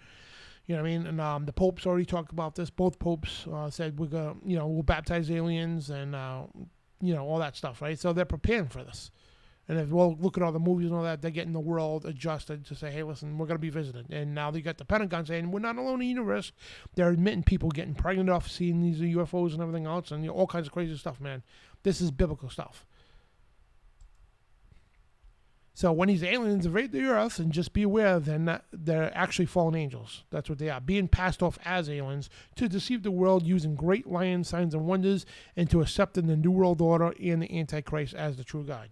You know what I mean? And the popes already talked about this. Both popes said we'll baptize aliens and all that stuff, right? So they're preparing for this. And if look at all the movies and all that, they're getting the world adjusted to say, hey, listen, we're going to be visited. And now they got the Pentagon saying we're not alone in the universe. They're admitting people getting pregnant off seeing these UFOs and everything else, and all kinds of crazy stuff, man. This is biblical stuff. So when these aliens invade the Earth, and just be aware, they're actually fallen angels. That's what they are, being passed off as aliens to deceive the world using great lying signs and wonders, and to accept the New World Order and the Antichrist as the true God.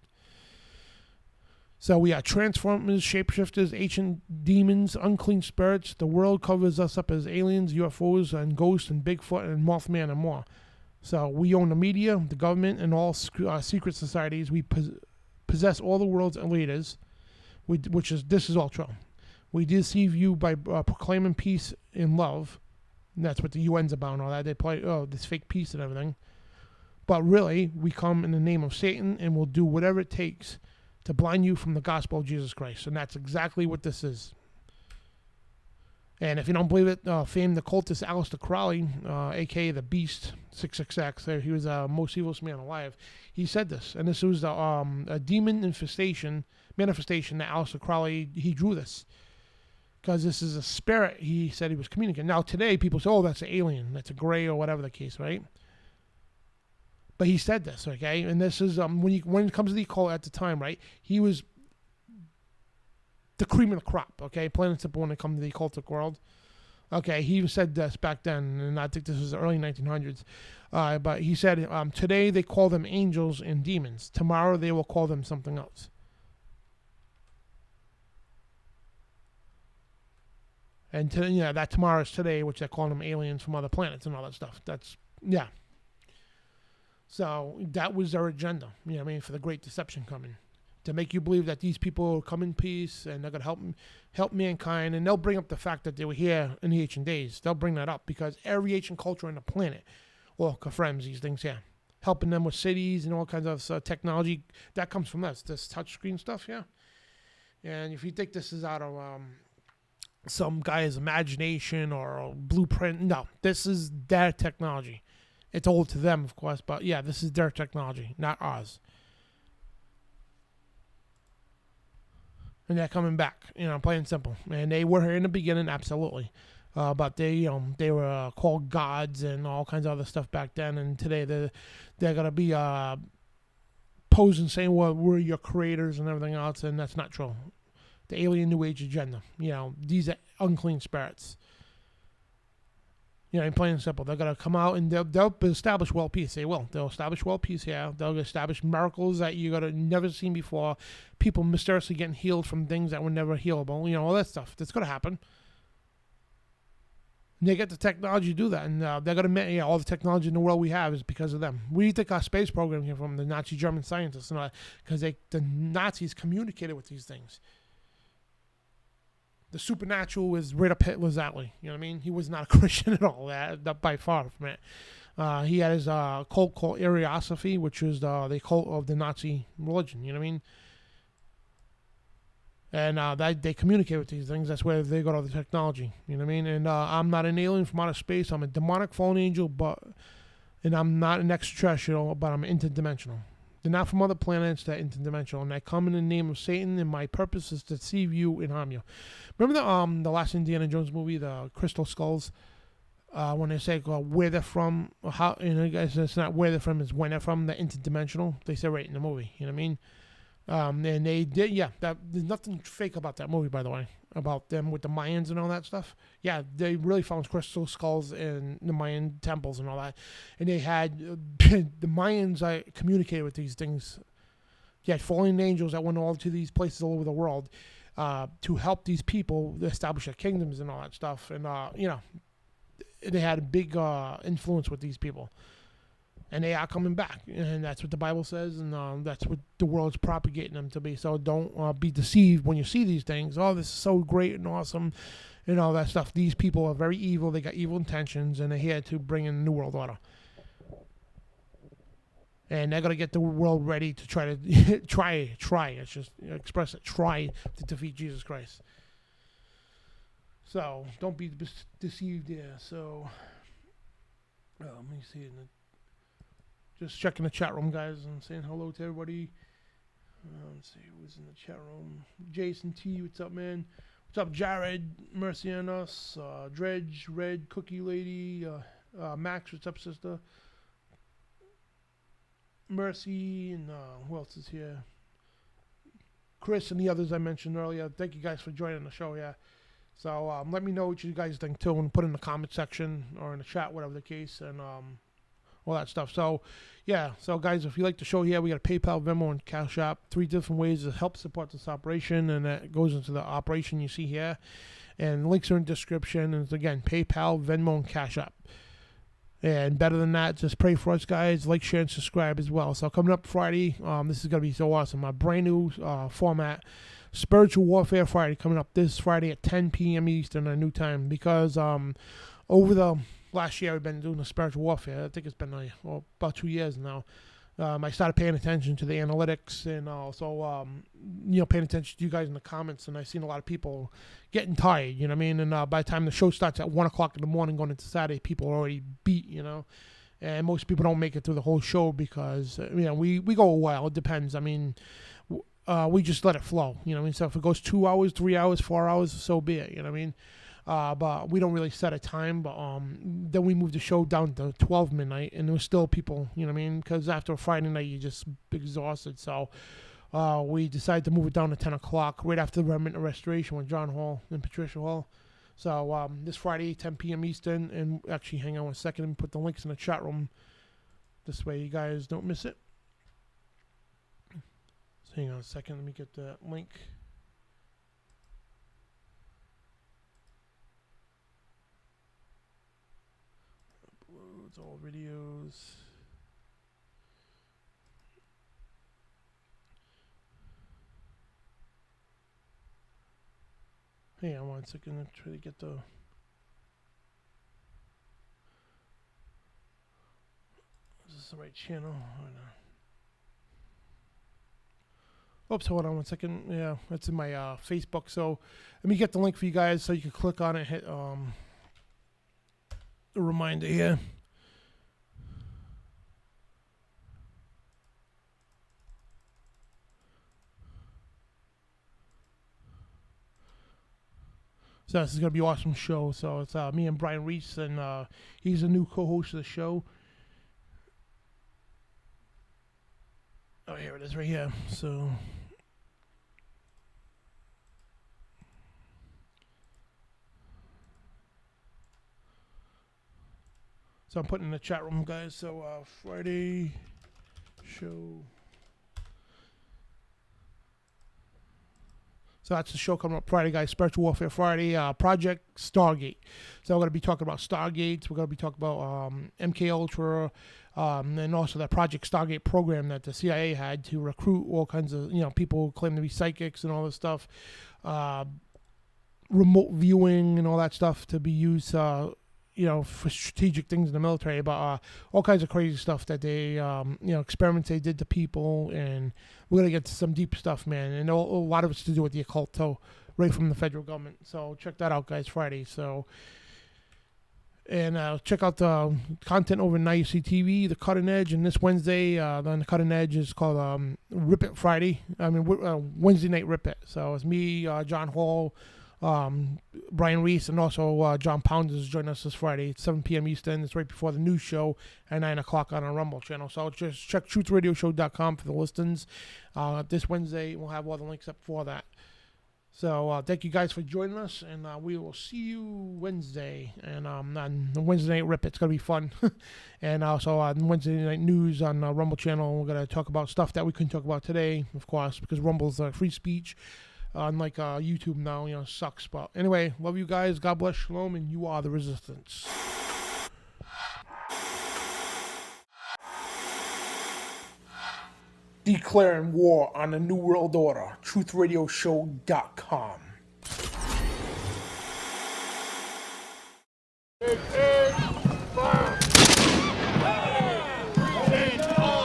So we are transformers, shapeshifters, ancient demons, unclean spirits. The world covers us up as aliens, UFOs, and ghosts, and Bigfoot, and Mothman, and more. So we own the media, the government, and all secret societies. We possess all the world's leaders, this is all true. We deceive you by proclaiming peace and love. And that's what the UN's about and all that. They play, this fake peace and everything. But really, we come in the name of Satan, and we'll do whatever it takes to blind you from the gospel of Jesus Christ. And that's exactly what this is. And if you don't believe it, famed occultist Aleister Crowley, a.k.a. the Beast, 666, he was the most evilest man alive. He said this, and this was a demon manifestation that Aleister Crowley, he drew this. Because this is a spirit he said he was communicating. Now today, people say, that's an alien, that's a gray or whatever the case, right? But he said this, okay? And this is, when it comes to the occult at the time, right, he was the cream of the crop, okay? Plain and simple when it comes to the occultic world. Okay, he even said this back then, and I think this was the early 1900s. But he said, today they call them angels and demons. Tomorrow they will call them something else. And that tomorrow is today, which they're calling them aliens from other planets and all that stuff. So that was their agenda, for the great deception coming. To make you believe that these people come in peace and they're going to help mankind. And they'll bring up the fact that they were here in the ancient days. They'll bring that up because every ancient culture on the planet all confirms these things here. Helping them with cities and all kinds of technology. That comes from this touchscreen stuff, yeah. And if you think this is out of some guy's imagination or a blueprint, no. This is their technology. It's old to them, of course, but yeah, this is their technology, not ours. And they're coming back, plain and simple. And they were here in the beginning, absolutely. But they were called gods and all kinds of other stuff back then. And today they're gonna be posing saying, well, we're your creators and everything else, and that's not true. The alien New Age agenda. These are unclean spirits. In plain and simple, they're gonna come out and they'll establish world peace. They will. They'll establish world peace here. They'll establish miracles that you're gonna never seen before. People mysteriously getting healed from things that were never healable. All that stuff. That's gonna happen. And they get the technology to do that, and they're gonna all the technology in the world we have is because of them. We think our space program came from the Nazi German scientists, and because the Nazis communicated with these things. The supernatural was right up Hitler's alley. You know what I mean? He was not a Christian at all. That by far from it. He had his cult called Ariosophy, which was the cult of the Nazi religion. You know what I mean? And they communicate with these things. That's where they got all the technology. You know what I mean? And I'm not an alien from outer space. I'm a demonic fallen angel, but And I'm not an extraterrestrial, but I'm interdimensional. They're not from other planets, they're interdimensional. And I come in the name of Satan, and my purpose is to deceive you and harm you. Remember the last Indiana Jones movie, the Crystal Skulls? When they say where they're from, how, you know, guys, it's not where they're from, it's when they're from. They're interdimensional. They say right in the movie. You know what I mean? And they did, yeah. There's nothing fake about that movie, by the way, about them with the Mayans and all that stuff. Yeah, they really found crystal skulls in the Mayan temples and all that. And they had the Mayans communicated with these things. You had fallen angels that went all to these places all over the world to help these people establish their kingdoms and all that stuff. And you know, they had a big influence with these people. And they are coming back, and that's what the Bible says, and that's what the world's propagating them to be. So don't be deceived when you see these things. Oh, this is so great and awesome, and all that stuff. These people are very evil. They got evil intentions, and they're here to bring in a new world order. And they're going to get the world ready to try to try. It's just express it. Try to defeat Jesus Christ. So don't be deceived there. So let me see. Just checking the chat room, guys, and saying hello to everybody. Let's see who's in the chat room. Jason T, what's up, man? What's up, Jared? Mercy on us. Dredge, Red, Cookie Lady. Max, what's up, sister? Mercy, and who else is here? Chris and the others I mentioned earlier. Thank you guys for joining the show, yeah. So let me know what you guys think, too, and put in the comment section or in the chat, whatever the case, and all that stuff. So, yeah. So, guys, if you like the show here, we got a PayPal, Venmo, and CashApp. 3 different ways to help support this operation, and that goes into the operation you see here. And links are in the description. And it's, again, PayPal, Venmo, and CashApp. And better than that, just pray for us, guys. Like, share, and subscribe as well. So, coming up Friday, this is going to be so awesome. A brand new format, Spiritual Warfare Friday, coming up this Friday at 10 p.m. Eastern, a new time. Because over the last year, I've been doing the spiritual warfare. I think it's been about 2 years now. I started paying attention to the analytics and also, paying attention to you guys in the comments. And I've seen a lot of people getting tired, you know what I mean? And by the time the show starts at 1 o'clock in the morning going into Saturday, people are already beat, you know? And most people don't make it through the whole show because, we go a while. It depends. I mean, we just let it flow, you know what I mean? So if it goes 2 hours, 3 hours, 4 hours, so be it, you know what I mean? But we don't really set a time. But then we moved the show down to 12 midnight, and there was still people, you know what I mean? Because after a Friday night, you're just exhausted. So we decided to move it down to 10 o'clock, right after the Remnant Restoration with John Hall and Patricia Hall. So this Friday, 10 p.m. Eastern, and actually hang on one second and put the links in the chat room. This way you guys don't miss it. So hang on a second, let me get that link. Uploads all videos. Hang on one second, I'm trying to get the... Is this the right channel? Or no? Oops, hold on one second. Yeah, that's in my Facebook. So let me get the link for you guys so you can click on it, hit the reminder here. So this is going to be an awesome show. So it's me and Brian Reese, and he's a new co-host of the show. Oh, here it is right here. So I'm putting in the chat room, guys. So Friday show. So that's the show coming up Friday, guys. Spiritual Warfare Friday. Project Stargate. So we're going to be talking about Stargates. We're going to be talking about MK Ultra, and also that Project Stargate program that the CIA had to recruit all kinds of people who claim to be psychics and all this stuff, remote viewing and all that stuff to be used, for strategic things in the military. But all kinds of crazy stuff that they, experiments they did to people, and we're gonna get to some deep stuff, man. And a lot of it's to do with the occult, too, right from the federal government. So check that out, guys. Friday. So. And check out the content over on IUC TV, The Cutting Edge. And this Wednesday, then The Cutting Edge is called Rip It Friday. Wednesday Night Rip It. So it's me, John Hall, Brian Reese, and also John Pounders joining us this Friday at 7 p.m. Eastern. It's right before the news show at 9 o'clock on our Rumble channel. So just check truuthradioshow.com for the listings. This Wednesday, we'll have all the links up for that. So thank you guys for joining us, and we will see you Wednesday. And on the Wednesday Night Rip, it's going to be fun. And also on Wednesday Night News on Rumble channel, we're going to talk about stuff that we couldn't talk about today, of course, because Rumble's free speech. Unlike YouTube now, sucks. But anyway, love you guys. God bless, shalom, and you are the resistance. Declaring war on the New World Order. TruthRadioShow.com. It is fire. Change on.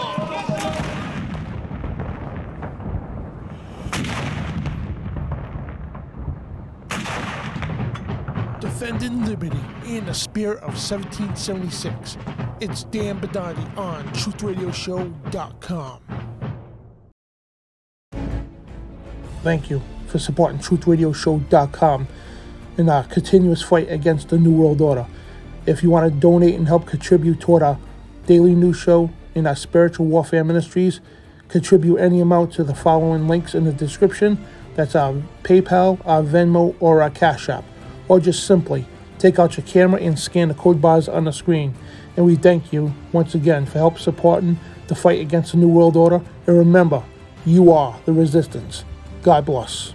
Defending liberty in the spirit of 1776. It's Dan Bidondi on TruthRadioShow.com. Thank you for supporting TruthRadioShow.com in our continuous fight against the New World Order. If you want to donate and help contribute toward our daily news show and our spiritual warfare ministries, contribute any amount to the following links in the description. That's our PayPal, our Venmo, or our CashApp. Or just simply take out your camera and scan the code bars on the screen. And we thank you once again for help supporting the fight against the New World Order. And remember, you are the resistance. God bless.